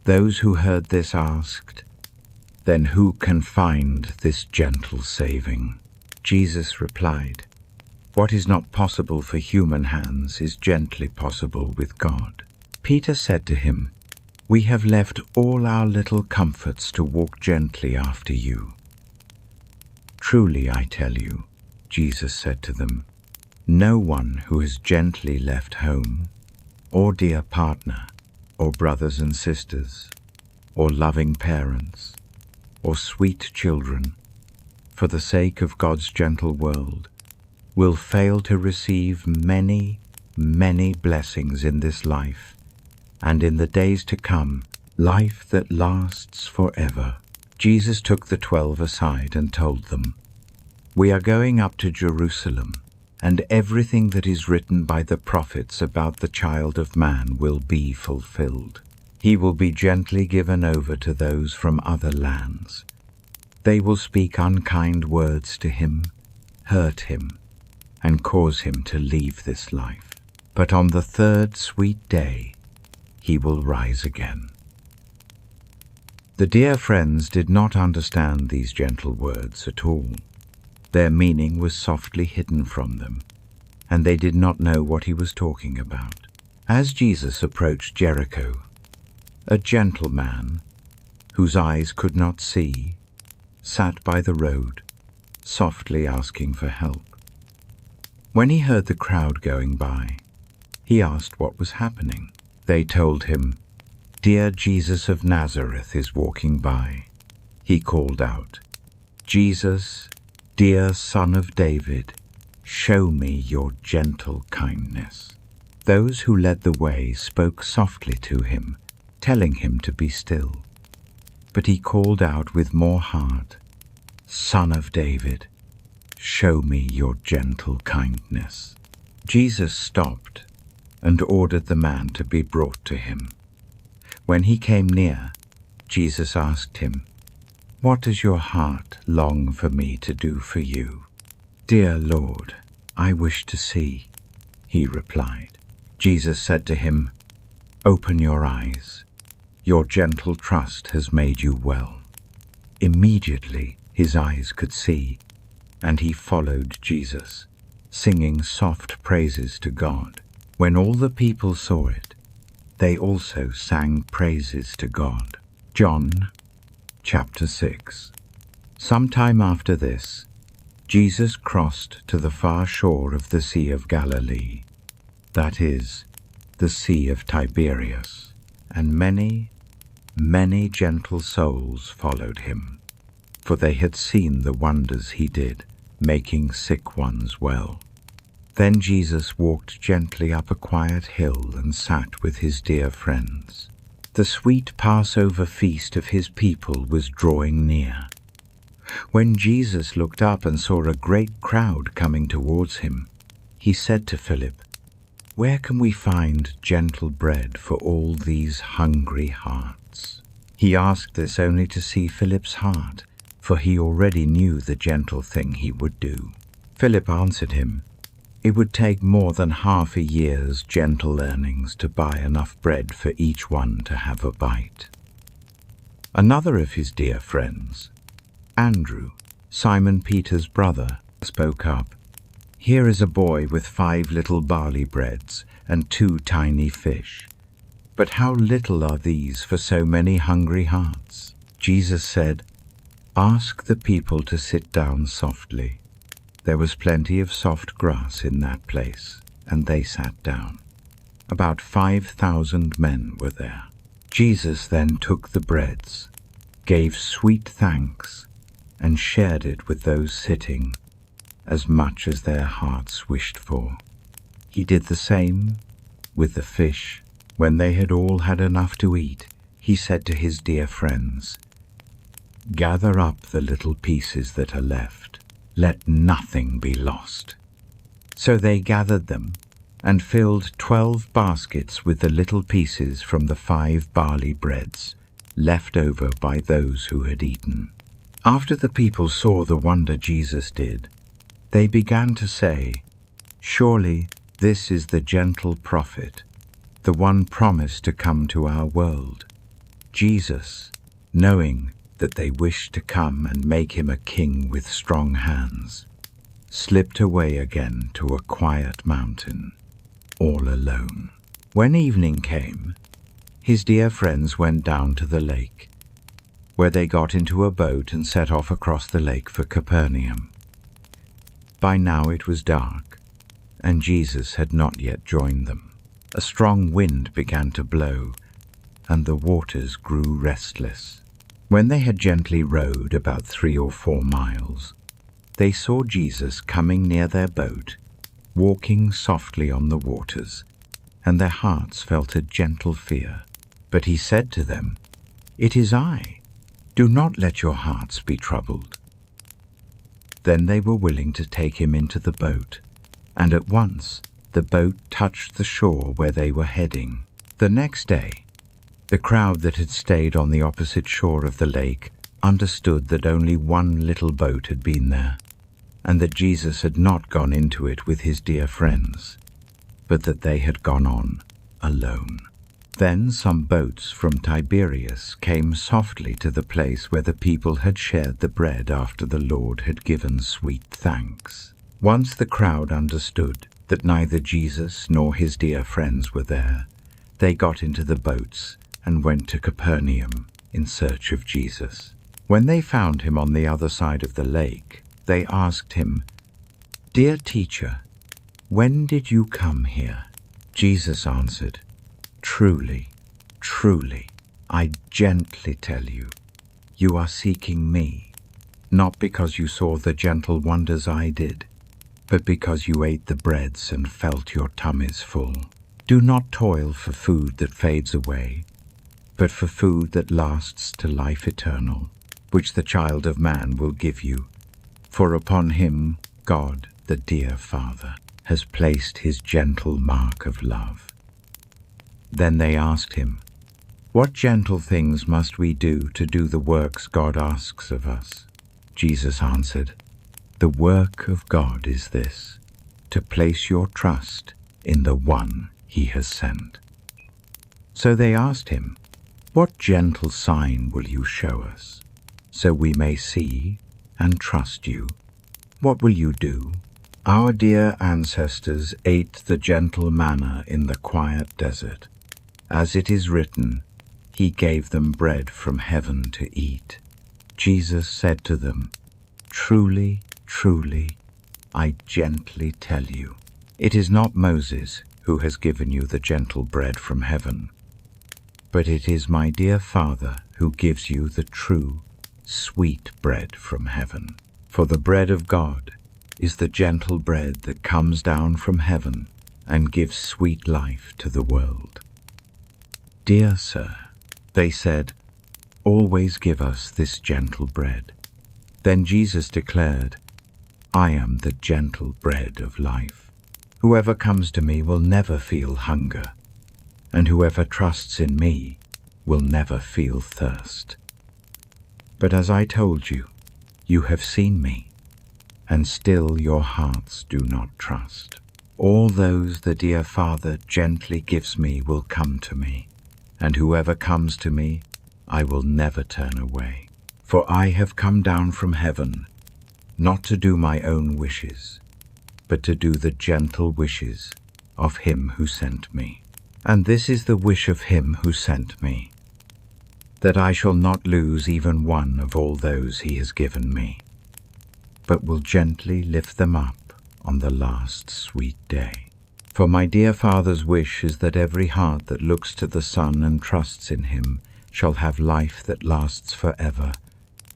A: Those who heard this asked, "Then who can find this gentle saving?" Jesus replied, "What is not possible for human hands is gently possible with God." Peter said to him, "We have left all our little comforts to walk gently after you." "Truly, I tell you," Jesus said to them, "no one who has gently left home, or dear partner, or brothers and sisters, or loving parents, or sweet children, for the sake of God's gentle world, will fail to receive many, many blessings in this life, and in the days to come, life that lasts forever." Jesus took the 12 aside and told them, "We are going up to Jerusalem, and everything that is written by the prophets about the child of man will be fulfilled. He will be gently given over to those from other lands. They will speak unkind words to him, hurt him, and cause him to leave this life. But on the third sweet day, he will rise again." The dear friends did not understand these gentle words at all. Their meaning was softly hidden from them, and they did not know what he was talking about. As Jesus approached Jericho, a gentle man, whose eyes could not see, sat by the road, softly asking for help. When he heard the crowd going by, he asked what was happening. They told him, "Dear Jesus of Nazareth is walking by." He called out, "Jesus, dear Son of David, show me your gentle kindness." Those who led the way spoke softly to him, telling him to be still. But he called out with more heart, "Son of David, show me your gentle kindness." Jesus stopped and ordered the man to be brought to him. When he came near, Jesus asked him, "What does your heart long for me to do for you?" "Dear Lord, I wish to see," he replied. Jesus said to him, "Open your eyes. Your gentle trust has made you well." Immediately his eyes could see, and he followed Jesus, singing soft praises to God. When all the people saw it, they also sang praises to God. John chapter 6. Sometime after this, Jesus crossed to the far shore of the Sea of Galilee, that is, the Sea of Tiberias, and many, many gentle souls followed him, for they had seen the wonders he did, making sick ones well. Then Jesus walked gently up a quiet hill and sat with his dear friends. The sweet Passover feast of his people was drawing near. When Jesus looked up and saw a great crowd coming towards him, he said to Philip, "Where can we find gentle bread for all these hungry hearts?" He asked this only to see Philip's heart, for he already knew the gentle thing he would do. Philip answered him, "It would take more than half a year's gentle earnings to buy enough bread for each one to have a bite." Another of his dear friends, Andrew, Simon Peter's brother, spoke up. "Here is a boy with 5 little barley breads and 2 tiny fish. But how little are these for so many hungry hearts?" Jesus said, "Ask the people to sit down softly." There was plenty of soft grass in that place, and they sat down. About 5,000 men were there. Jesus then took the breads, gave sweet thanks, and shared it with those sitting, as much as their hearts wished for. He did the same with the fish. When they had all had enough to eat, he said to his dear friends, "Gather up the little pieces that are left. Let nothing be lost." So they gathered them and filled 12 baskets with the little pieces from the 5 barley breads left over by those who had eaten. After the people saw the wonder Jesus did, they began to say, "Surely this is the gentle prophet, the one promised to come to our world." Jesus, knowing that they wished to come and make him a king with strong hands, slipped away again to a quiet mountain, all alone. When evening came, his dear friends went down to the lake, where they got into a boat and set off across the lake for Capernaum. By now it was dark, and Jesus had not yet joined them. A strong wind began to blow, and the waters grew restless. When they had gently rowed about 3 or 4 miles, they saw Jesus coming near their boat, walking softly on the waters, and their hearts felt a gentle fear. But he said to them, "It is I. Do not let your hearts be troubled." Then they were willing to take him into the boat, and at once the boat touched the shore where they were heading. The next day, the crowd that had stayed on the opposite shore of the lake understood that only one little boat had been there, and that Jesus had not gone into it with his dear friends, but that they had gone on alone. Then some boats from Tiberias came softly to the place where the people had shared the bread after the Lord had given sweet thanks. Once the crowd understood that neither Jesus nor his dear friends were there, they got into the boats and went to Capernaum in search of Jesus. When they found him on the other side of the lake, they asked him, "Dear teacher, when did you come here?" Jesus answered, "Truly, truly, I gently tell you, you are seeking me, not because you saw the gentle wonders I did, but because you ate the breads and felt your tummies full. Do not toil for food that fades away, but for food that lasts to life eternal, which the Child of Man will give you. For upon him God, the dear Father, has placed his gentle mark of love." Then they asked him, "What gentle things must we do to do the works God asks of us?" Jesus answered, "The work of God is this, to place your trust in the one he has sent." So they asked him, "What gentle sign will you show us, so we may see and trust you?" What will you do? Our dear ancestors ate the gentle manna in the quiet desert. As it is written, He gave them bread from heaven to eat. Jesus said to them, "Truly, truly, I gently tell you, it is not Moses who has given you the gentle bread from heaven, but it is my dear Father who gives you the true, sweet bread from heaven. For the bread of God is the gentle bread that comes down from heaven and gives sweet life to the world." "Dear sir," they said, "always give us this gentle bread." Then Jesus declared, "I am the gentle bread of life. Whoever comes to me will never feel hunger, and whoever trusts in me will never feel thirst. But as I told you, you have seen me, and still your hearts do not trust. All those the dear Father gently gives me will come to me, and whoever comes to me, I will never turn away. For I have come down from heaven, not to do my own wishes, but to do the gentle wishes of Him who sent me. And this is the wish of Him who sent me, that I shall not lose even one of all those He has given me, but will gently lift them up on the last sweet day. For my dear Father's wish is that every heart that looks to the Son and trusts in Him shall have life that lasts forever,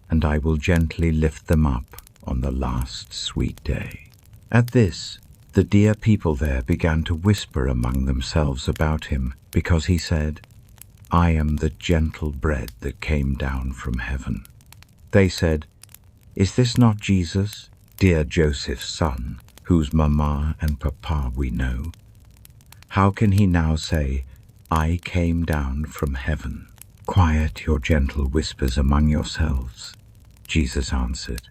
A: and I will gently lift them up on the last sweet day." At this, the dear people there began to whisper among themselves about Him, because He said, "I am the gentle bread that came down from heaven." They said, "Is this not Jesus, dear Joseph's son, whose mamma and papa we know? How can He now say, 'I came down from heaven'?" "Quiet your gentle whispers among yourselves," Jesus answered.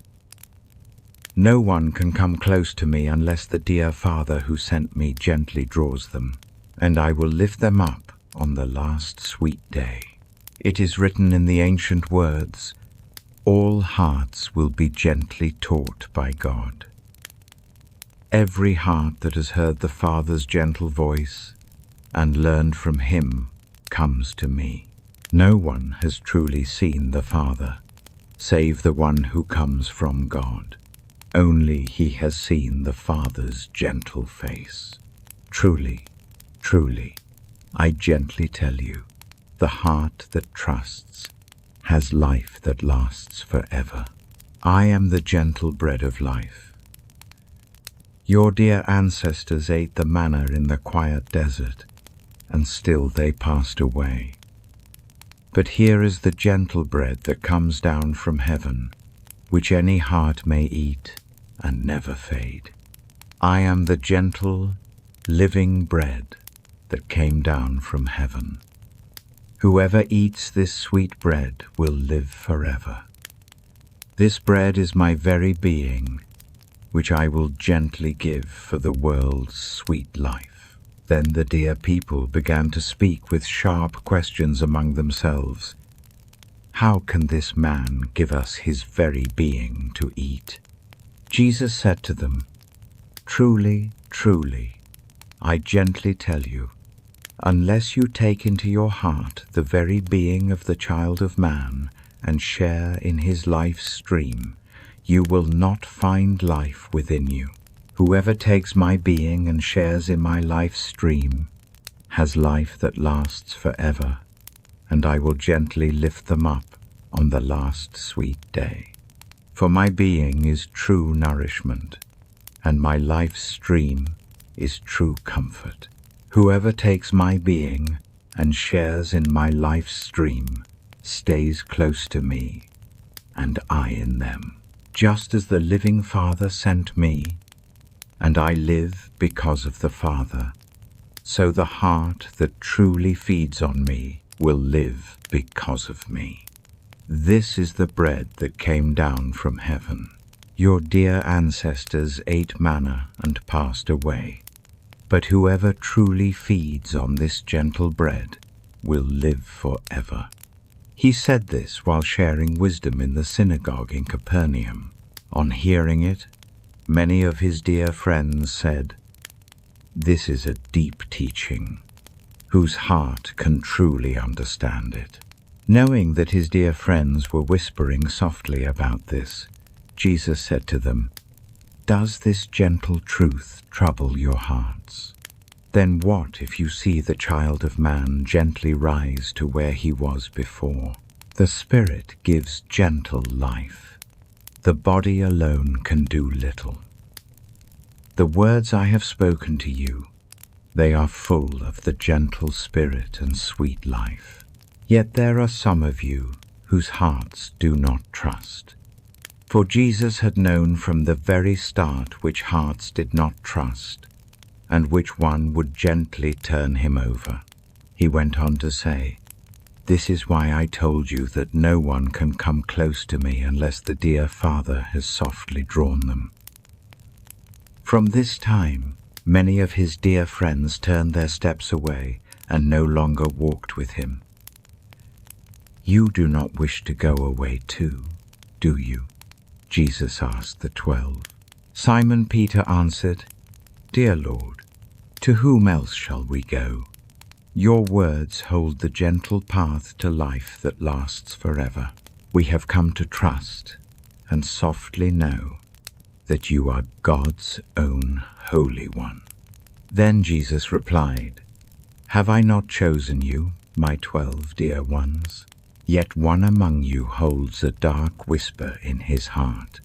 A: "No one can come close to me unless the dear Father who sent me gently draws them, and I will lift them up on the last sweet day. It is written in the ancient words, 'All hearts will be gently taught by God.' Every heart that has heard the Father's gentle voice and learned from Him comes to me. No one has truly seen the Father, save the one who comes from God. Only he has seen the Father's gentle face. Truly, truly, I gently tell you, the heart that trusts has life that lasts forever. I am the gentle bread of life. Your dear ancestors ate the manna in the quiet desert, and still they passed away. But here is the gentle bread that comes down from heaven, which any heart may eat and never fade. I am the gentle, living bread that came down from heaven. Whoever eats this sweet bread will live forever. This bread is my very being, which I will gently give for the world's sweet life." Then the dear people began to speak with sharp questions among themselves. "How can this man give us his very being to eat?" Jesus said to them, "Truly, truly, I gently tell you, unless you take into your heart the very being of the child of man and share in his life's stream, you will not find life within you. Whoever takes my being and shares in my life's stream has life that lasts forever, and I will gently lift them up on the last sweet day. For my being is true nourishment, and my life's stream is true comfort. Whoever takes my being and shares in my life's stream stays close to me, and I in them. Just as the living Father sent me, and I live because of the Father, so the heart that truly feeds on me will live because of me. This is the bread that came down from heaven. Your dear ancestors ate manna and passed away, but whoever truly feeds on this gentle bread will live forever." He said this while sharing wisdom in the synagogue in Capernaum. On hearing it, Many of his dear friends said, "This is a deep teaching. Whose heart can truly understand it?" Knowing that his dear friends were whispering softly about this, Jesus said to them, "Does this gentle truth trouble your hearts? Then what if you see the child of man gently rise to where he was before? The Spirit gives gentle life. The body alone can do little. The words I have spoken to you, they are full of the gentle spirit and sweet life. Yet there are some of you whose hearts do not trust." For Jesus had known from the very start which hearts did not trust, and which one would gently turn him over. He went on to say, "This is why I told you that no one can come close to me unless the dear Father has softly drawn them." From this time, many of his dear friends turned their steps away and no longer walked with him. "You do not wish to go away too, do you?" Jesus asked the 12. Simon Peter answered, "Dear Lord, to whom else shall we go? Your words hold the gentle path to life that lasts forever. We have come to trust and softly know that you are God's own Holy One." Then Jesus replied, "Have I not chosen you, my 12 dear ones? Yet one among you holds a dark whisper in his heart."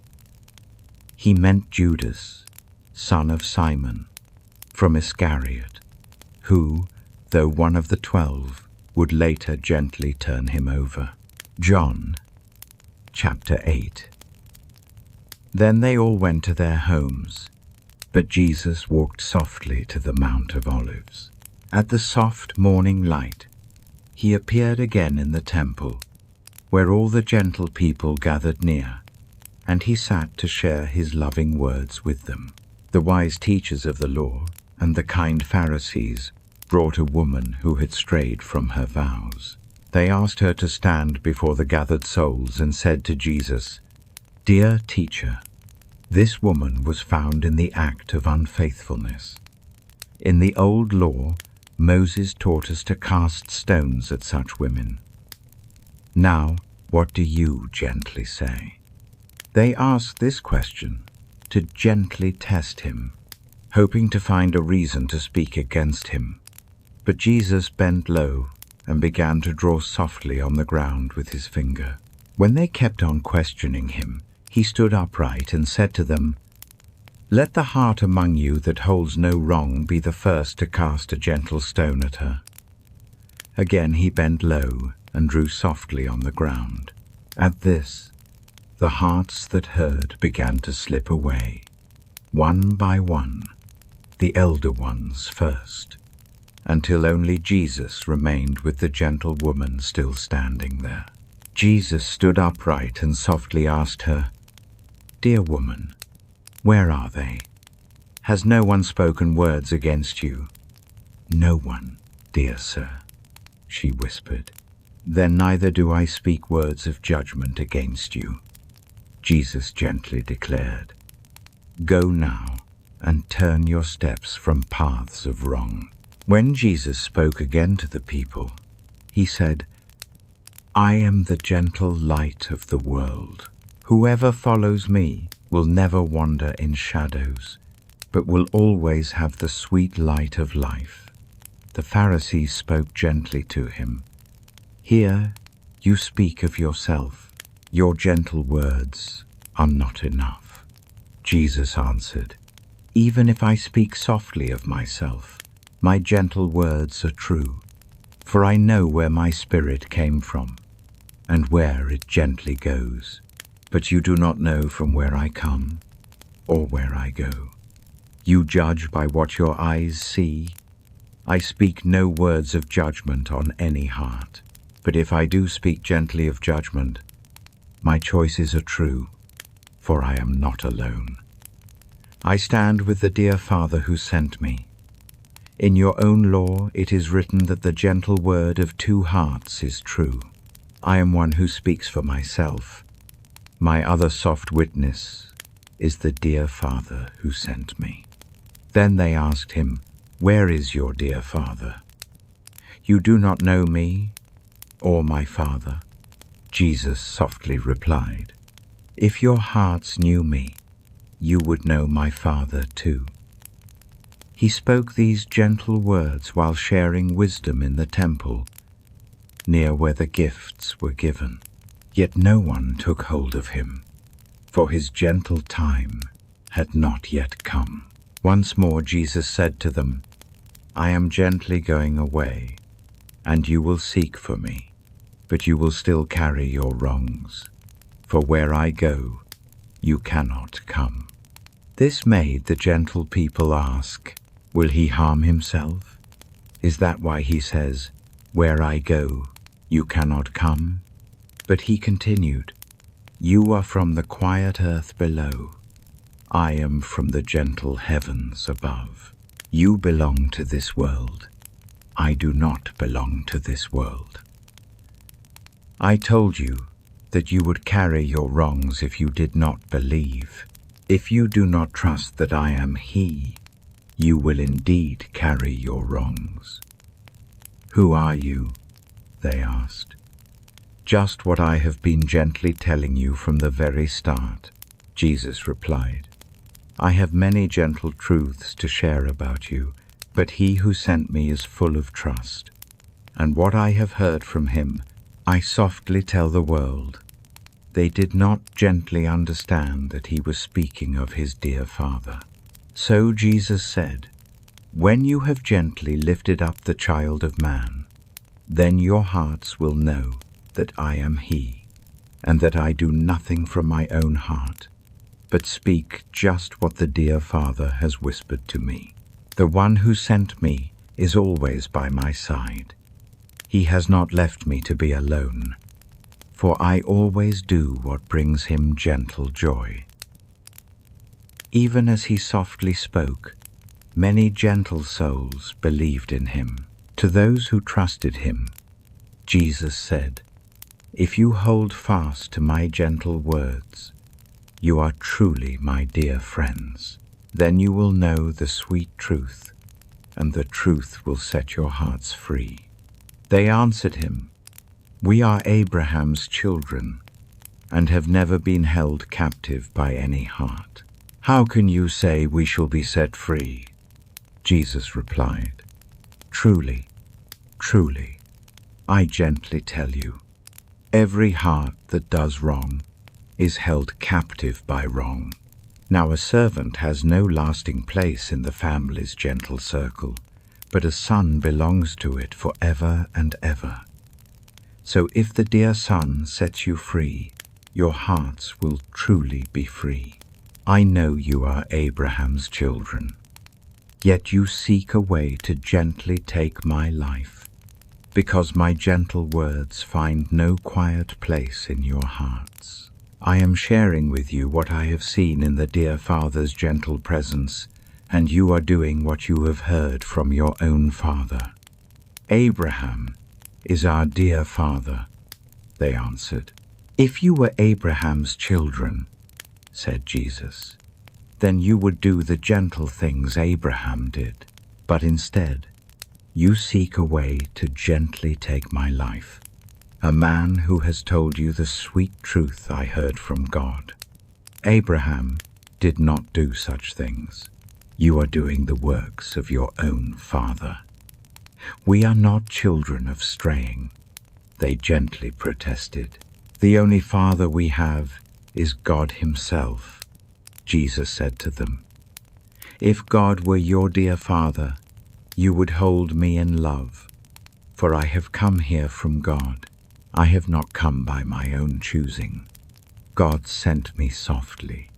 A: He meant Judas, son of Simon, from Iscariot, who, though one of the 12, would later gently turn him over. John chapter 8. Then they all went to their homes, but Jesus walked softly to the Mount of Olives. At the soft morning light, he appeared again in the temple, where all the gentle people gathered near, and he sat to share his loving words with them. The wise teachers of the law and the kind Pharisees brought a woman who had strayed from her vows. They asked her to stand before the gathered souls and said to Jesus, "Dear teacher, this woman was found in the act of unfaithfulness. In the old law, Moses taught us to cast stones at such women. Now, what do you gently say?" They asked this question to gently test him, hoping to find a reason to speak against him. But Jesus bent low and began to draw softly on the ground with his finger. When they kept on questioning him, he stood upright and said to them, "Let the heart among you that holds no wrong be the first to cast a gentle stone at her." Again he bent low and drew softly on the ground. At this, the hearts that heard began to slip away, one by one, the elder ones first, until only Jesus remained with the gentle woman still standing there. Jesus stood upright and softly asked her, "Dear woman, where are they? Has no one spoken words against you?" "No one, dear sir," she whispered. "Then neither do I speak words of judgment against you," Jesus gently declared. "Go now and turn your steps from paths of wrong." When Jesus spoke again to the people, he said, "I am the gentle light of the world. Whoever follows me will never wander in shadows, but will always have the sweet light of life." The Pharisees spoke gently to him. "Here you speak of yourself. Your gentle words are not enough." Jesus answered, "Even if I speak softly of myself, my gentle words are true, for I know where my spirit came from, and where it gently goes. But you do not know from where I come, or where I go. You judge by what your eyes see. I speak no words of judgment on any heart, but if I do speak gently of judgment, my choices are true, for I am not alone. I stand with the dear Father who sent me. In your own law it is written that the gentle word of two hearts is true. I am one who speaks for myself. My other soft witness is the dear Father who sent me." Then they asked him, "Where is your dear Father?" "You do not know me or my Father," Jesus softly replied. "If your hearts knew me, you would know my Father too." He spoke these gentle words while sharing wisdom in the temple, near where the gifts were given. Yet no one took hold of him, for his gentle time had not yet come. Once more Jesus said to them, "I am gently going away, and you will seek for me, but you will still carry your wrongs, for where I go, you cannot come." This made the gentle people ask, "Will he harm himself? Is that why he says, 'Where I go, you cannot come'?" But he continued, "You are from the quiet earth below. I am from the gentle heavens above. You belong to this world. I do not belong to this world. I told you that you would carry your wrongs if you did not believe. If you do not trust that I am He, you will indeed carry your wrongs." "Who are you?" they asked. "Just what I have been gently telling you from the very start," Jesus replied. "I have many gentle truths to share about you, but he who sent me is full of trust. And what I have heard from him, I softly tell the world." They did not gently understand that he was speaking of his dear Father. So Jesus said, "When you have gently lifted up the child of man, then your hearts will know that I am He, and that I do nothing from my own heart, but speak just what the dear Father has whispered to me. The one who sent me is always by my side. He has not left me to be alone, for I always do what brings him gentle joy." Even as he softly spoke, many gentle souls believed in him. To those who trusted him, Jesus said, "If you hold fast to my gentle words, you are truly my dear friends. Then you will know the sweet truth, and the truth will set your hearts free." They answered him, "We are Abraham's children, and have never been held captive by any heart. How can you say we shall be set free?" Jesus replied, "Truly, truly, I gently tell you, every heart that does wrong is held captive by wrong. Now a servant has no lasting place in the family's gentle circle, but a son belongs to it forever and ever. So if the dear Son sets you free, your hearts will truly be free. I know you are Abraham's children, yet you seek a way to gently take my life, because my gentle words find no quiet place in your hearts. I am sharing with you what I have seen in the dear Father's gentle presence, and you are doing what you have heard from your own father." "Abraham is our dear father," they answered. "If you were Abraham's children," said Jesus, "then you would do the gentle things Abraham did. But instead, you seek a way to gently take my life, a man who has told you the sweet truth I heard from God. Abraham did not do such things. You are doing the works of your own father." "We are not children of straying," they gently protested. "The only father we have is God himself." Jesus said to them, "If God were your dear Father, you would hold me in love, for I have come here from God. I have not come by my own choosing. God sent me softly.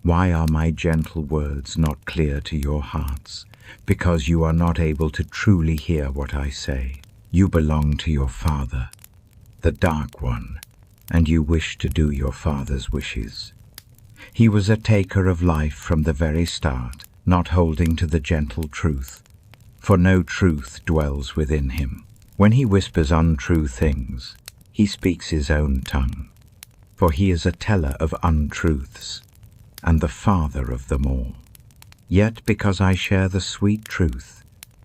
A: Why are my gentle words not clear to your hearts? Because you are not able to truly hear what I say. You belong to your father, the dark one, and you wish to do your father's wishes. He was a taker of life from the very start, not holding to the gentle truth, for no truth dwells within him. When he whispers untrue things, he speaks his own tongue, for he is a teller of untruths, and the father of them all. Yet because I share the sweet truth,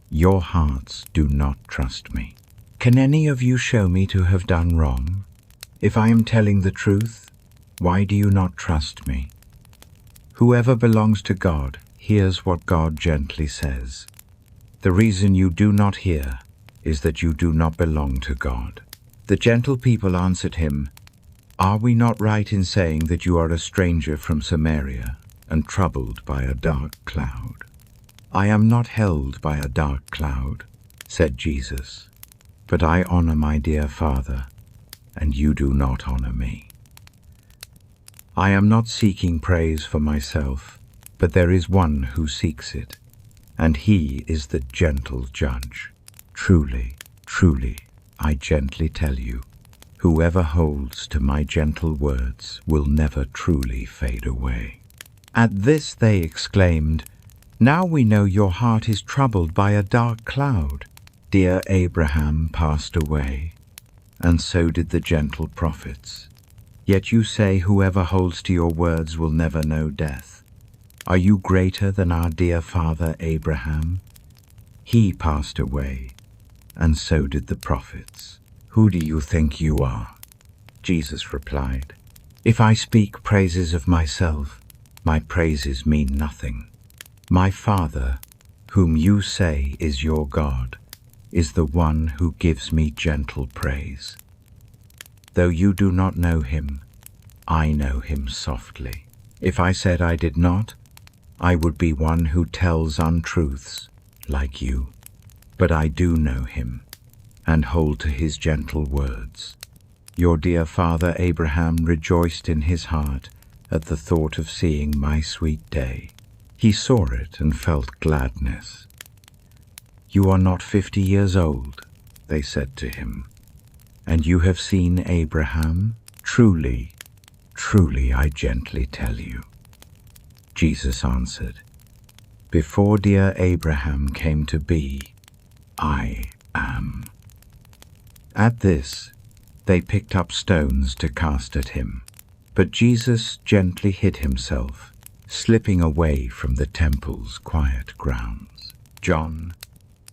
A: your hearts do not trust me. Can any of you show me to have done wrong? If I am telling the truth, why do you not trust me? Whoever belongs to God hears what God gently says. The reason you do not hear is that you do not belong to God. The gentle people answered him, Are we not right in saying that you are a stranger from Samaria and troubled by a dark cloud? I am not held by a dark cloud, said Jesus, but I honor my dear Father, and you do not honor me. I am not seeking praise for myself, but there is one who seeks it, and he is the gentle judge. Truly, truly, I gently tell you, whoever holds to my gentle words will never truly fade away. At this they exclaimed, Now we know your heart is troubled by a dark cloud. Dear Abraham passed away, and so did the gentle prophets. Yet you say whoever holds to your words will never know death. Are you greater than our dear father Abraham? He passed away, and so did the prophets. Who do you think you are? Jesus replied, If I speak praises of myself, my praises mean nothing. My Father, whom you say is your God, is the one who gives me gentle praise. Though you do not know him, I know him softly. If I said I did not, I would be one who tells untruths like you. But I do know him, and hold to his gentle words. Your dear father Abraham rejoiced in his heart at the thought of seeing my sweet day. He saw it and felt gladness. You are not 50 years old, they said to him, and you have seen Abraham? Truly, truly, I gently tell you. Jesus answered, Before dear Abraham came to be, I am. At this, they picked up stones to cast at him, but Jesus gently hid himself, slipping away from the temple's quiet grounds. John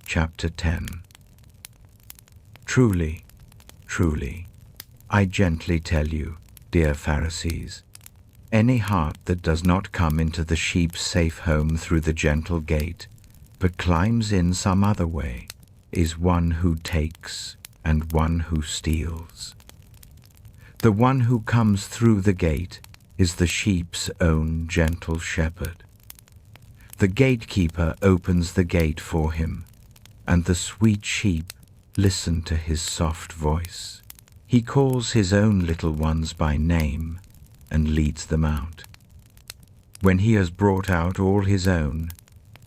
A: chapter 10. Truly, truly, I gently tell you, dear Pharisees, any heart that does not come into the sheep's safe home through the gentle gate, but climbs in some other way, is one who takes and one who steals. The one who comes through the gate is the sheep's own gentle shepherd. The gatekeeper opens the gate for him, and the sweet sheep listen to his soft voice. He calls his own little ones by name and leads them out. When he has brought out all his own,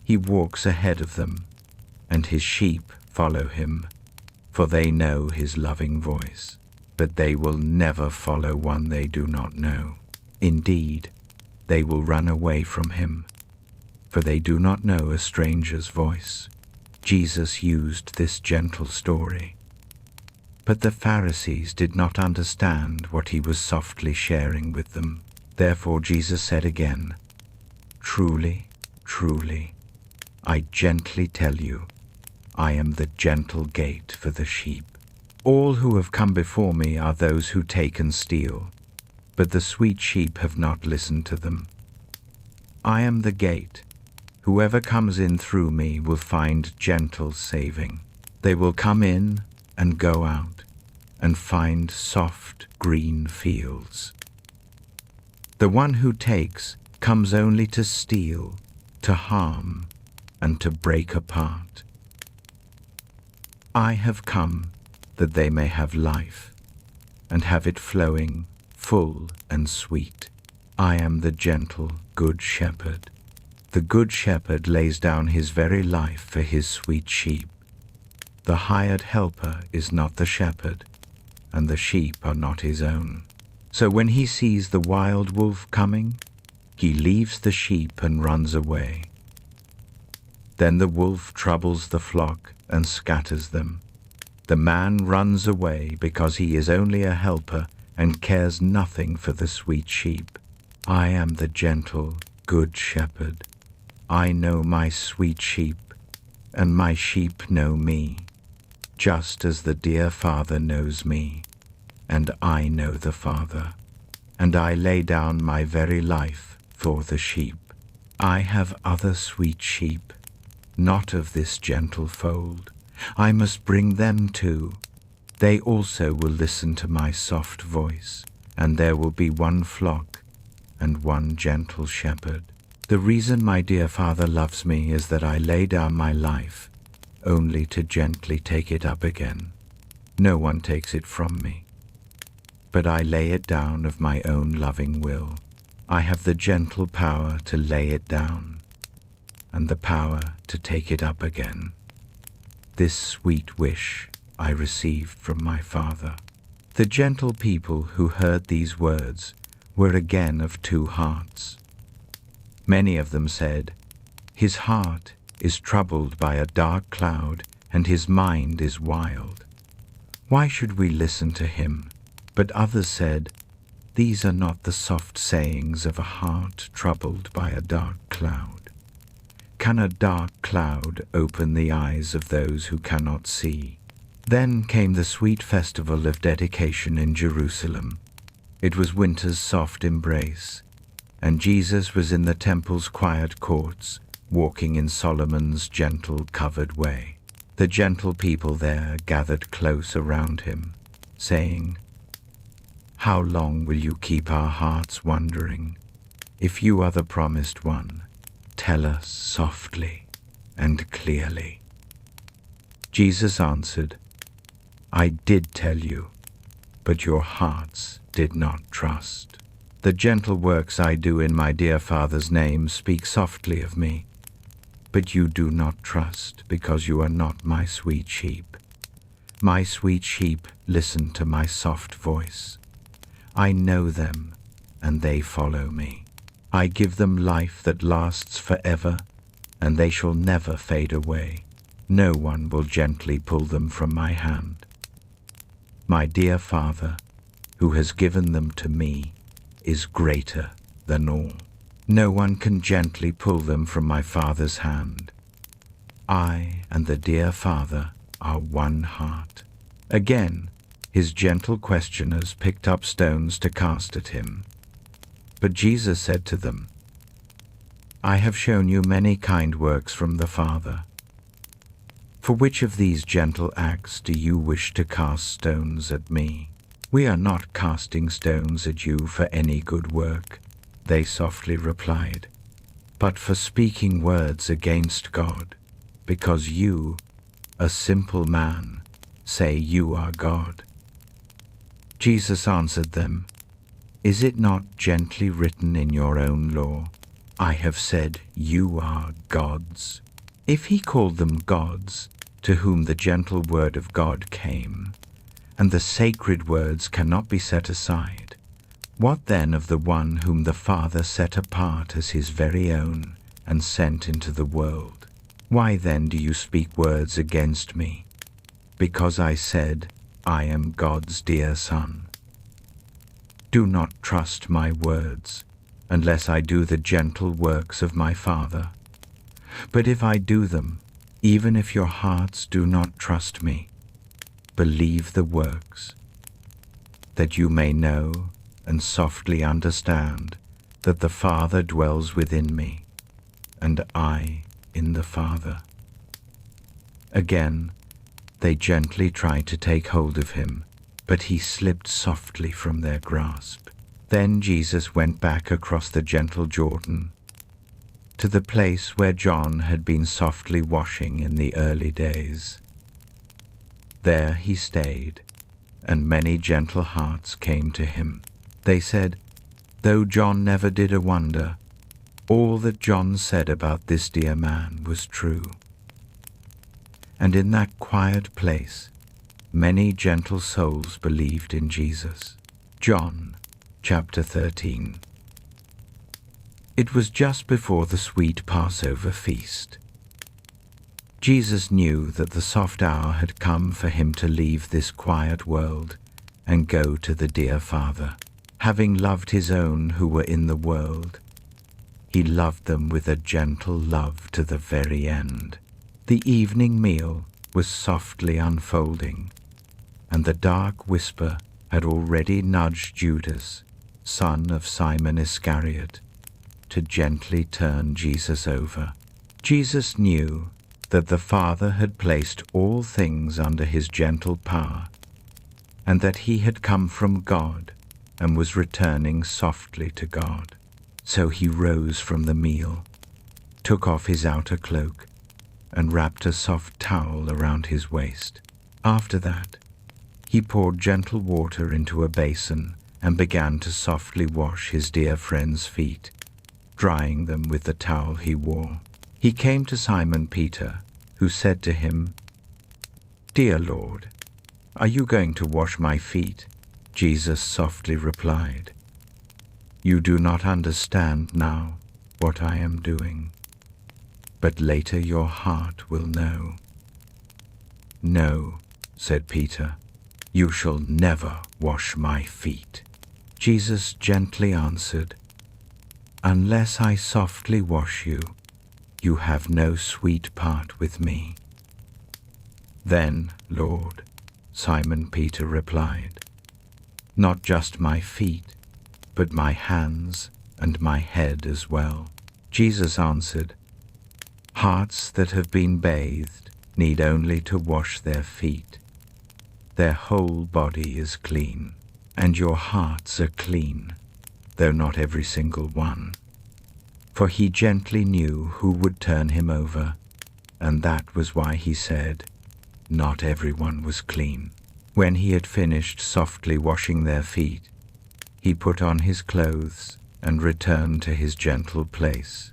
A: he walks ahead of them, and his sheep follow him, for they know his loving voice. But they will never follow one they do not know. Indeed, they will run away from him, for they do not know a stranger's voice. Jesus used this gentle story, but the Pharisees did not understand what he was softly sharing with them. Therefore Jesus said again, Truly, truly, I gently tell you, I am the gentle gate for the sheep. All who have come before me are those who take and steal, but the sweet sheep have not listened to them. I am the gate. Whoever comes in through me will find gentle saving. They will come in and go out and find soft green fields. The one who takes comes only to steal, to harm, and to break apart. I have come that they may have life, and have it flowing, full and sweet. I am the gentle, good shepherd. The good shepherd lays down his very life for his sweet sheep. The hired helper is not the shepherd, and the sheep are not his own. So when he sees the wild wolf coming, he leaves the sheep and runs away. Then the wolf troubles the flock and scatters them. The man runs away because he is only a helper and cares nothing for the sweet sheep. I am the gentle, good shepherd. I know my sweet sheep, and my sheep know me, just as the dear Father knows me, and I know the Father, and I lay down my very life for the sheep. I have other sweet sheep, not of this gentle fold. I must bring them too. They also will listen to my soft voice, and there will be one flock and one gentle shepherd. The reason my dear Father loves me is that I lay down my life, only to gently take it up again. No one takes it from me, but I lay it down of my own loving will. I have the gentle power to lay it down, and the power to take it up again. This sweet wish I received from my Father. The gentle people who heard these words were again of two hearts. Many of them said, "His heart is troubled by a dark cloud, and his mind is wild. Why should we listen to him?" But others said, "These are not the soft sayings of a heart troubled by a dark cloud. Can a dark cloud open the eyes of those who cannot see?" Then came the sweet festival of dedication in Jerusalem. It was winter's soft embrace, and Jesus was in the temple's quiet courts, walking in Solomon's gentle covered way. The gentle people there gathered close around him, saying, "How long will you keep our hearts wondering? If you are the promised one, tell us softly and clearly." Jesus answered, "I did tell you, but your hearts did not trust. The gentle works I do in my dear Father's name speak softly of me, but you do not trust because you are not my sweet sheep. My sweet sheep listen to my soft voice. I know them, and they follow me. I give them life that lasts forever, and they shall never fade away. No one will gently pull them from my hand. My dear Father, who has given them to me, is greater than all. No one can gently pull them from my Father's hand. I and the dear Father are one heart." Again, his gentle questioners picked up stones to cast at him. But Jesus said to them, "I have shown you many kind works from the Father. For which of these gentle acts do you wish to cast stones at me?" "We are not casting stones at you for any good work," they softly replied, "but for speaking words against God, because you, a simple man, say you are God." Jesus answered them, "Is it not gently written in your own law, 'I have said you are gods'?" If he called them gods, to whom the gentle word of God came, and the sacred words cannot be set aside, what then of the one whom the Father set apart as his very own and sent into the world? Why then do you speak words against me, because I said, "I am God's dear Son"? Do not trust my words, unless I do the gentle works of my Father. But if I do them, even if your hearts do not trust me, believe the works, that you may know and softly understand that the Father dwells within me, and I in the Father. Again, they gently tried to take hold of him, but he slipped softly from their grasp. Then Jesus went back across the gentle Jordan, to the place where John had been softly washing in the early days. There he stayed, and many gentle hearts came to him. They said, "Though John never did a wonder, all that John said about this dear man was true." And in that quiet place, many gentle souls believed in Jesus. John chapter 13. It was just before the sweet Passover feast. Jesus knew that the soft hour had come for him to leave this quiet world and go to the dear Father. Having loved his own who were in the world, he loved them with a gentle love to the very end. The evening meal was softly unfolding, and the dark whisper had already nudged Judas, son of Simon Iscariot, to gently turn Jesus over. Jesus knew that the Father had placed all things under his gentle power, and that he had come from God and was returning softly to God. So he rose from the meal, took off his outer cloak, and wrapped a soft towel around his waist. After that, he poured gentle water into a basin and began to softly wash his dear friend's feet, drying them with the towel he wore. He came to Simon Peter, who said to him, "Dear Lord, are you going to wash my feet?" Jesus softly replied, "You do not understand now what I am doing, but later your heart will know." "No," said Peter, "you shall never wash my feet." Jesus gently answered, "Unless I softly wash you, you have no sweet part with me." "Then, Lord," Simon Peter replied, "not just my feet, but my hands and my head as well." Jesus answered, "Hearts that have been bathed need only to wash their feet. Their whole body is clean, and your hearts are clean, though not every single one." For he gently knew who would turn him over, and that was why he said, "Not everyone was clean." When he had finished softly washing their feet, he put on his clothes and returned to his gentle place.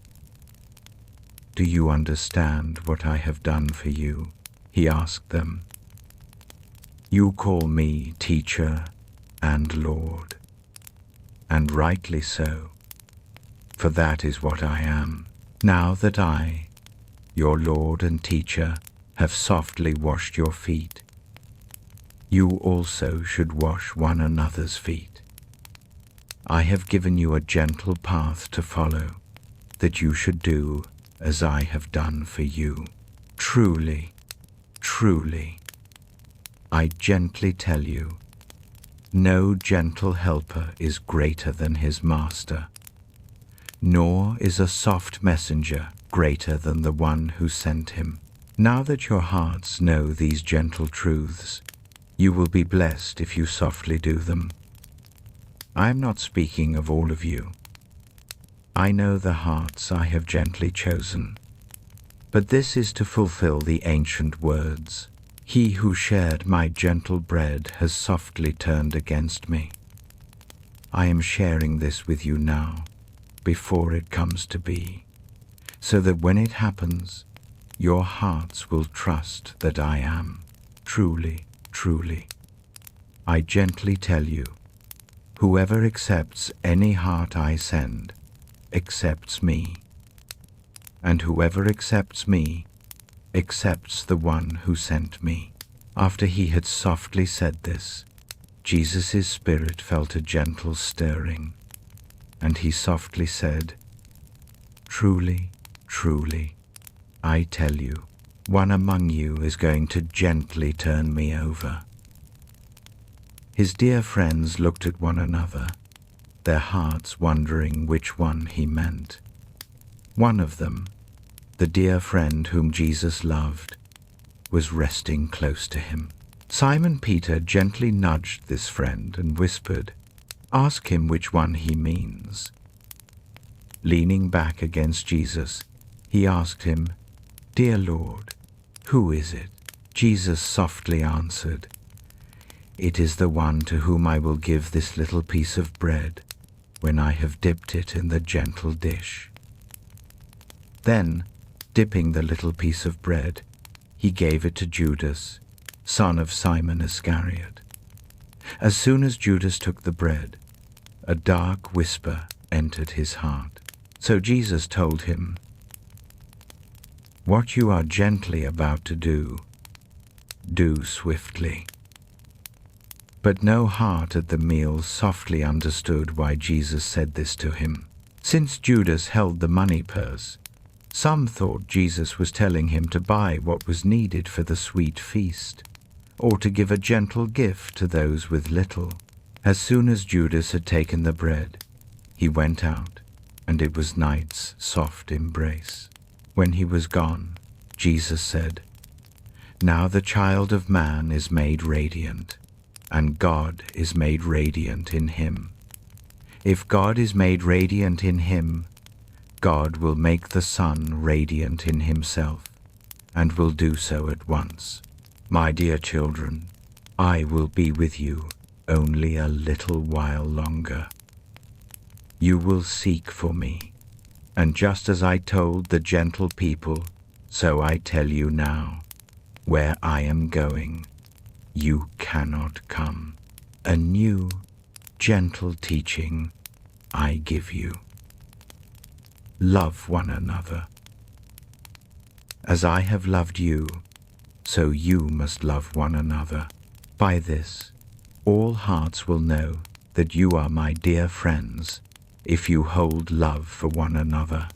A: "Do you understand what I have done for you?" he asked them. "You call me teacher and Lord, and rightly so, for that is what I am. Now that I, your Lord and teacher, have softly washed your feet, you also should wash one another's feet. I have given you a gentle path to follow, that you should do as I have done for you. Truly, truly, I gently tell you, no gentle helper is greater than his master, nor is a soft messenger greater than the one who sent him. Now that your hearts know these gentle truths, you will be blessed if you softly do them. I am not speaking of all of you. I know the hearts I have gently chosen, but this is to fulfill the ancient words. He who shared my gentle bread has softly turned against me. I am sharing this with you now, before it comes to be, so that when it happens, your hearts will trust that I am. Truly, truly, I gently tell you, whoever accepts any heart I send, accepts me, and whoever accepts me, accepts the one who sent me." After he had softly said this, Jesus' spirit felt a gentle stirring, and he softly said, "Truly, truly, I tell you, one among you is going to gently turn me over." His dear friends looked at one another, their hearts wondering which one he meant. One of them, the dear friend whom Jesus loved, was resting close to him. Simon Peter gently nudged this friend and whispered, "Ask him which one he means." Leaning back against Jesus, he asked him, "Dear Lord, who is it?" Jesus softly answered, "It is the one to whom I will give this little piece of bread when I have dipped it in the gentle dish." Then, dipping the little piece of bread, he gave it to Judas, son of Simon Iscariot. As soon as Judas took the bread, a dark whisper entered his heart. So Jesus told him, "What you are gently about to do, do swiftly." But no heart at the meal softly understood why Jesus said this to him. Since Judas held the money purse, some thought Jesus was telling him to buy what was needed for the sweet feast, or to give a gentle gift to those with little. As soon as Judas had taken the bread, he went out, and it was night's soft embrace. When he was gone, Jesus said, "Now the child of man is made radiant, and God is made radiant in him. If God is made radiant in him, God will make the sun radiant in himself, and will do so at once. My dear children, I will be with you only a little while longer. You will seek for me, and just as I told the gentle people, so I tell you now, where I am going, you cannot come. A new, gentle teaching I give you. Love one another. As I have loved you, so you must love one another. By this, all hearts will know that you are my dear friends, if you hold love for one another."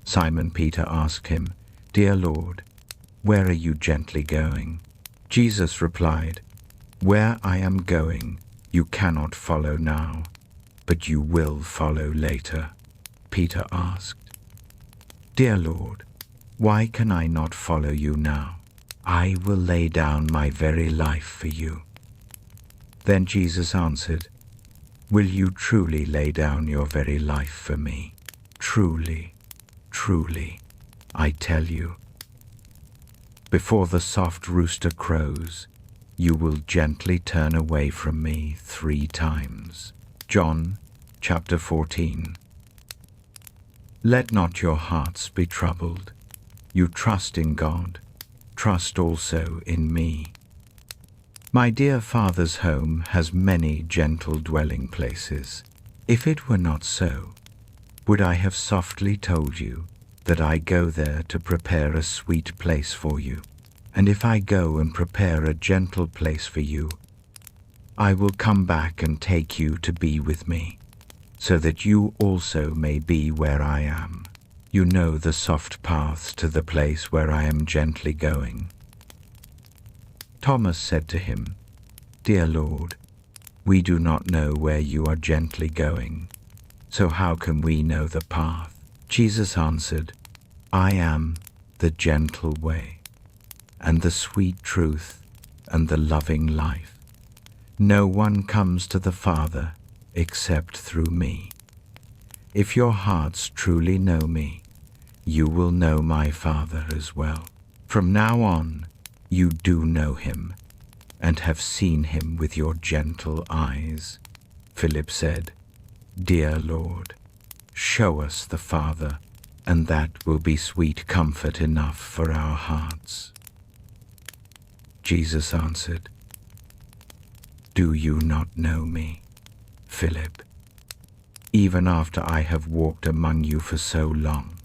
A: Simon Peter asked him, "Dear Lord, where are you gently going?" Jesus replied, "Where I am going, you cannot follow now, but you will follow later." Peter asked, "Dear Lord, why can I not follow you now? I will lay down my very life for you." Then Jesus answered, "Will you truly lay down your very life for me? Truly, truly, I tell you, before the soft rooster crows, you will gently turn away from me 3 times. John chapter 14. Let not your hearts be troubled. You trust in God, trust also in me. My dear Father's home has many gentle dwelling places. If it were not so, would I have softly told you that I go there to prepare a sweet place for you? And if I go and prepare a gentle place for you, I will come back and take you to be with me, so that you also may be where I am. You know the soft paths to the place where I am gently going." Thomas said to him, "Dear Lord, we do not know where you are gently going, so how can we know the path?" Jesus answered, "I am the gentle way, and the sweet truth, and the loving life. No one comes to the Father except through me. If your hearts truly know me, you will know my Father as well. From now on, you do know him, and have seen him with your gentle eyes." Philip said, "Dear Lord, show us the Father, and that will be sweet comfort enough for our hearts." Jesus answered, "Do you not know me, Philip, even after I have walked among you for so long?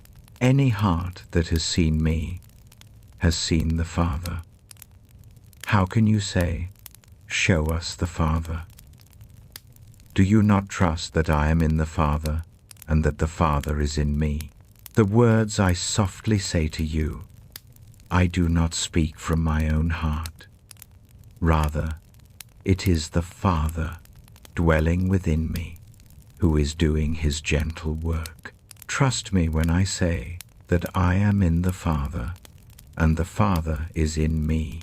A: Any heart that has seen me has seen the Father. How can you say, 'Show us the Father'? Do you not trust that I am in the Father, and that the Father is in me? The words I softly say to you, I do not speak from my own heart. Rather, it is the Father dwelling within me, who is doing his gentle work. Trust me when I say that I am in the Father, and the Father is in me.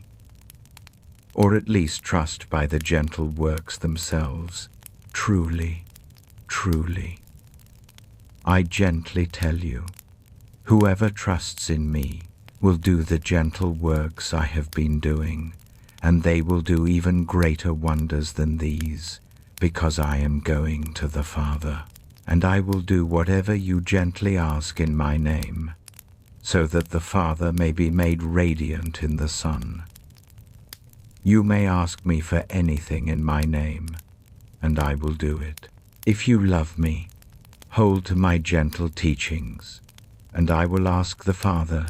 A: Or at least trust by the gentle works themselves. Truly, truly, I gently tell you, whoever trusts in me will do the gentle works I have been doing, and they will do even greater wonders than these, because I am going to the Father. And I will do whatever you gently ask in my name, so that the Father may be made radiant in the Son. You may ask me for anything in my name, and I will do it. If you love me, hold to my gentle teachings, and I will ask the Father,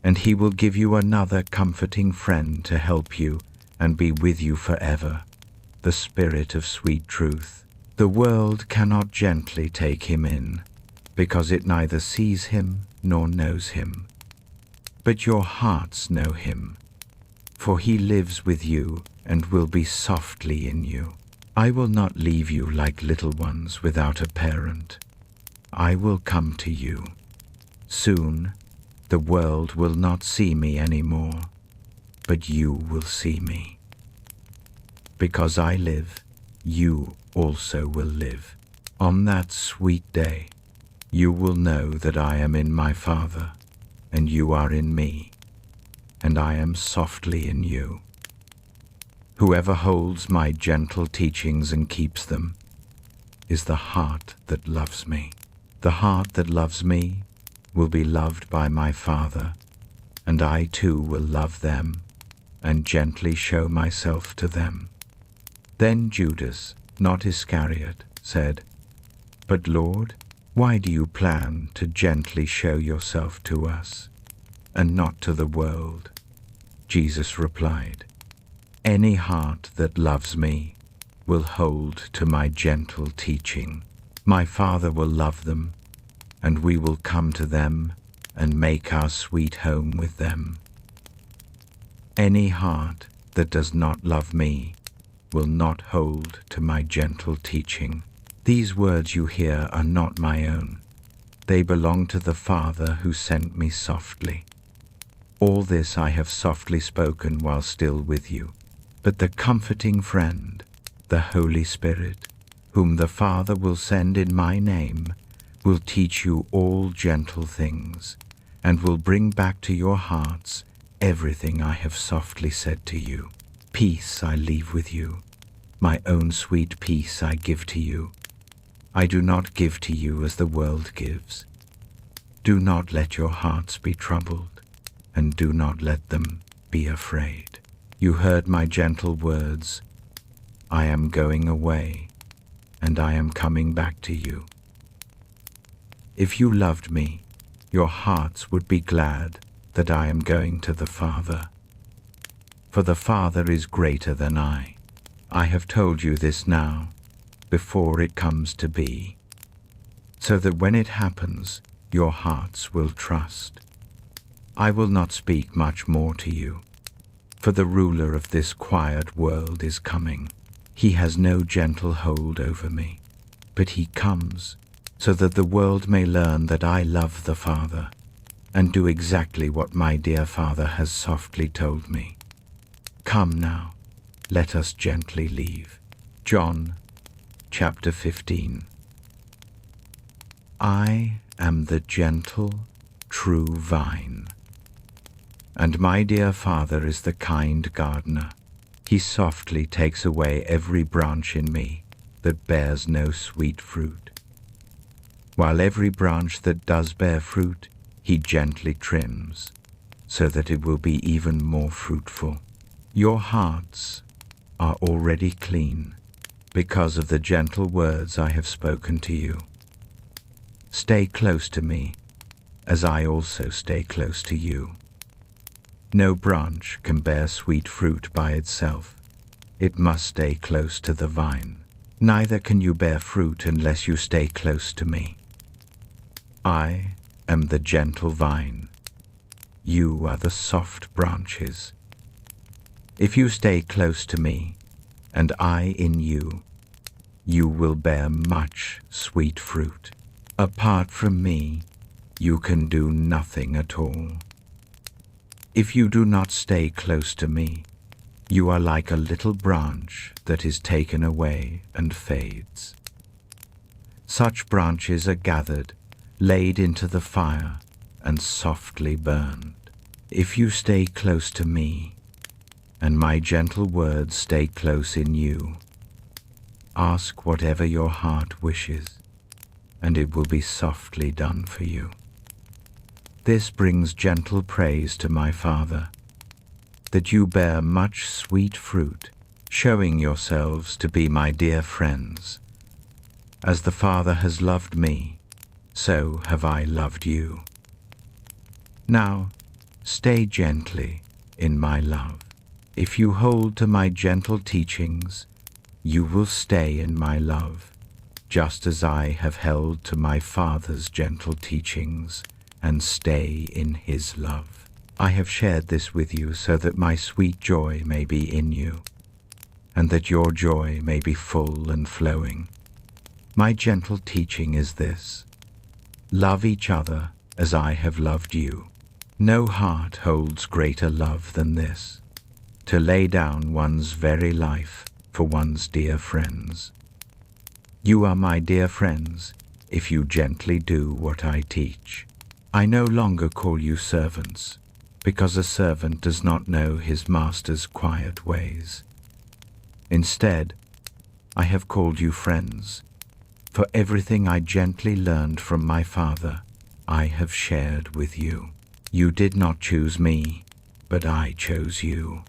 A: and he will give you another comforting friend to help you and be with you forever, the Spirit of sweet truth. The world cannot gently take him in, because it neither sees him nor knows him. But your hearts know him, for he lives with you and will be softly in you. I will not leave you like little ones without a parent. I will come to you. Soon, the world will not see me anymore, but you will see me. Because I live, you also will live. On that sweet day, you will know that I am in my Father, and you are in me, and I am softly in you. Whoever holds my gentle teachings and keeps them is the heart that loves me. The heart that loves me will be loved by my Father, and I too will love them and gently show myself to them. Then Judas, not Iscariot, said, "But Lord, why do you plan to gently show yourself to us and not to the world?" Jesus replied, "Any heart that loves me will hold to my gentle teaching. My Father will love them, and we will come to them and make our sweet home with them. Any heart that does not love me will not hold to my gentle teaching. These words you hear are not my own. They belong to the Father who sent me softly. All this I have softly spoken while still with you. But the comforting friend, the Holy Spirit, whom the Father will send in my name, will teach you all gentle things, and will bring back to your hearts everything I have softly said to you. Peace I leave with you. My own sweet peace I give to you. I do not give to you as the world gives. Do not let your hearts be troubled, and do not let them be afraid. You heard my gentle words. I am going away, and I am coming back to you. If you loved me, your hearts would be glad that I am going to the Father. For the Father is greater than I. I have told you this now, before it comes to be, so that when it happens, your hearts will trust. I will not speak much more to you, for the ruler of this quiet world is coming. He has no gentle hold over me, but he comes so that the world may learn that I love the Father and do exactly what my dear Father has softly told me. Come now, let us gently leave. John chapter 15. I am the gentle, true vine, and my dear Father is the kind gardener. He softly takes away every branch in me that bears no sweet fruit, while every branch that does bear fruit he gently trims, so that it will be even more fruitful. Your hearts are already clean because of the gentle words I have spoken to you. Stay close to me, as I also stay close to you. No branch can bear sweet fruit by itself. It must stay close to the vine. Neither can you bear fruit unless you stay close to me. I am the gentle vine. You are the soft branches. If you stay close to me, and I in you, you will bear much sweet fruit. Apart from me, you can do nothing at all. If you do not stay close to me, you are like a little branch that is taken away and fades. Such branches are gathered, laid into the fire, and softly burned. If you stay close to me, and my gentle words stay close in you, ask whatever your heart wishes, and it will be softly done for you. This brings gentle praise to my Father, that you bear much sweet fruit, showing yourselves to be my dear friends. As the Father has loved me, so have I loved you. Now, stay gently in my love. If you hold to my gentle teachings, You will stay in my love, just as I have held to my Father's gentle teachings and stay in his love. I have shared this with you so that my sweet joy may be in you, and that your joy may be full and flowing. My gentle teaching is this: love each other as I have loved you. No heart holds greater love than this, to lay down one's very life for one's dear friends. You are my dear friends if you gently do what I teach. I no longer call you servants, because a servant does not know his master's quiet ways. Instead, I have called you friends, for everything I gently learned from my Father, I have shared with you. You did not choose me, but I chose you,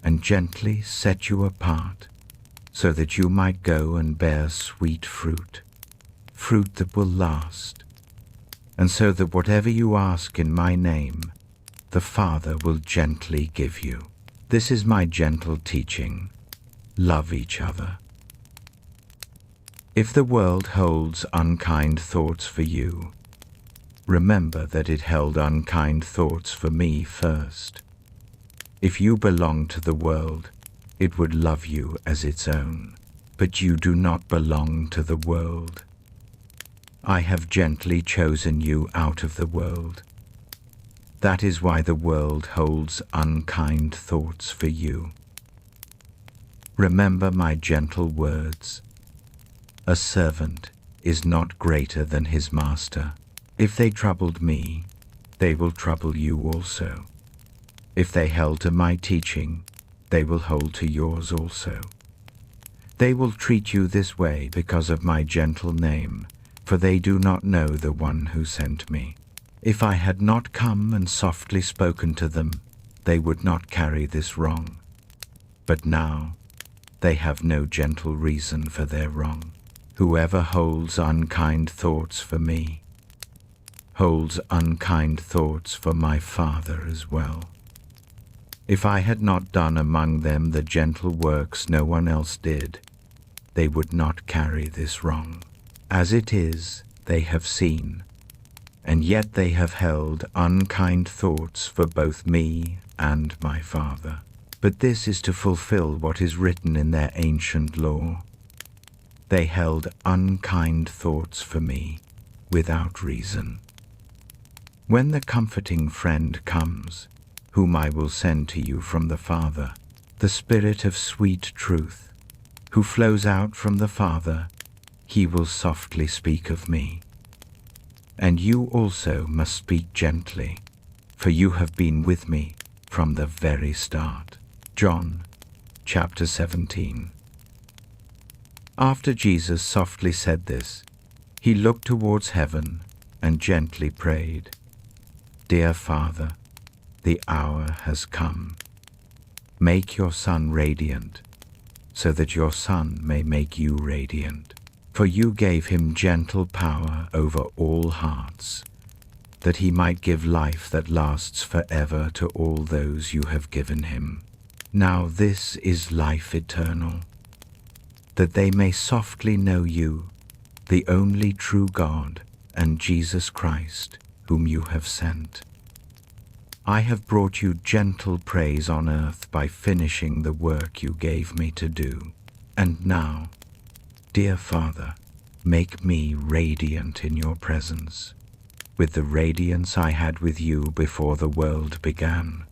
A: and gently set you apart, so that you might go and bear sweet fruit, fruit that will last, and so that whatever you ask in my name, the Father will gently give you. This is my gentle teaching: love each other. If the world holds unkind thoughts for you, remember that it held unkind thoughts for me first. If you belong to the world, it would love you as its own, but you do not belong to the world. I have gently chosen you out of the world. That is why the world holds unkind thoughts for you. Remember my gentle words. A servant is not greater than his master. If they troubled me, they will trouble you also. If they held to my teaching, they will hold to yours also. They will treat you this way because of my gentle name, for they do not know the one who sent me. If I had not come and softly spoken to them, they would not carry this wrong. But now they have no gentle reason for their wrong. Whoever holds unkind thoughts for me holds unkind thoughts for my Father as well. If I had not done among them the gentle works no one else did, they would not carry this wrong. As it is, they have seen, and yet they have held unkind thoughts for both me and my Father. But this is to fulfill what is written in their ancient law. They held unkind thoughts for me without reason. When the comforting friend comes, whom I will send to you from the Father, the Spirit of sweet truth, who flows out from the Father, he will softly speak of me. And you also must speak gently, for you have been with me from the very start. John chapter 17. After Jesus softly said this, he looked towards heaven and gently prayed, "Dear Father, the hour has come. Make your Son radiant, so that your Son may make you radiant. For you gave him gentle power over all hearts, that he might give life that lasts forever to all those you have given him. Now this is life eternal, that they may softly know you, the only true God, and Jesus Christ, whom you have sent. I have brought you gentle praise on earth by finishing the work you gave me to do. And now, dear Father, make me radiant in your presence, with the radiance I had with you before the world began.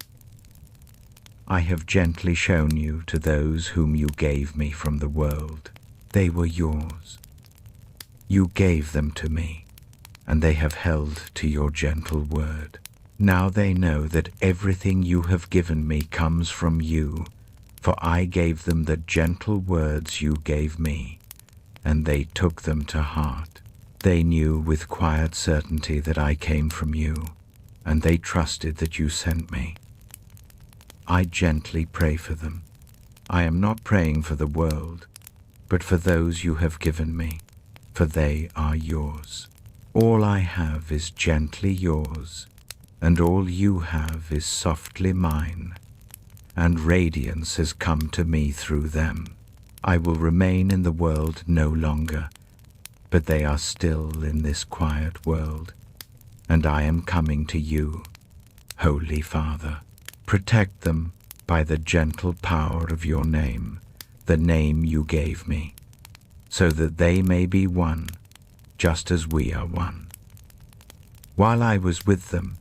A: I have gently shown you to those whom you gave me from the world. They were yours. You gave them to me, and they have held to your gentle word. Now they know that everything you have given me comes from you, for I gave them the gentle words you gave me, and they took them to heart. They knew with quiet certainty that I came from you, and they trusted that you sent me. I gently pray for them. I am not praying for the world, but for those you have given me, for they are yours. All I have is gently yours, and all you have is softly mine, and radiance has come to me through them. I will remain in the world no longer, but they are still in this quiet world, and I am coming to you, Holy Father. Protect them by the gentle power of your name, the name you gave me, so that they may be one, just as we are one. While I was with them,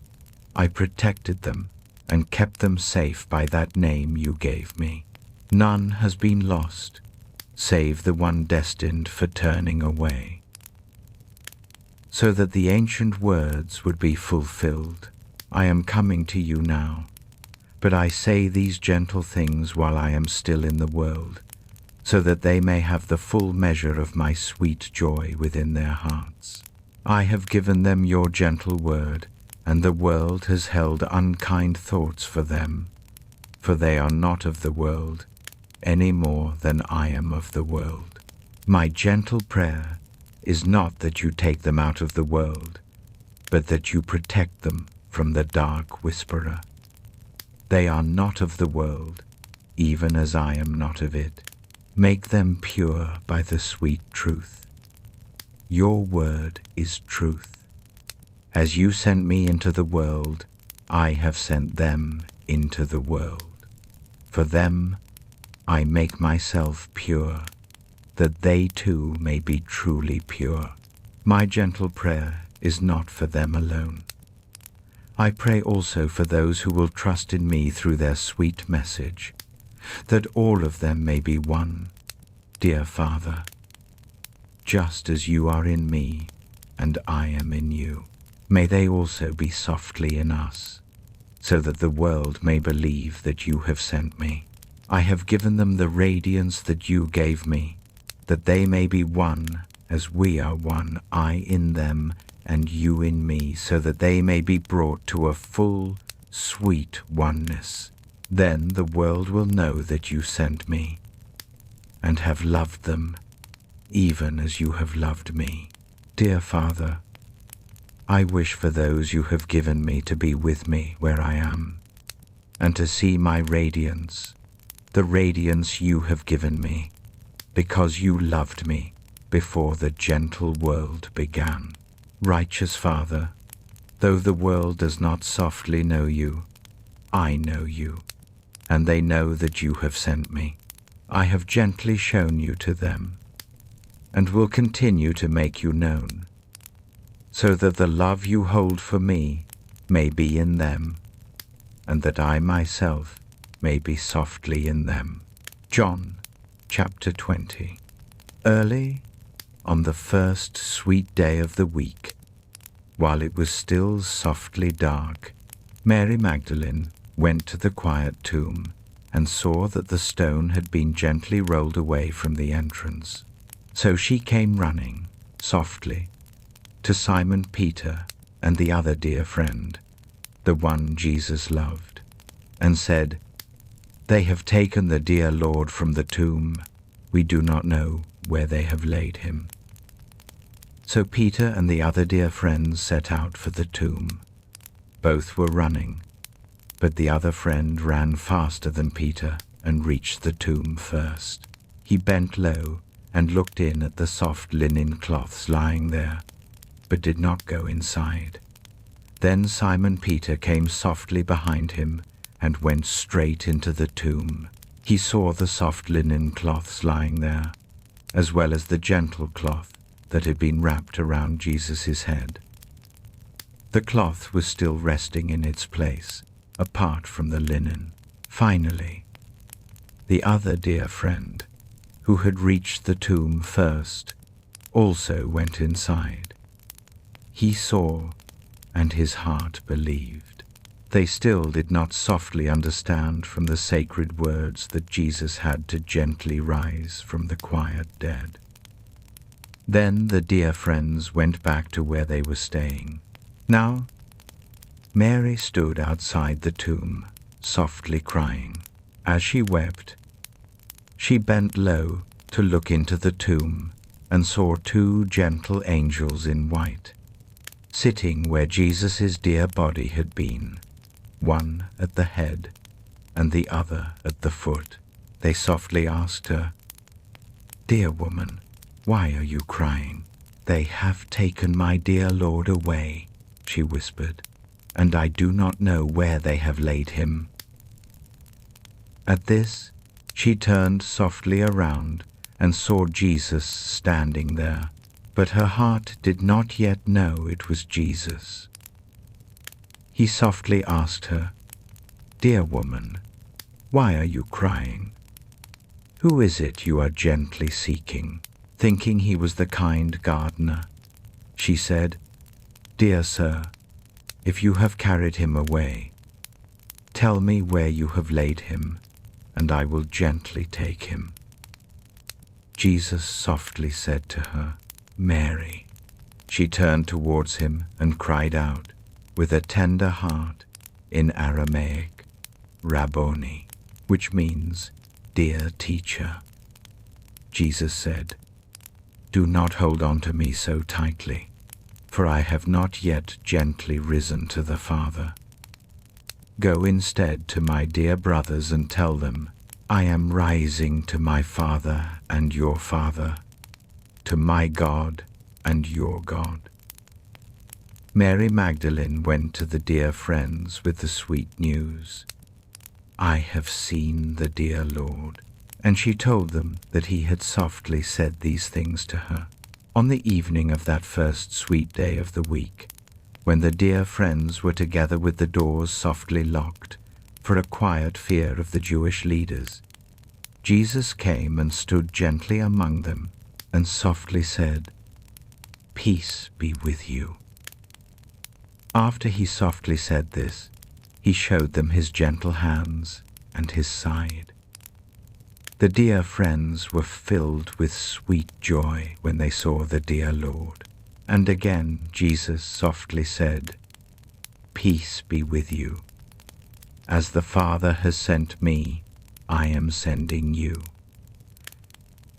A: I protected them and kept them safe by that name you gave me. None has been lost, save the one destined for turning away, so that the ancient words would be fulfilled. I am coming to you now, but I say these gentle things while I am still in the world, so that they may have the full measure of my sweet joy within their hearts. I have given them your gentle word, and the world has held unkind thoughts for them, for they are not of the world, any more than I am of the world. My gentle prayer is not that you take them out of the world, but that you protect them from the dark whisperer. They are not of the world, even as I am not of it. Make them pure by the sweet truth. Your word is truth. As you sent me into the world, I have sent them into the world. For them, I make myself pure, that they too may be truly pure. My gentle prayer is not for them alone. I pray also for those who will trust in me through their sweet message, that all of them may be one, dear Father, just as you are in me and I am in you. May they also be softly in us, so that the world may believe that you have sent me. I have given them the radiance that you gave me, that they may be one as we are one, I in them and you in me, so that they may be brought to a full, sweet oneness. Then the world will know that you sent me, and have loved them, even as you have loved me. Dear Father, I wish for those you have given me to be with me where I am, and to see my radiance, the radiance you have given me, because you loved me before the gentle world began. Righteous Father, though the world does not softly know you, I know you, and they know that you have sent me. I have gently shown you to them, and will continue to make you known, so that the love you hold for me may be in them, and that I myself may be softly in them. John chapter 20. Early on the first sweet day of the week, while it was still softly dark, Mary Magdalene went to the quiet tomb and saw that the stone had been gently rolled away from the entrance. So she came running, softly, to Simon Peter and the other dear friend, the one Jesus loved, and said, "They have taken the dear Lord from the tomb. We do not know where they have laid him." So Peter and the other dear friends set out for the tomb. Both were running, but the other friend ran faster than Peter and reached the tomb first. He bent low and looked in at the soft linen cloths lying there, but did not go inside. Then Simon Peter came softly behind him and went straight into the tomb. He saw the soft linen cloths lying there, as well as the gentle cloth that had been wrapped around Jesus' head. The cloth was still resting in its place, apart from the linen. Finally, the other dear friend, who had reached the tomb first, also went inside. He saw, and his heart believed. They still did not softly understand from the sacred words that Jesus had to gently rise from the quiet dead. Then the dear friends went back to where they were staying. Now, Mary stood outside the tomb, softly crying. As she wept, she bent low to look into the tomb and saw two gentle angels in white, sitting where Jesus' dear body had been, one at the head and the other at the foot. They softly asked her, "Dear woman, why are you crying?" "They have taken my dear Lord away," she whispered, "and I do not know where they have laid him." At this, she turned softly around and saw Jesus standing there, but her heart did not yet know it was Jesus. He softly asked her, "Dear woman, why are you crying? Who is it you are gently seeking?" Thinking he was the kind gardener, she said, "Dear sir, if you have carried him away, tell me where you have laid him, and I will gently take him." Jesus softly said to her, "Mary." She turned towards him and cried out, with a tender heart, in Aramaic, "Rabboni," which means, "Dear teacher." Jesus said, "Do not hold on to me so tightly, for I have not yet gently risen to the Father. Go instead to my dear brothers and tell them, I am rising to my Father and your Father, to my God and your God." Mary Magdalene went to the dear friends with the sweet news, "I have seen the dear Lord," and she told them that he had softly said these things to her. On the evening of that first sweet day of the week, when the dear friends were together with the doors softly locked, for a quiet fear of the Jewish leaders, Jesus came and stood gently among them and softly said, "Peace be with you." After he softly said this, he showed them his gentle hands and his side. The dear friends were filled with sweet joy when they saw the dear Lord. And again Jesus softly said, "Peace be with you. As the Father has sent me, I am sending you."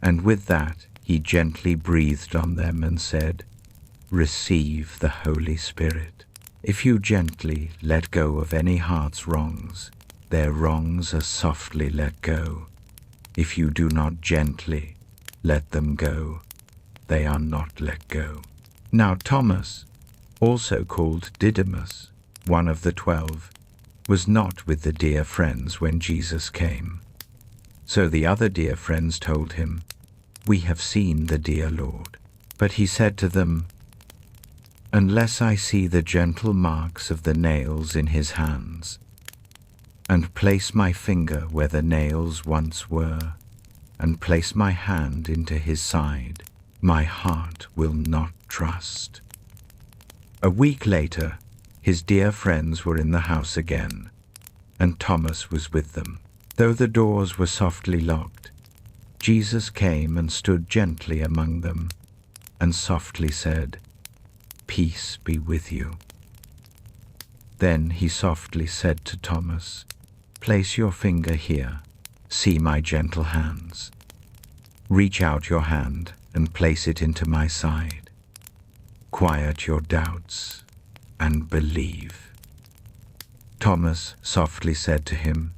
A: And with that he gently breathed on them and said, "Receive the Holy Spirit. If you gently let go of any heart's wrongs, their wrongs are softly let go. If you do not gently let them go, they are not let go." Now Thomas, also called Didymus, one of the 12, was not with the dear friends when Jesus came. So the other dear friends told him, "We have seen the dear Lord." But he said to them, "Unless I see the gentle marks of the nails in his hands, and place my finger where the nails once were, and place my hand into his side, my heart will not trust." A week later, his dear friends were in the house again, and Thomas was with them. Though the doors were softly locked, Jesus came and stood gently among them, and softly said, "Peace be with you." Then he softly said to Thomas, "Place your finger here. See my gentle hands. Reach out your hand and place it into my side. Quiet your doubts and believe." Thomas softly said to him,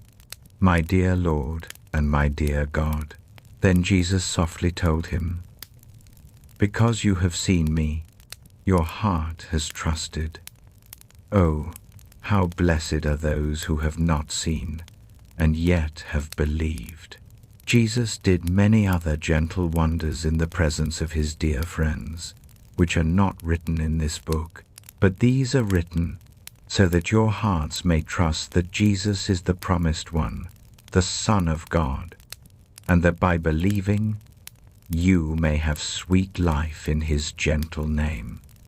A: "My dear Lord and my dear God." Then Jesus softly told him, "Because you have seen me, your heart has trusted. Oh, how blessed are those who have not seen and yet have believed." Jesus did many other gentle wonders in the presence of his dear friends, which are not written in this book, but these are written so that your hearts may trust that Jesus is the promised one, the Son of God, and that by believing, you may have sweet life in his gentle name.